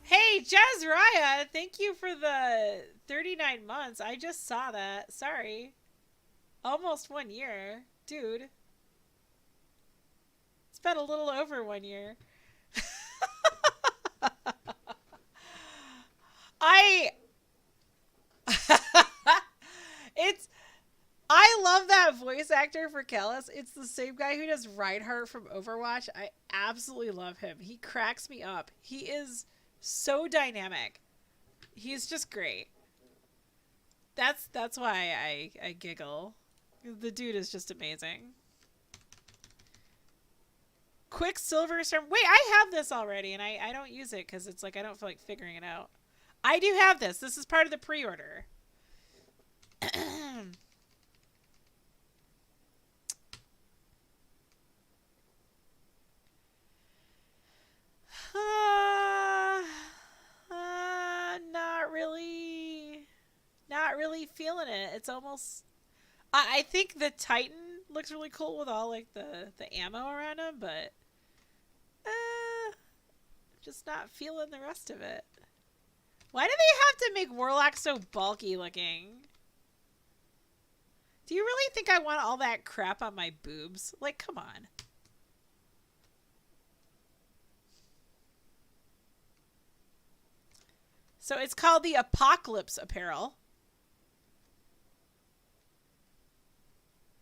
Hey, Jazraya, thank you for the 39 months. I just saw that. Sorry. Almost 1 year. Dude. It's been a little over 1 year. I love that voice actor for Callus. It's the same guy who does Reinhardt from Overwatch. I absolutely love him. He cracks me up. He is so dynamic. He's just great. That's why I giggle. The dude is just amazing. Quicksilver Storm. Wait, I have this already, and I don't use it because it's like I don't feel like figuring it out. I do have this. This is part of the pre-order. Not really. Not really feeling it. It's almost... I think the Titan looks really cool with all like the ammo around him, but just not feeling the rest of it. Why do they have to make Warlock so bulky looking? Do you really think I want all that crap on my boobs? Like, come on. So it's called the Apocalypse Apparel.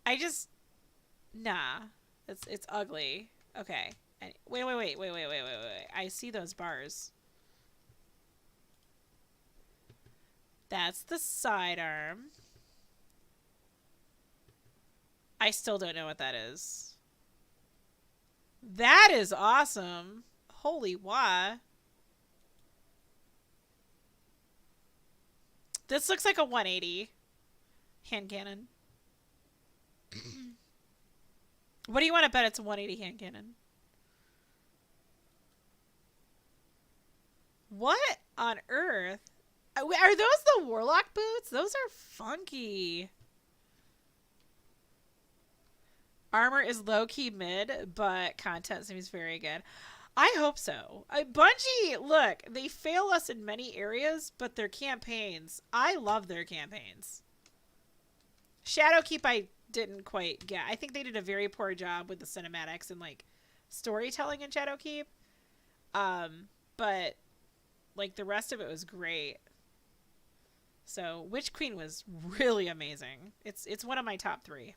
I just... Nah. It's ugly. Okay. Wait. I see those bars. That's the sidearm. I still don't know what that is. That is awesome. Holy wah. This looks like a 180 hand cannon. What do you want to bet it's a 180 hand cannon? What on earth? Are those the Warlock boots? Those are funky. Armor is low-key mid, but content seems very good. I hope so. Bungie, look, they fail us in many areas, but their campaigns, I love their campaigns. Shadowkeep I didn't quite get. I think they did a very poor job with the cinematics and like storytelling in Shadowkeep. But like the rest of it was great. So Witch Queen was really amazing. It's one of my top 3.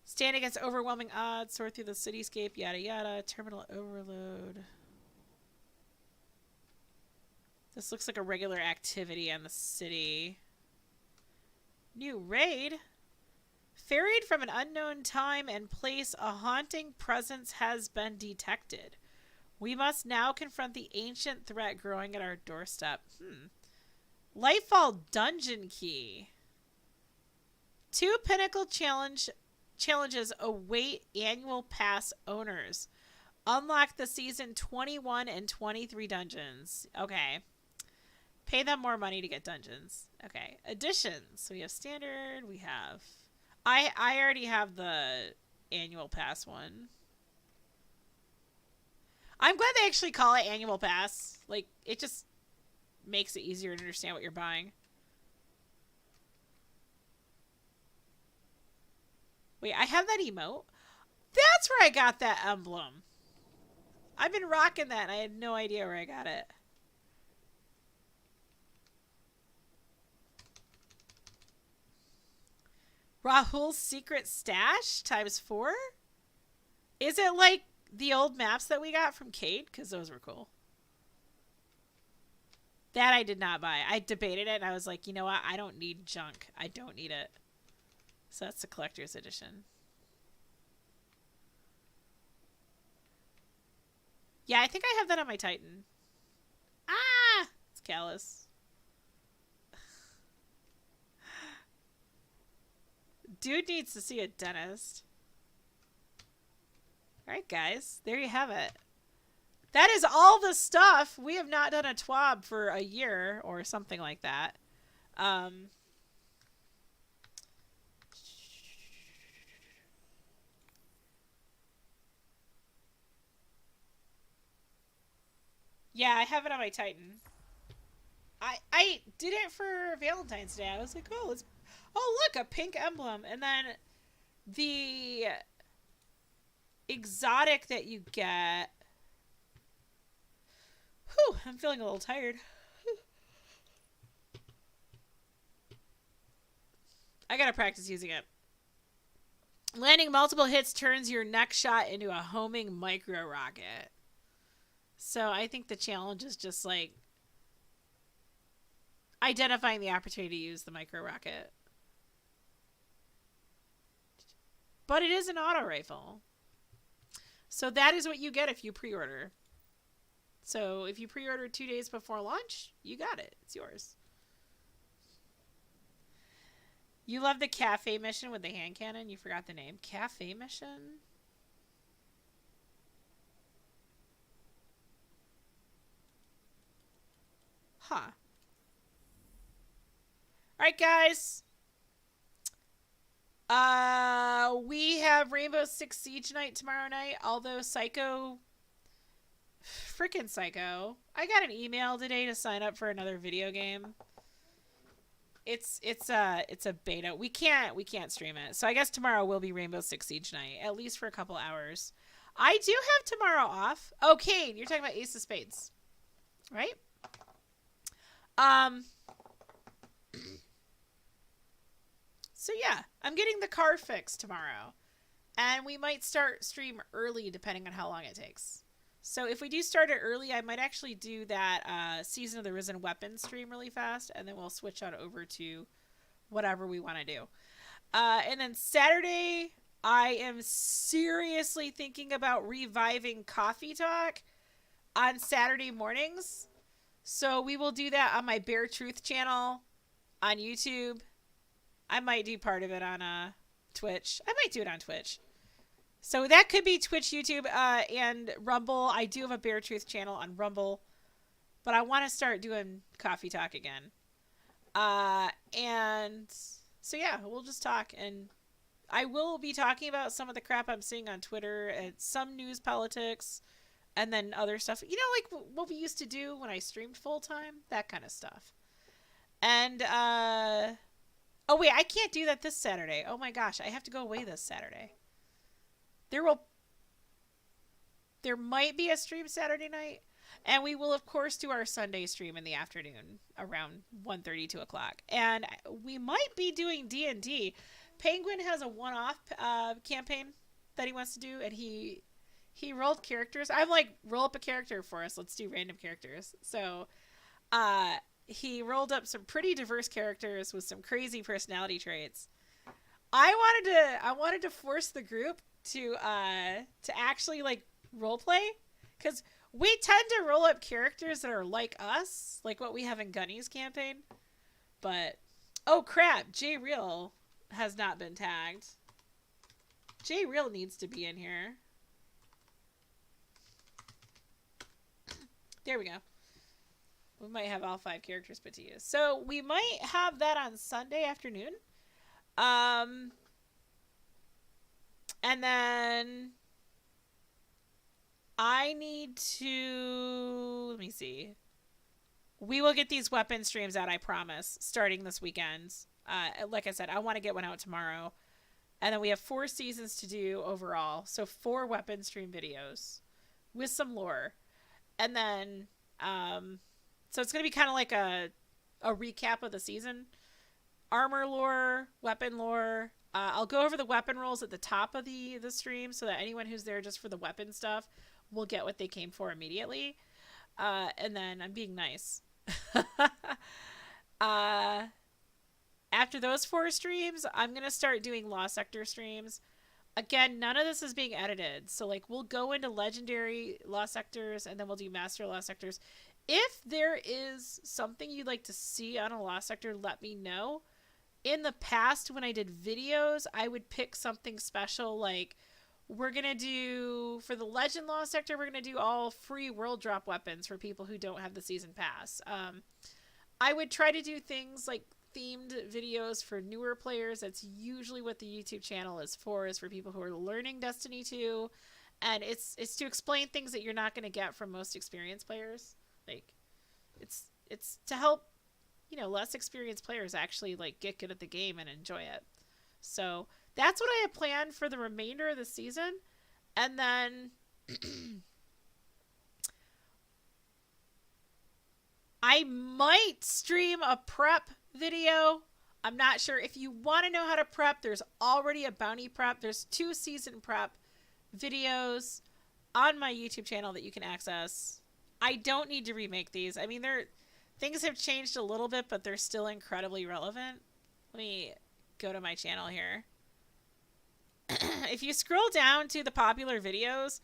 Stand against overwhelming odds, sort through the cityscape, yada yada, terminal overload. This looks like a regular activity on the city. New raid. Ferried from an unknown time and place, a haunting presence has been detected. We must now confront the ancient threat growing at our doorstep. Lightfall Dungeon Key. 2 Pinnacle challenges await annual pass owners. Unlock the season 21 and 23 dungeons. Okay. Pay them more money to get dungeons. Okay. Additions. So we have standard. We have... I already have the annual pass one. I'm glad they actually call it annual pass. Like, it just makes it easier to understand what you're buying. Wait, I have that emote? That's where I got that emblem. I've been rocking that and I had no idea where I got it. Rahul's secret stash ×4? Is it like the old maps that we got from Cade? Because those were cool. That I did not buy. I debated it and I was like, you know what? I don't need junk. I don't need it. So that's the collector's edition. Yeah, I think I have that on my Titan. Ah! It's Callus. Dude needs to see a dentist. Alright, guys. There you have it. That is all the stuff. We have not done a TWAB for a year or something like that. Yeah, I have it on my Titan. I did it for Valentine's Day. I was like, oh, look, a pink emblem. And then the exotic that you get. Whew, I'm feeling a little tired. I gotta practice using it. Landing multiple hits turns your next shot into a homing micro rocket. So I think the challenge is just like identifying the opportunity to use the micro rocket. But it is an auto rifle. So that is what you get if you pre-order. So if you pre-order 2 days before launch, you got it. It's yours. You love the cafe mission with the hand cannon? You forgot the name. Cafe mission? Huh. Alright, guys. We have Rainbow Six Siege night tomorrow night. Although Psycho... Frickin' Psycho. I got an email today to sign up for another video game. It's a beta. We can't stream it. So I guess tomorrow will be Rainbow Six Siege night. At least for a couple hours. I do have tomorrow off. Oh, Kane, you're talking about Ace of Spades. Right? So yeah, I'm getting the car fixed tomorrow. And we might start stream early depending on how long it takes. So if we do start it early, I might actually do that Season of the Risen Weapons stream really fast. And then we'll switch on over to whatever we want to do. And then Saturday, I am seriously thinking about reviving Coffee Talk on Saturday mornings. So we will do that on my Bare Truth channel on YouTube. I might do part of it on Twitch. I might do it on Twitch. So that could be Twitch, YouTube, and Rumble. I do have a Bare Truth channel on Rumble. But I want to start doing Coffee Talk again. And so yeah, we'll just talk and I will be talking about some of the crap I'm seeing on Twitter and some news politics and then other stuff. You know, like what we used to do when I streamed full time, that kind of stuff. And oh wait, I can't do that this Saturday. Oh my gosh, I have to go away this Saturday. There might be a stream Saturday night, and we will of course do our Sunday stream in the afternoon around 1:30, 2 o'clock. And we might be doing D&D. Penguin has a one-off campaign that he wants to do, and he rolled characters. I'm like, roll up a character for us. Let's do random characters. So he rolled up some pretty diverse characters with some crazy personality traits. I wanted to force the group to actually like role play, because we tend to roll up characters that are like us, like what we have in Gunny's campaign. But oh crap, J Real has not been tagged. J Real needs to be in here. There we go. We might have all 5 characters put to use. So we might have that on Sunday afternoon. And then I need to, let me see. We will get these weapon streams out, I promise, starting this weekend. Like I said, I want to get one out tomorrow. And then we have 4 seasons to do overall. So 4 weapon stream videos with some lore. And then, so it's going to be kind of like a recap of the season. Armor lore, weapon lore. I'll go over the weapon rolls at the top of the stream so that anyone who's there just for the weapon stuff will get what they came for immediately. And then I'm being nice. After those 4 streams, I'm going to start doing Lost Sector streams. Again, none of this is being edited. So, like, we'll go into Legendary Lost Sectors, and then we'll do Master Lost Sectors. If there is something you'd like to see on a Lost Sector, let me know. In the past, when I did videos, I would pick something special, like, we're going to do, for the Legend Lost Sector, we're going to do all free world drop weapons for people who don't have the season pass. I would try to do things like themed videos for newer players. That's usually what the YouTube channel is for people who are learning Destiny 2. And it's to explain things that you're not going to get from most experienced players. Like, it's to help, you know, less experienced players actually, like, get good at the game and enjoy it. So that's what I have planned for the remainder of the season. And then I might stream a prep video. I'm not sure. If you want to know how to prep, there's already a bounty prep. There's 2 season prep videos on my YouTube channel that you can access. I don't need to remake these. I mean, things have changed a little bit, but they're still incredibly relevant. Let me go to my channel here. If you scroll down to the popular videos,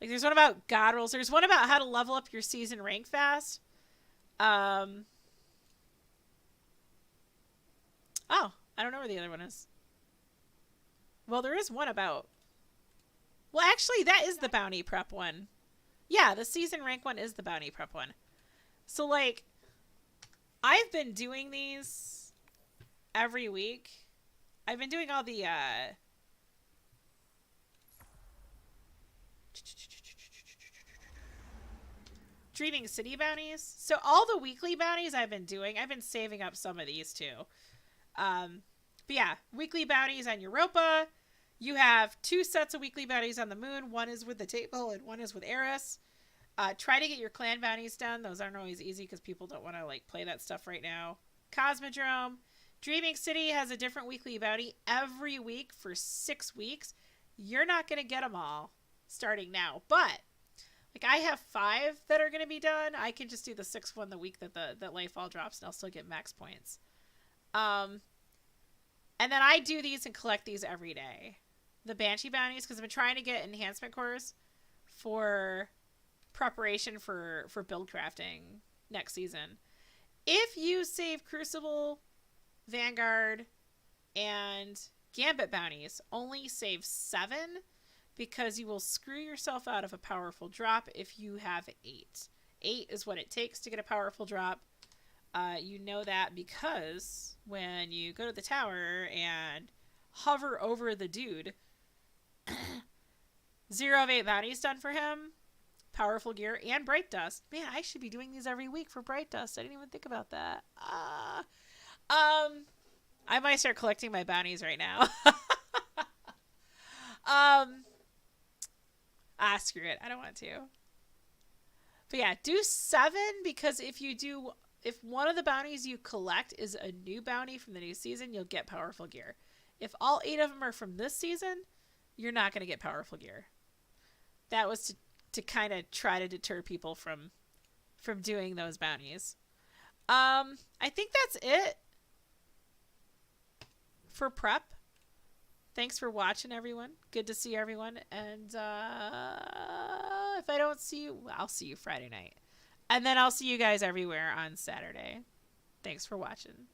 like there's one about God rolls. There's one about how to level up your season rank fast. Oh, I don't know where the other one is. Well, there is one about... Well, actually, that is the bounty prep one. Yeah, the season rank one is the bounty prep one. So, like, I've been doing these every week. I've been doing all the, Dreaming City bounties. So all the weekly bounties I've been doing, I've been saving up some of these too. But yeah, weekly bounties on Europa. You have 2 sets of weekly bounties on the moon. One is with the table and one is with Eris. Try to get your clan bounties done. Those aren't always easy because people don't want to like play that stuff right now. Cosmodrome. Dreaming City has a different weekly bounty every week for 6 weeks. You're not going to get them all starting now, but like I have 5 that are going to be done. I can just do the 6th one the week that that Lightfall drops, and I'll still get max points. And then I do these and collect these every day. The Banshee bounties, because I've been trying to get enhancement cores for preparation for build crafting next season. If you save Crucible, Vanguard, and Gambit bounties, only save 7, because you will screw yourself out of a powerful drop if you have 8. 8 is what it takes to get a powerful drop. You know that because when you go to the tower and hover over the dude. 0 of 8 bounties done for him. Powerful gear and Bright Dust. Man, I should be doing these every week for Bright Dust. I didn't even think about that. I might start collecting my bounties right now. Screw it. I don't want to. But yeah, do 7 because if one of the bounties you collect is a new bounty from the new season, you'll get powerful gear. If all 8 of them are from this season, you're not going to get powerful gear. That was to kind of try to deter people from doing those bounties. I think that's it for prep. Thanks for watching, everyone. Good to see everyone. And if I don't see you, I'll see you Friday night. And then I'll see you guys everywhere on Saturday. Thanks for watching.